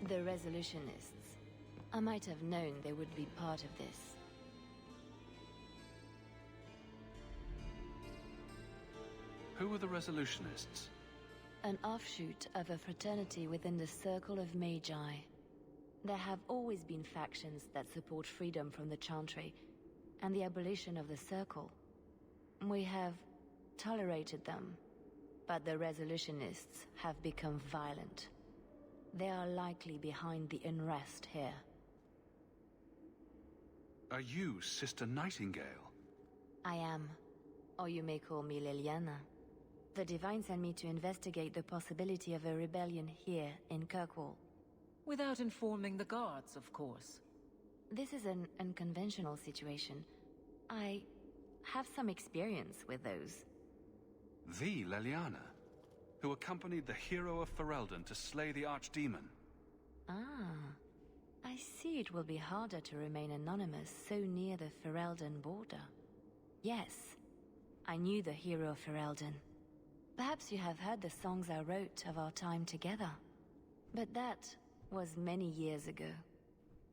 D: The Resolutionists. I might have known they would be part of this.
E: Who were the Resolutionists?
D: An offshoot of a fraternity within the Circle of Magi. There have always been factions that support freedom from the Chantry and the abolition of the Circle. We have tolerated them, but the Resolutionists have become violent. They are likely behind the unrest here.
E: Are you Sister Nightingale?
D: I am. Or you may call me Liliana. The Divine sent me to investigate the possibility of a rebellion here in Kirkwall.
B: Without informing the guards, of course.
D: This is an unconventional situation. I have some experience with those.
E: The Liliana, who accompanied the hero of Ferelden to slay the Archdemon.
D: Ah, I see it will be harder to remain anonymous so near the Ferelden border. Yes, I knew the hero of Ferelden. Perhaps you have heard the songs I wrote of our time together. But that was many years ago.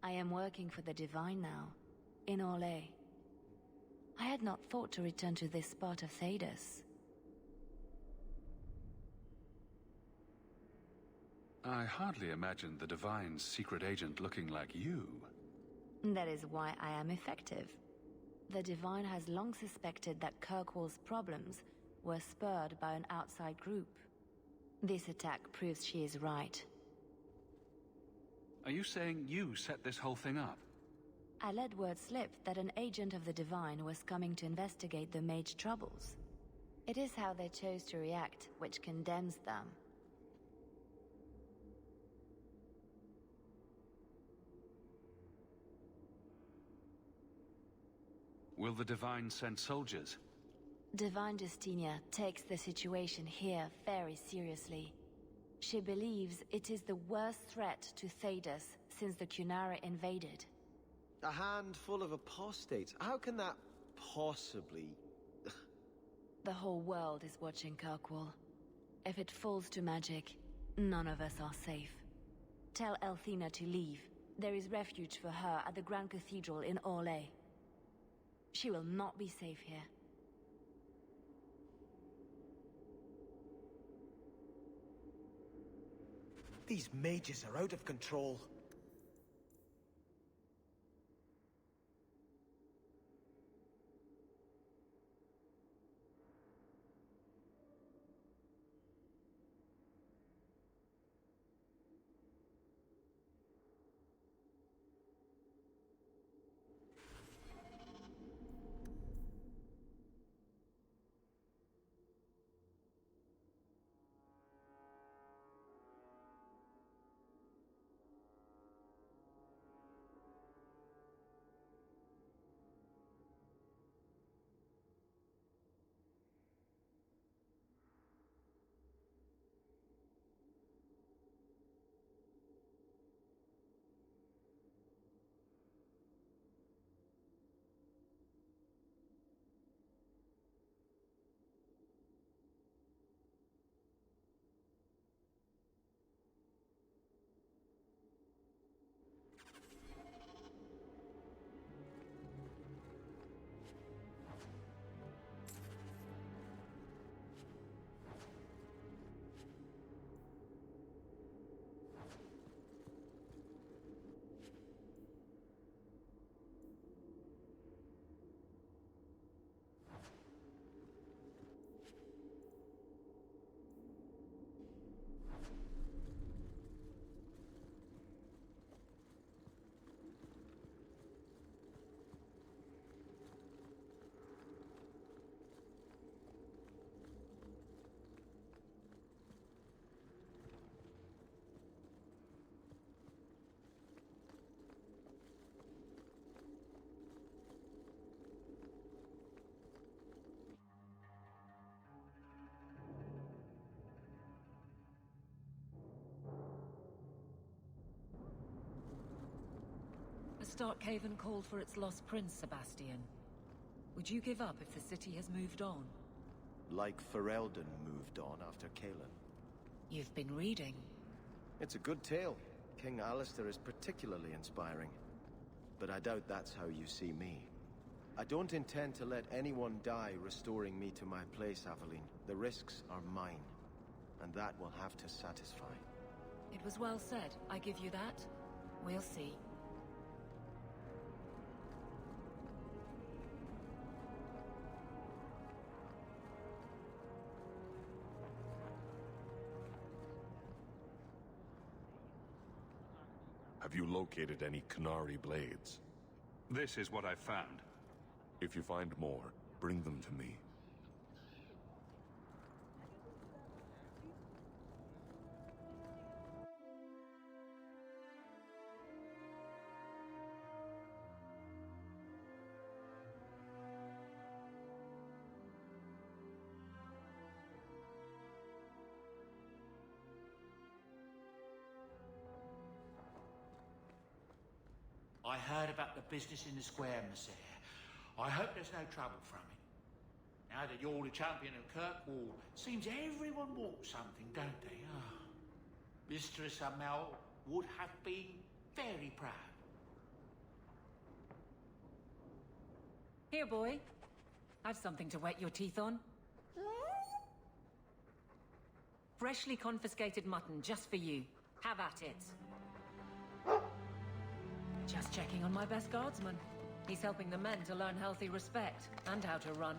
D: I am working for the Divine now, in Orlais. I had not thought to return to this part of Thedas.
E: I hardly imagined the Divine's secret agent looking like you.
D: That is why I am effective. The Divine has long suspected that Kirkwall's problems were spurred by an outside group. This attack proves she is right.
E: Are you saying you set this whole thing up?
D: I let word slip that an agent of the Divine was coming to investigate the Mage troubles. It is how they chose to react which condemns them.
E: Will the Divine send soldiers?
D: Divine Justinia takes the situation here very seriously. She believes it is the worst threat to Thedas since the Cunara invaded.
N: A handful of apostates? How can that possibly...
D: The whole world is watching Kirkwall. If it falls to magic, none of us are safe. Tell Elthina to leave. There is refuge for her at the Grand Cathedral in Orlais. She will not be safe here.
N: These mages are out of control.
B: Starkhaven called for its lost prince, Sebastian. Would you give up if the city has moved on?
N: Like Ferelden moved on after Kalen.
B: You've been reading.
N: It's a good tale. King Alistair is particularly inspiring. But I doubt that's how you see me. I don't intend to let anyone die restoring me to my place, Aveline. The risks are mine. And that will have to satisfy.
B: It was well said. I give you that. We'll see.
I: Have you located any Canary blades?
E: This is what I found.
I: If you find more, bring them to me.
A: I heard about the business in the square, Monsieur. I hope there's no trouble from it. Now that you're the champion of Kirkwall, seems everyone wants something, don't they? Oh. Mistress Amel would have been very proud.
B: Here, boy. I've something to wet your teeth on. Freshly confiscated mutton, just for you. Have at it. Just checking on my best guardsman. He's helping the men to learn healthy respect, and how to run.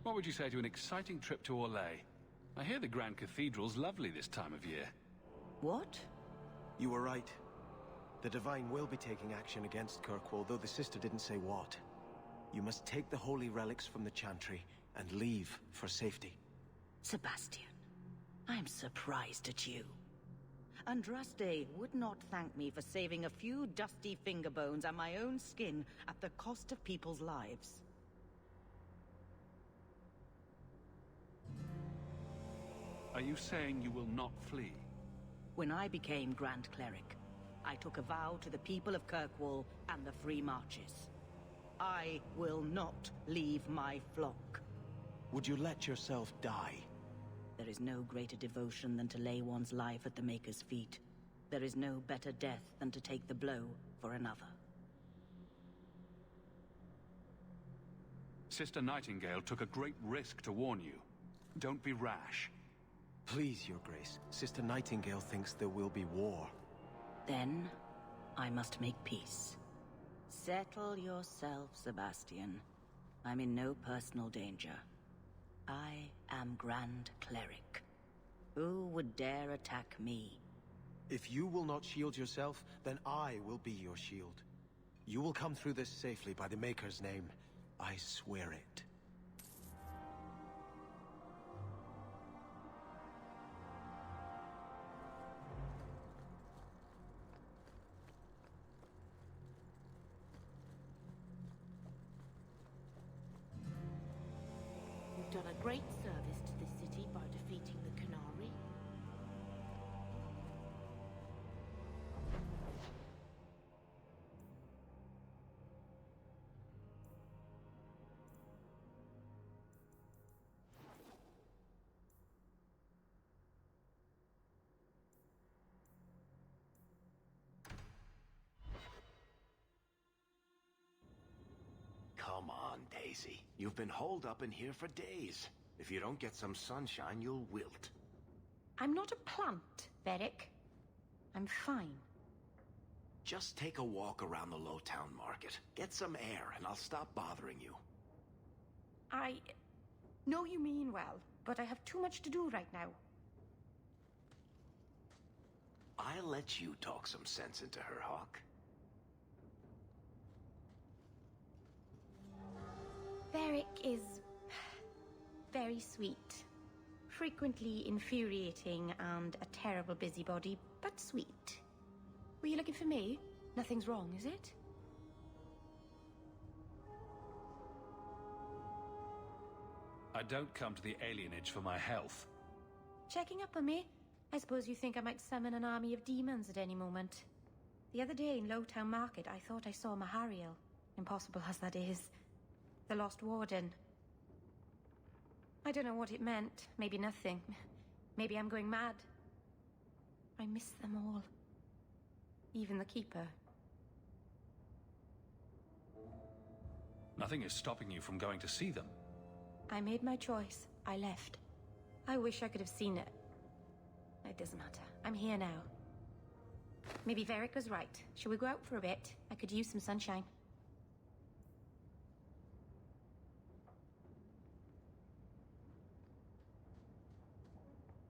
E: What would you say to an exciting trip to Orlais? I hear the Grand Cathedral's lovely this time of year.
Q: What?
F: You were right.
N: The Divine will be taking action against Kirkwall, though the sister didn't say what. You must take the holy relics from the Chantry and leave for safety.
Q: Sebastian, I'm surprised at you. Andraste would not thank me for saving a few dusty finger bones and my own skin at the cost of people's lives.
E: Are you saying you will not flee?
Q: When I became Grand Cleric, I took a vow to the people of Kirkwall and the Free Marches. I will not leave my flock.
N: Would you let yourself die?
Q: There is no greater devotion than to lay one's life at the Maker's feet. There is no better death than to take the blow for another.
E: Sister Nightingale took a great risk to warn you. Don't be rash.
N: Please, Your Grace. Sister Nightingale thinks there will be war.
Q: Then, I must make peace. Settle yourself, Sebastian. I'm in no personal danger. I am Grand Cleric. Who would dare attack me?
N: If you will not shield yourself, then I will be your shield. You will come through this safely by the Maker's name. I swear it.
T: You've done a great service to this city by defeating the Canary.
K: Come on, Daisy. You've been holed up in here for days. If you don't get some sunshine, you'll wilt.
T: I'm not a plant, Varric. I'm fine.
K: Just take a walk around the Lowtown Market. Get some air, and I'll stop bothering you.
T: I know you mean well, but I have too much to do right now.
K: I'll let you talk some sense into her, Hawk.
T: Varric is very sweet. Frequently infuriating and a terrible busybody, but sweet. Were you looking for me? Nothing's wrong, is it?
E: I don't come to the alienage for my health.
T: Checking up on me? I suppose you think I might summon an army of demons at any moment. The other day in Lowtown Market, I thought I saw Mahariel. Impossible as that is. The Lost Warden. I don't know what it meant. Maybe nothing. Maybe I'm going mad. I miss them all. Even the Keeper.
E: Nothing is stopping you from going to see them.
T: I made my choice. I left. I wish I could have seen it. It doesn't matter. I'm here now. Maybe Varric was right. Shall we go out for a bit? I could use some sunshine.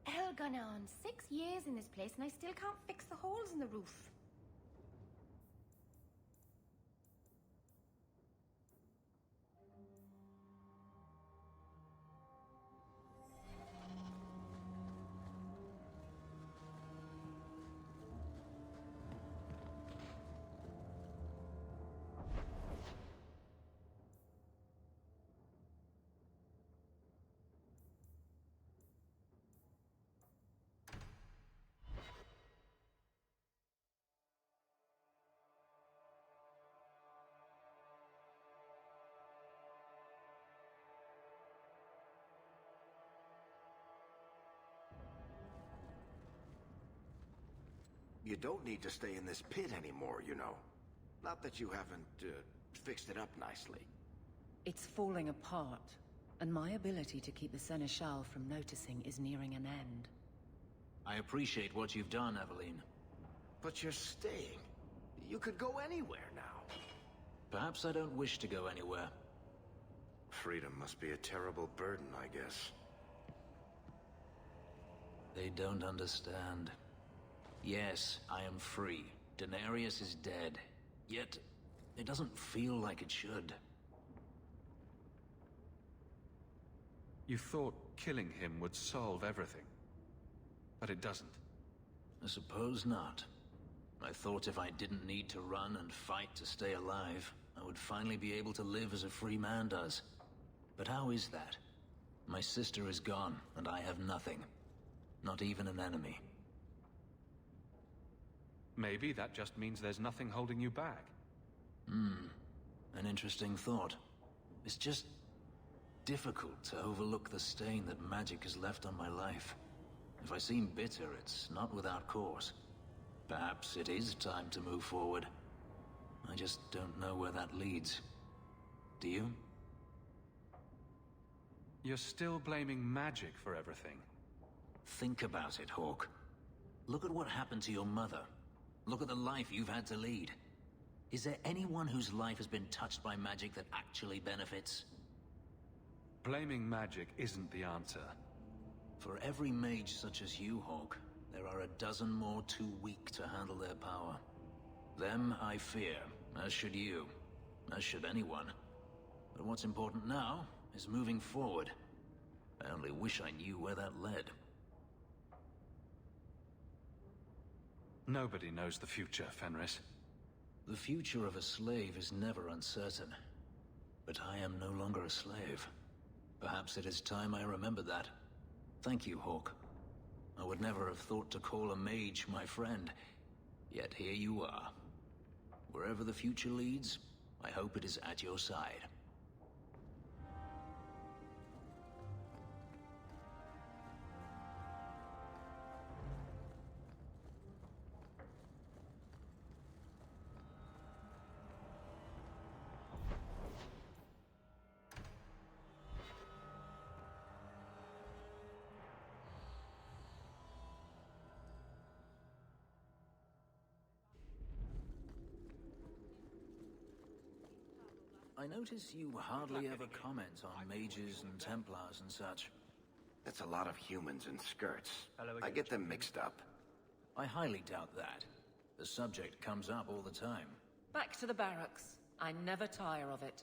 T: Hell gone on. 6 years in this place and I still can't fix the holes in the roof.
K: You don't need to stay in this pit anymore, you know. Not that you haven't, fixed it up nicely.
B: It's falling apart, and my ability to keep the Seneschal from noticing is nearing an end.
G: I appreciate what you've done, Aveline.
K: But you're staying. You could go anywhere now.
G: Perhaps I don't wish to go anywhere.
K: Freedom must be a terrible burden, I guess.
G: They don't understand. Yes, I am free, Daenerys is dead, yet it doesn't feel like it should.
E: You thought killing him would solve everything, but it doesn't.
G: I suppose not. I thought if I didn't need to run and fight to stay alive, I would finally be able to live as a free man does. But how is that? My sister is gone, and I have nothing. Not even an enemy.
E: Maybe that just means there's nothing holding you back.
G: An interesting thought. It's just difficult to overlook the stain that magic has left on my life. If I seem bitter, it's not without cause. Perhaps it is time to move forward. I just don't know where that leads. Do you?
E: You're still blaming magic for everything.
G: Think about it, Hawk. Look at what happened to your mother. Look at the life you've had to lead. Is there anyone whose life has been touched by magic that actually benefits?
E: Blaming magic isn't the answer.
G: For every mage such as you, Hawk, there are a dozen more too weak to handle their power. Them I fear, as should you, as should anyone. But what's important now is moving forward. I only wish I knew where that led.
E: Nobody knows the future, Fenris.
G: The future of a slave is never uncertain. But I am no longer a slave. Perhaps it is time I remember that. Thank you, Hawk. I would never have thought to call a mage my friend. Yet here you are. Wherever the future leads, I hope it is at your side. I notice you hardly ever comment on mages and Templars and such.
K: That's a lot of humans in skirts. I get them mixed up.
G: I highly doubt that. The subject comes up all the time.
B: Back to the barracks. I never tire of it.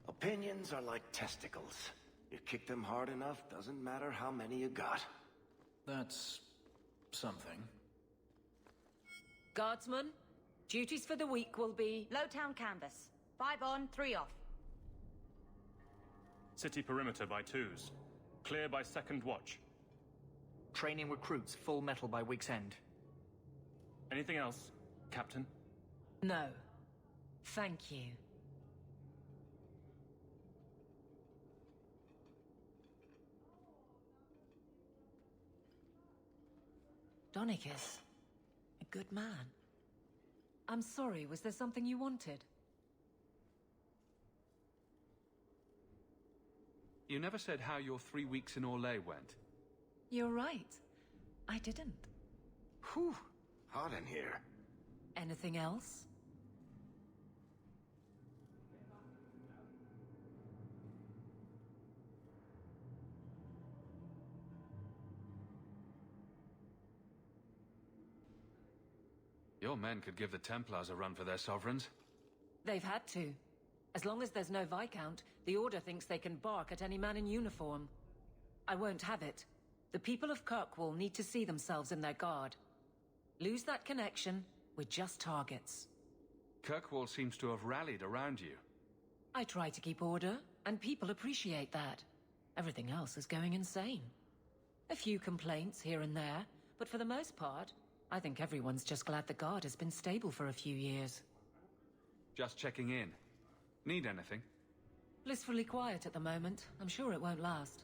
K: Opinions are like testicles. You kick them hard enough, doesn't matter how many you got.
G: That's something.
B: Guardsmen, duties for the week will be...
S: Lowtown canvas. 5 on, 3 off.
U: City perimeter by 2s. Clear by 2nd watch.
W: Training recruits full metal by week's end.
U: Anything else, Captain?
B: No. Thank you. Donicus. A good man. I'm sorry, was there something you wanted?
E: You never said how your 3 weeks in Orlais went.
B: You're right. I didn't.
K: Whew. Hot in here.
B: Anything else?
E: Your men could give the Templars a run for their sovereigns.
B: They've had to. As long as there's no Viscount, the Order thinks they can bark at any man in uniform. I won't have it. The people of Kirkwall need to see themselves in their guard. Lose that connection, we're just targets.
E: Kirkwall seems to have rallied around you.
B: I try to keep order, and people appreciate that. Everything else is going insane. A few complaints here and there, but for the most part, I think everyone's just glad the guard has been stable for a few years.
E: Just checking in. Need anything?
B: Blissfully quiet at the moment. I'm sure it won't last.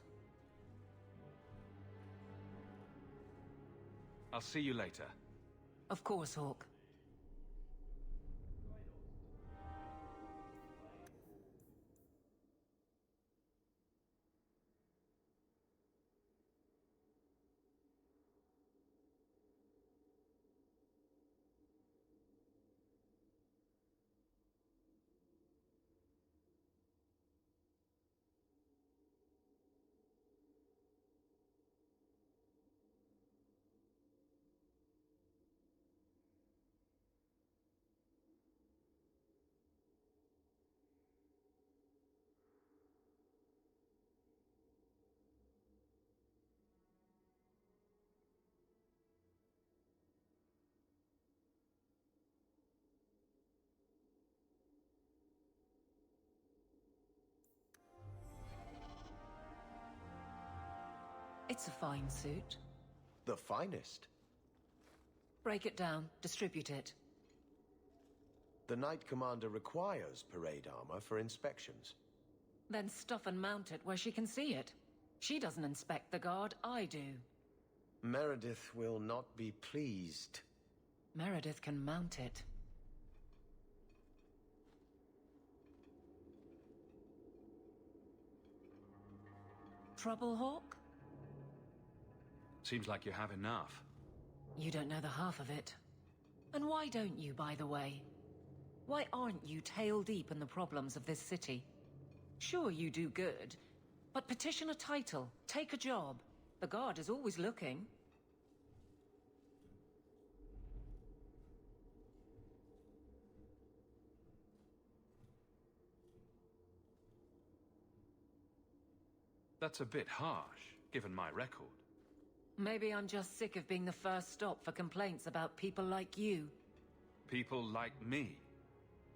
E: I'll see you later.
B: Of course, Hawk. It's a fine suit.
N: The finest.
B: Break it down. Distribute it.
N: The Knight Commander requires parade armor for inspections.
B: Then stuff and mount it where she can see it. She doesn't inspect the guard, I do.
N: Meredith will not be pleased.
B: Meredith can mount it. Trouble, Hawk?
E: Seems like you have enough.
B: You don't know the half of it. And why don't you, by the way? Why aren't you tail deep in the problems of this city? Sure, you do good, but petition a title, take a job. The Guard is always looking.
E: That's a bit harsh, given my record.
B: Maybe I'm just sick of being the first stop for complaints about people like you.
E: People like me?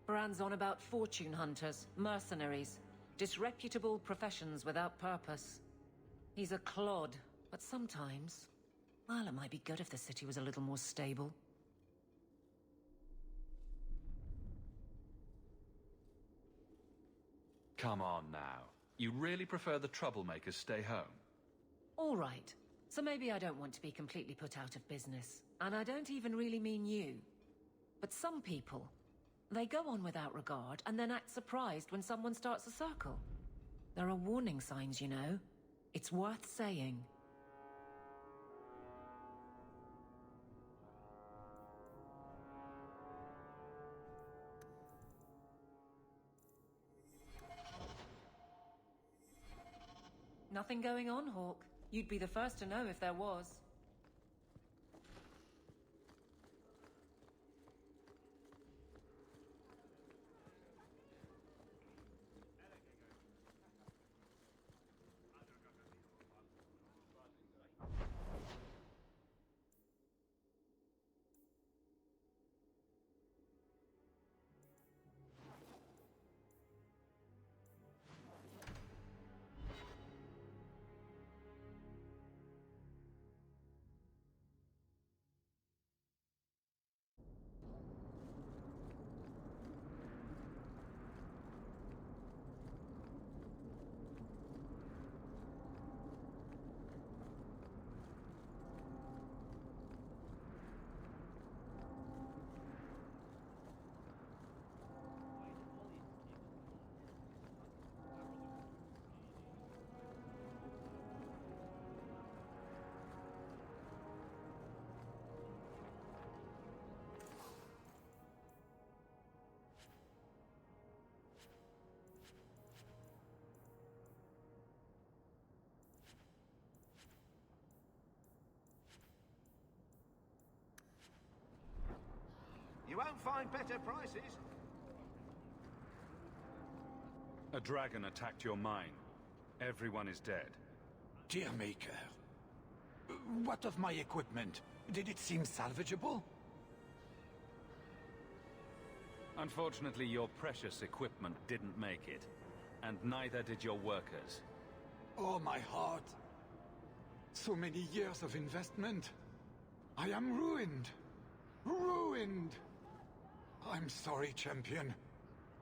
B: Brand's on about fortune hunters, mercenaries, disreputable professions without purpose. He's a clod, but sometimes... well, it might be good if the city was a little more stable.
E: Come on now. You really prefer the troublemakers stay home?
B: All right. So maybe I don't want to be completely put out of business. And I don't even really mean you. But some people, they go on without regard and then act surprised when someone starts a circle. There are warning signs, you know. It's worth saying. Nothing going on, Hawk. You'd be the first to know if there was.
M: You won't find better prices.
E: A dragon attacked your mine. Everyone is dead.
O: Dear Maker, what of my equipment? Did it seem salvageable?
E: Unfortunately, your precious equipment didn't make it. And neither did your workers.
O: Oh, my heart. So many years of investment. I am ruined. Ruined! I'm sorry, champion.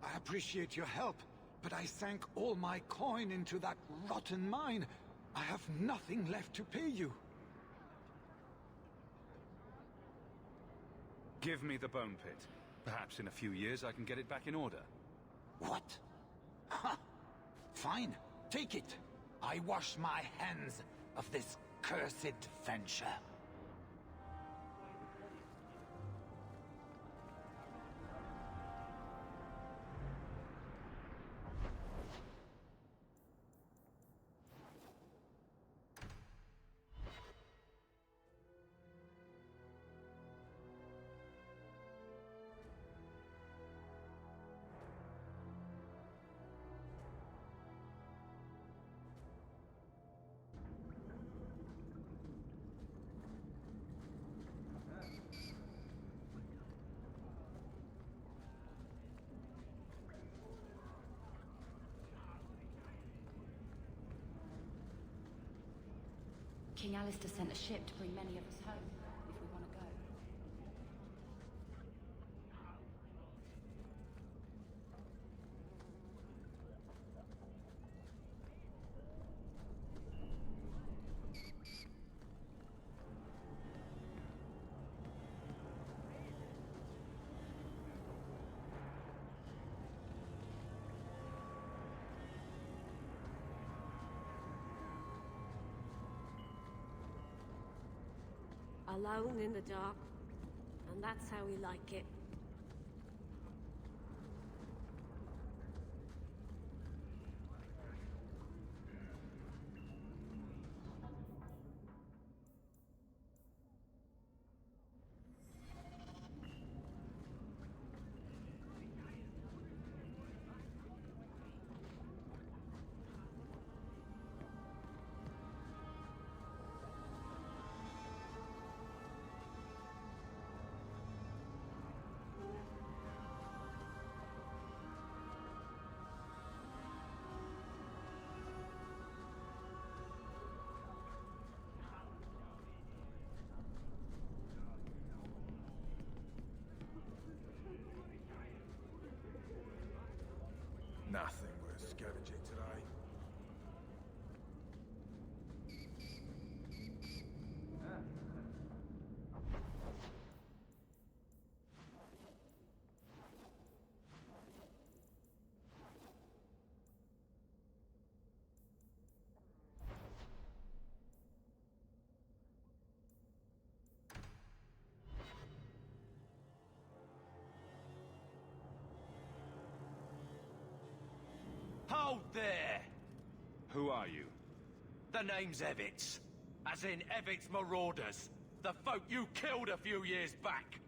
O: I appreciate your help, but I sank all my coin into that rotten mine. I have nothing left to pay you.
E: Give me the bone pit. Perhaps in a few years I can get it back in order.
O: What? Ha! Fine, take it. I wash my hands of this cursed venture.
D: King Alistair sent a ship to bring many of us home, if we want to go.
P: Alone in the dark. And that's how we like it.
J: Nothing worth scavenging today.
L: Hold there!
E: Who are you?
L: The name's Evitz. As in Evitz Marauders. The folk you killed a few years back.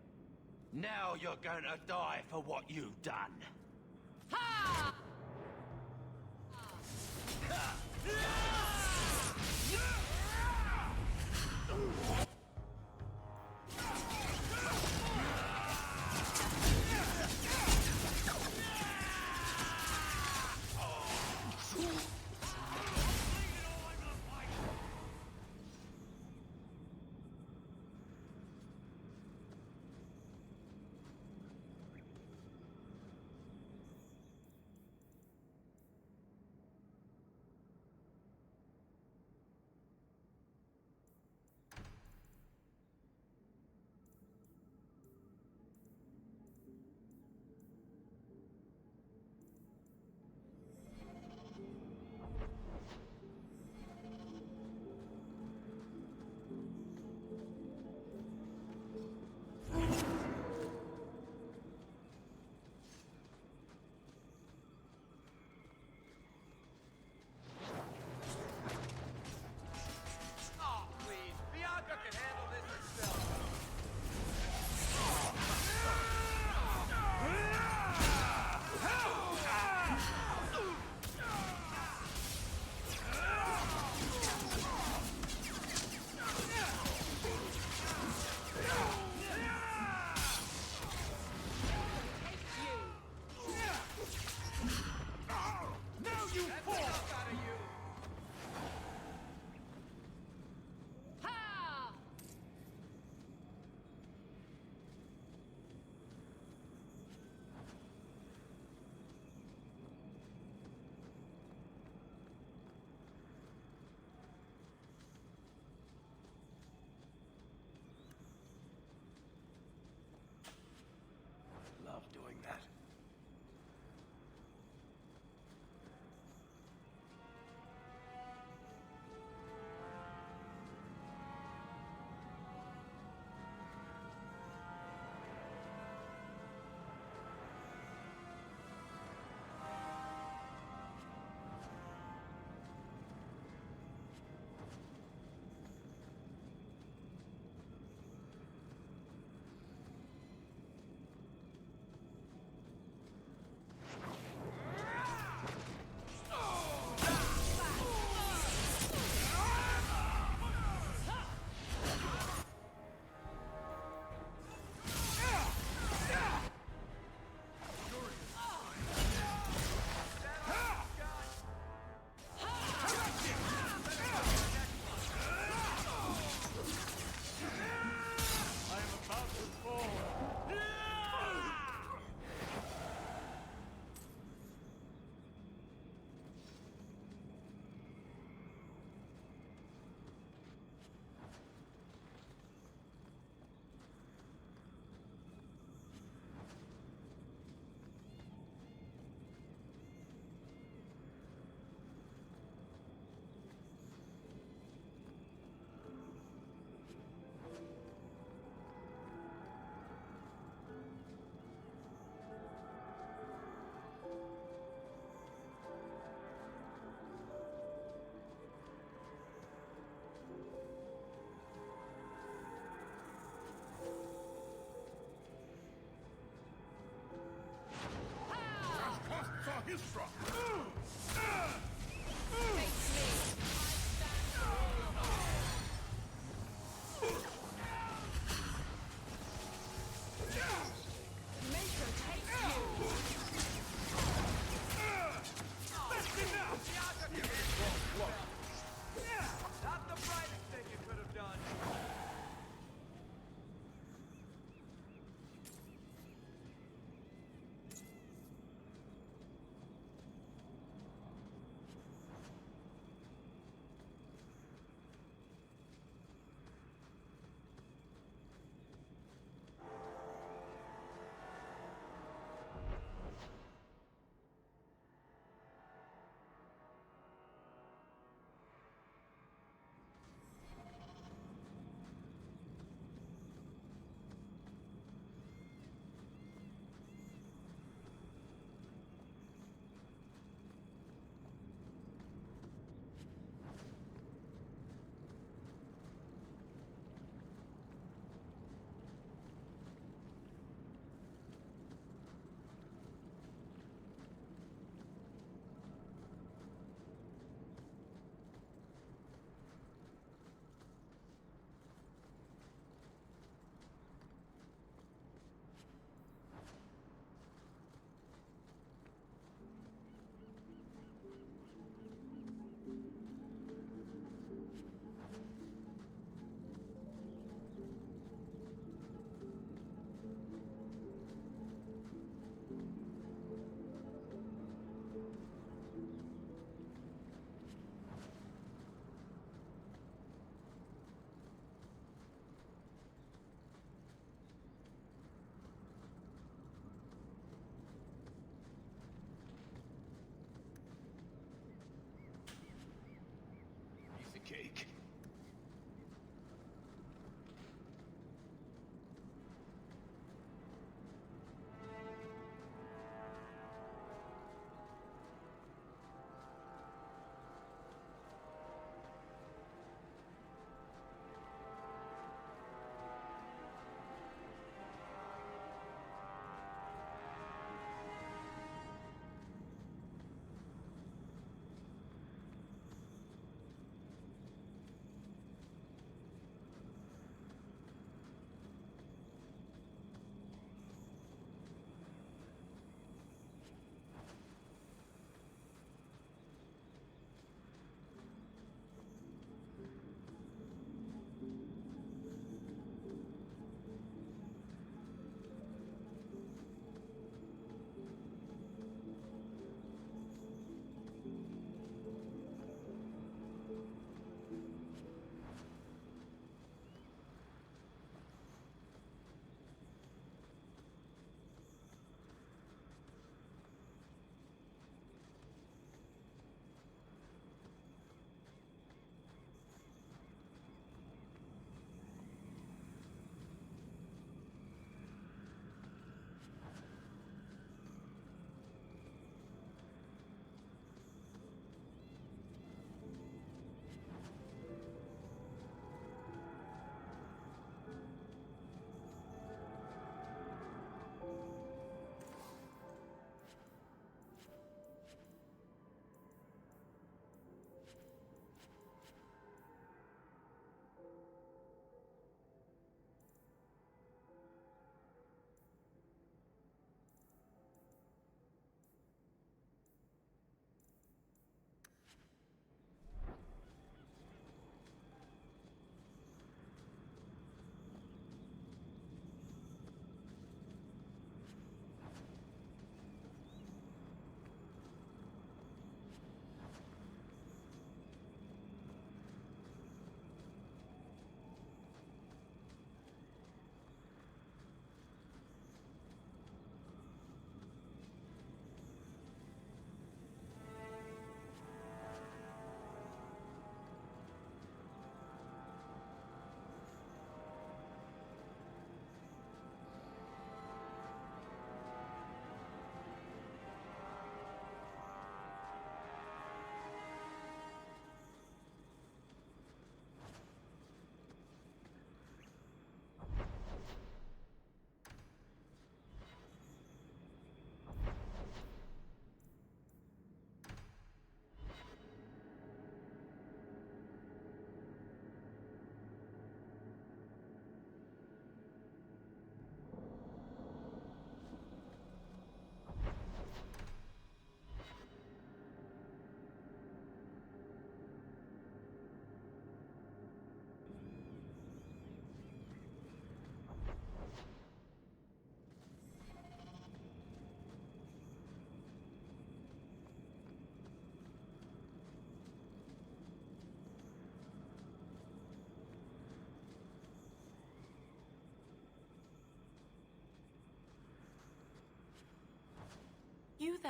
L: Now you're going to die for what you've done. Ha!
J: is strong.
L: Not the brightest thing you could have done.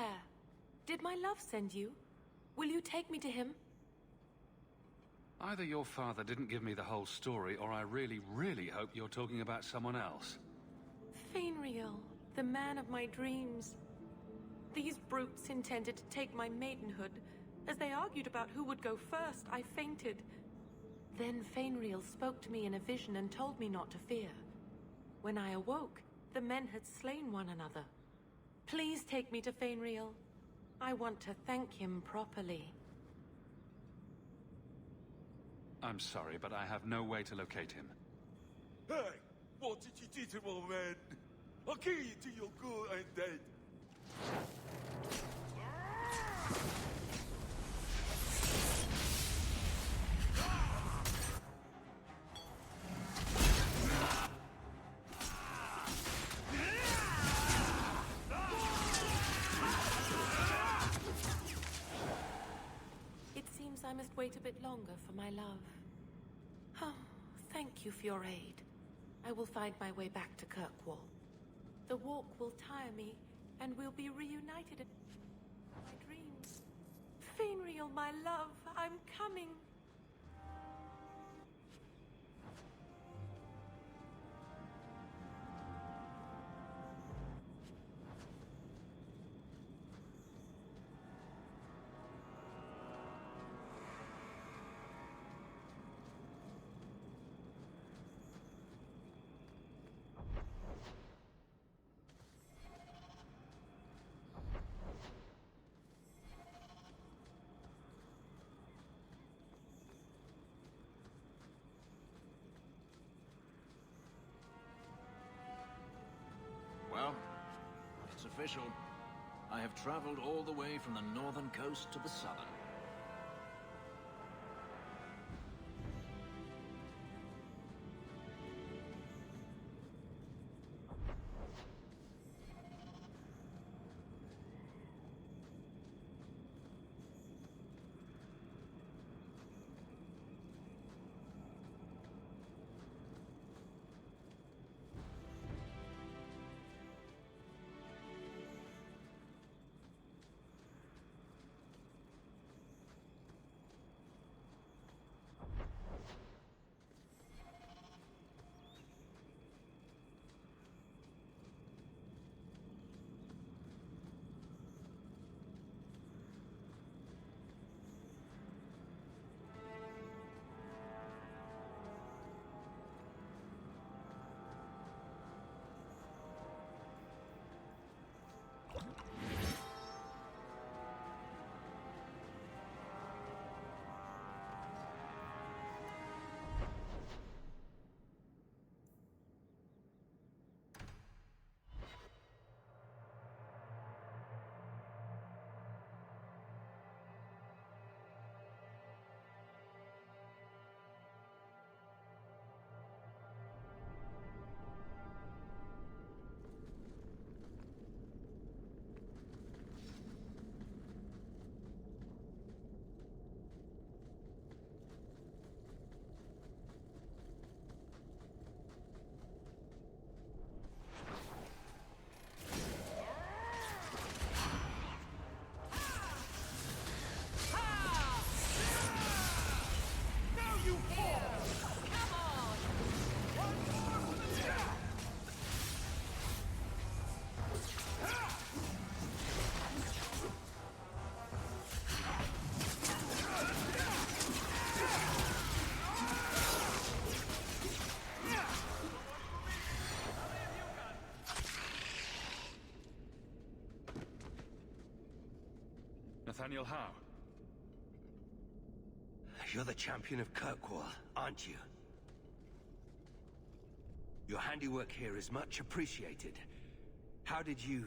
H: there? Did my love send you? Will you take me to him?
E: Either your father didn't give me the whole story, or I really, really hope you're talking about someone else.
H: Fainriel, the man of my dreams. These brutes intended to take my maidenhood. As they argued about who would go first, I fainted. Then Fainriel spoke to me in a vision and told me not to fear. When I awoke, the men had slain one another. Please take me to Fainriel. I want to thank him properly.
E: I'm sorry, but I have no way to locate him.
R: Hey! What did you do to my man? I'll kill you till you're good and dead.
H: It seems I must wait a bit longer for my love. Oh, thank you for your aid. I will find my way back to Kirkwall. The walk will tire me, and we'll be reunited in my dreams. Fainriel, my love, I'm coming.
G: Well, it's official. I have traveled all the way from the northern coast to the southern.
E: Nathaniel Howe.
K: You're the champion of Kirkwall, aren't you? Your handiwork here is much appreciated. How did you...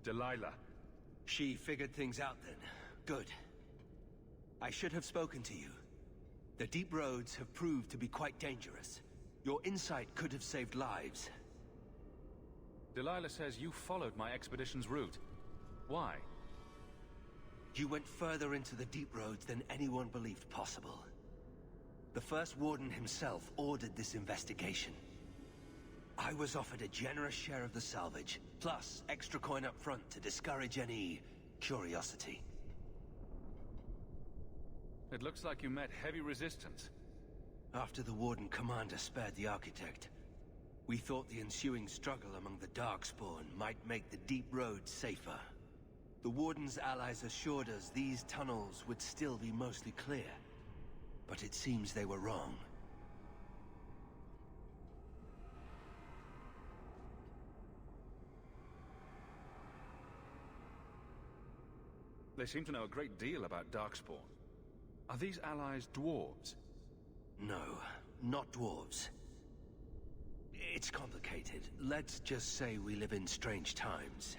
E: Delilah.
K: She figured things out then. Good. I should have spoken to you. The deep roads have proved to be quite dangerous. Your insight could have saved lives.
E: Delilah says you followed my expedition's route. Why?
K: You went further into the deep roads than anyone believed possible. The first warden himself ordered this investigation.
C: I was offered a generous share of the salvage, plus extra coin up front to discourage any curiosity.
E: It looks like you met heavy resistance.
C: After the Warden Commander spared the Architect, we thought the ensuing struggle among the Darkspawn might make the deep roads safer. The Warden's allies assured us these tunnels would still be mostly clear, but it seems they were wrong.
E: They seem to know a great deal about Darkspawn. Are these allies dwarves?
C: No, not dwarves. It's complicated. Let's just say we live in strange times.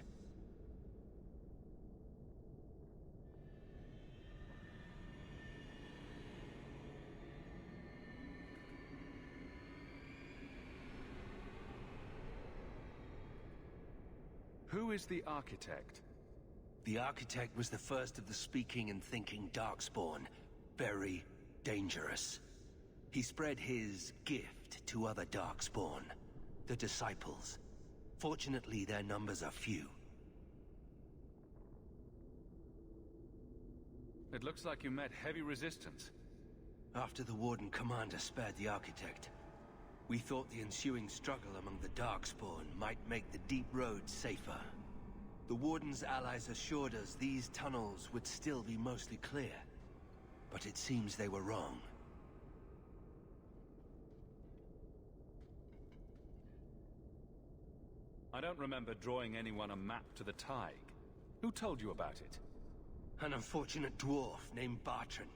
E: Who is the Architect?
C: The Architect was the first of the speaking and thinking Darkspawn. Very dangerous. He spread his gift to other Darkspawn, the Disciples. Fortunately, their numbers are few.
E: It looks like you met heavy resistance.
C: After the Warden Commander spared the Architect, we thought the ensuing struggle among the Darkspawn might make the deep roads safer. The Warden's allies assured us these tunnels would still be mostly clear, but it seems they were wrong.
E: I don't remember drawing anyone a map to the Tig. Who told you about it?
C: An unfortunate dwarf named Bertrand.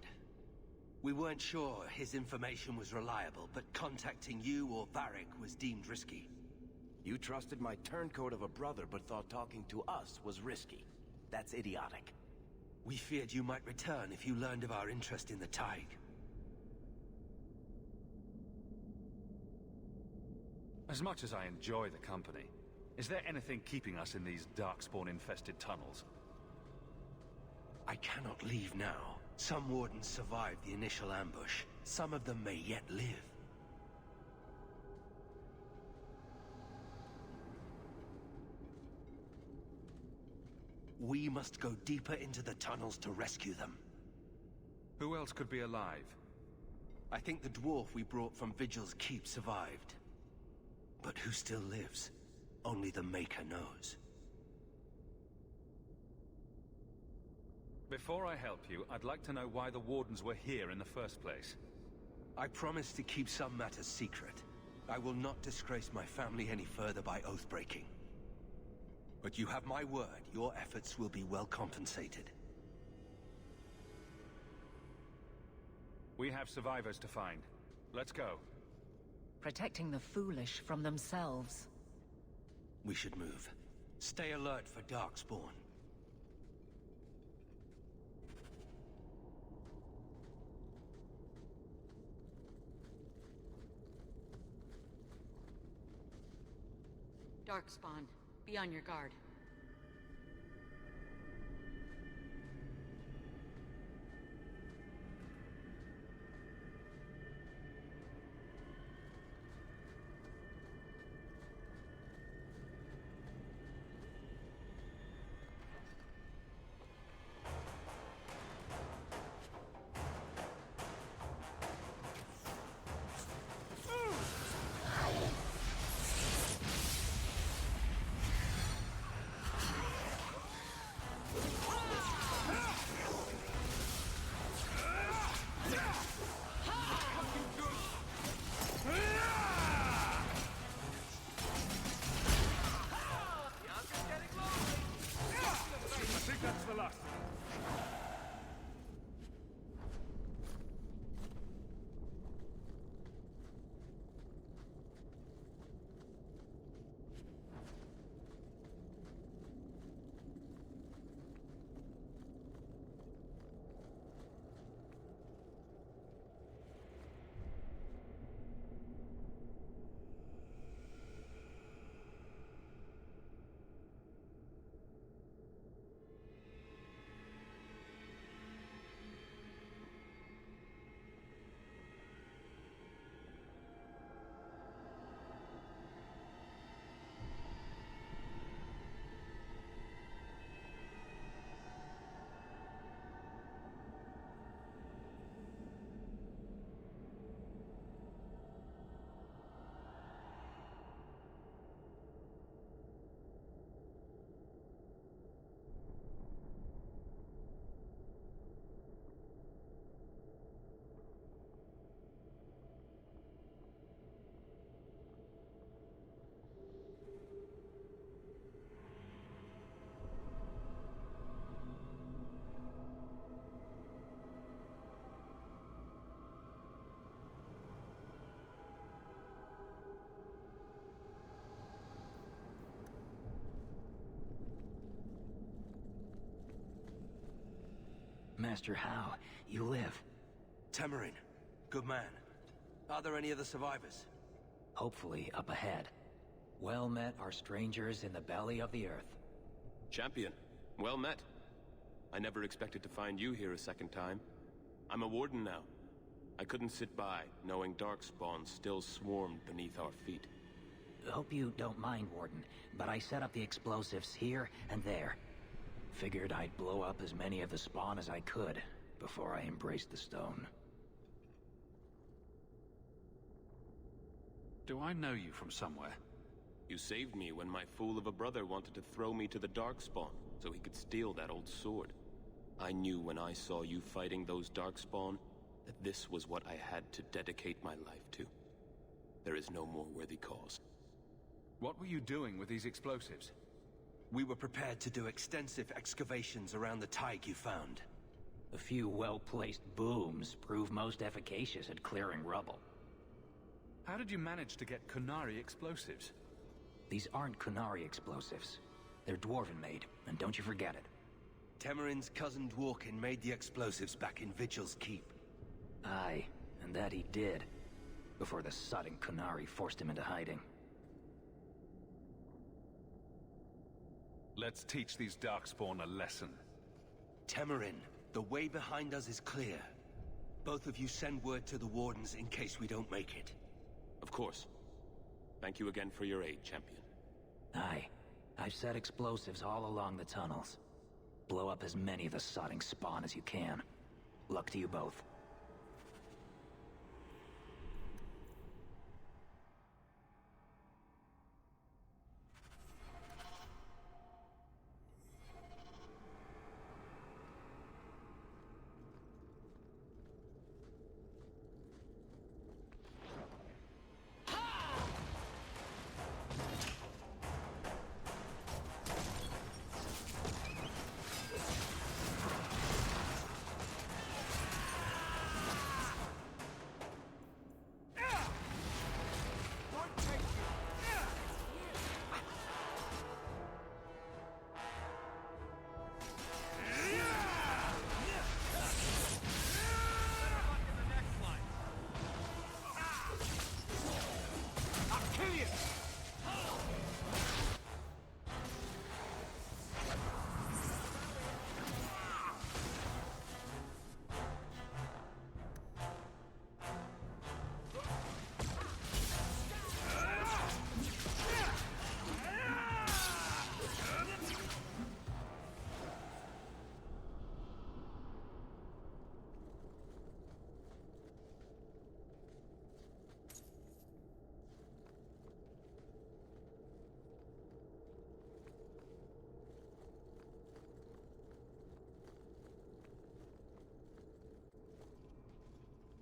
C: We weren't sure his information was reliable, but contacting you or Varric was deemed risky.
K: You trusted my turncoat of a brother, but thought talking to us was risky. That's idiotic.
C: We feared you might return if you learned of our interest in the Tig.
E: As much as I enjoy the company, is there anything keeping us in these Darkspawn-infested tunnels?
C: I cannot leave now. Some Wardens survived the initial ambush. Some of them may yet live. We must go deeper into the tunnels to rescue them.
E: Who else could be alive?
C: I think the dwarf we brought from Vigil's Keep survived. But who still lives? Only the Maker knows.
E: Before I help you, I'd like to know why the Wardens were here in the first place.
C: I promise to keep some matters secret. I will not disgrace my family any further by oath-breaking. But you have my word, your efforts will be well compensated.
E: We have survivors to find. Let's go.
B: Protecting the foolish from themselves.
C: We should move. Stay alert for Darkspawn.
I: Darkspawn, be on your guard.
A: Master How you live.
C: Temerin, good man. Are there any other survivors?
A: Hopefully up ahead. Well met are strangers in the belly of the earth.
F: Champion, well met. I never expected to find you here a second time. I'm a warden now. I couldn't sit by, knowing darkspawn still swarmed beneath our feet.
A: Hope you don't mind, Warden, but I set up the explosives here and there. Figured I'd blow up as many of the spawn as I could before I embraced the stone.
E: Do I know you from somewhere?
F: You saved me when my fool of a brother wanted to throw me to the darkspawn so he could steal that old sword. I knew when I saw you fighting those darkspawn that this was what I had to dedicate my life to. There is no more worthy cause.
E: What were you doing with these explosives?
C: We were prepared to do extensive excavations around the Tig you found.
A: A few well-placed booms prove most efficacious at clearing rubble.
E: How did you manage to get Kunari explosives?
A: These aren't Kunari explosives. They're Dwarven-made, and don't you forget it.
C: Temerin's cousin Dworkin made the explosives back in Vigil's Keep.
A: Aye, and that he did. Before the sudden Kunari forced him into hiding.
E: Let's teach these Darkspawn a lesson.
C: Temerin, the way behind us is clear. Both of you send word to the Wardens in case we don't make it.
F: Of course. Thank you again for your aid, Champion.
A: Aye. I've set explosives all along the tunnels. Blow up as many of the sodding spawn as you can. Luck to you both.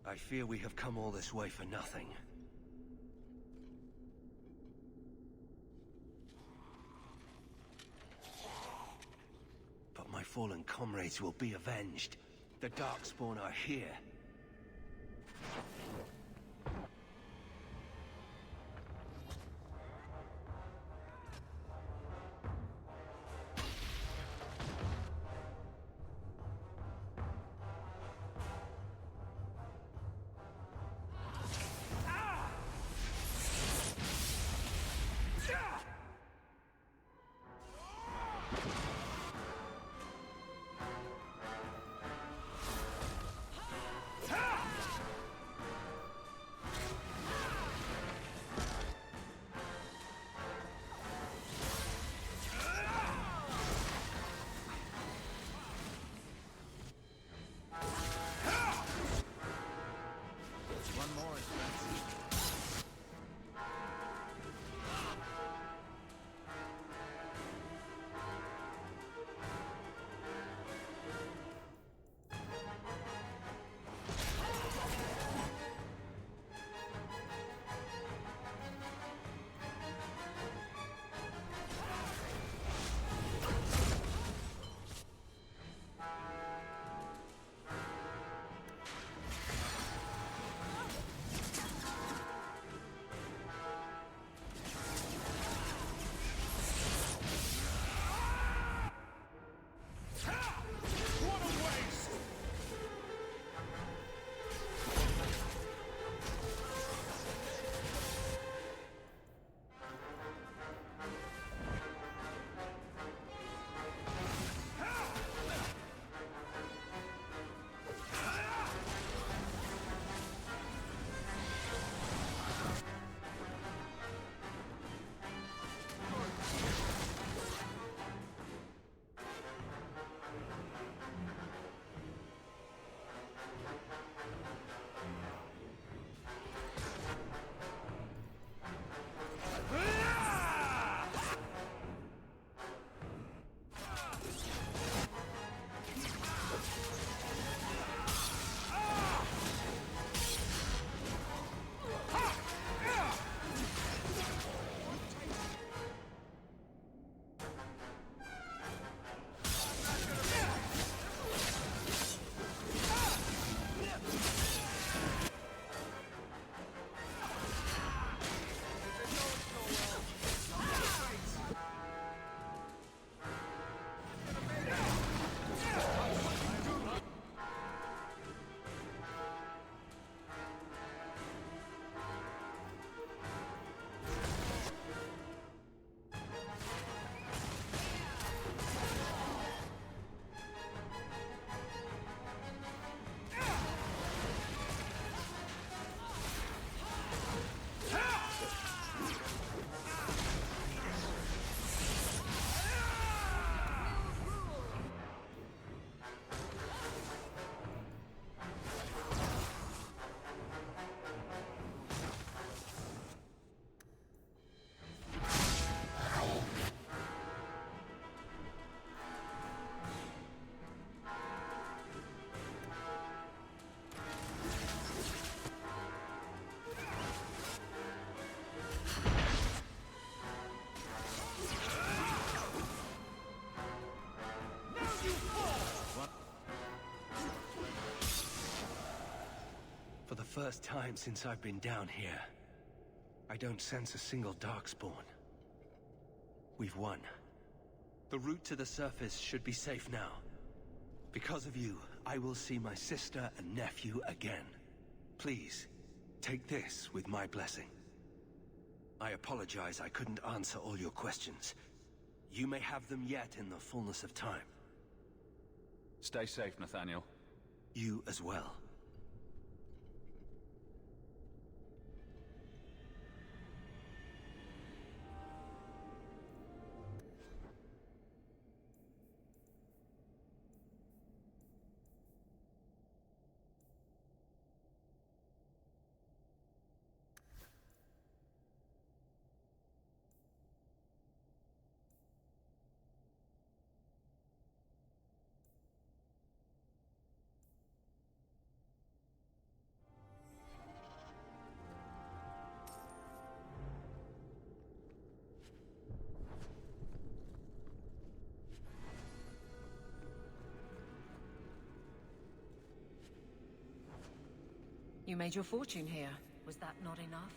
C: I fear we have come all this way for nothing. But my fallen comrades will be avenged. The Darkspawn are here. first time since I've been down here, I don't sense a single Darkspawn. We've won. The route to the surface should be safe now. Because of you, I will see my sister and nephew again. Please, take this with my blessing. I apologize I couldn't answer all your questions. You may have them yet in the fullness of time.
E: Stay safe, Nathaniel.
C: You as well.
B: You made your fortune here. Was that not enough?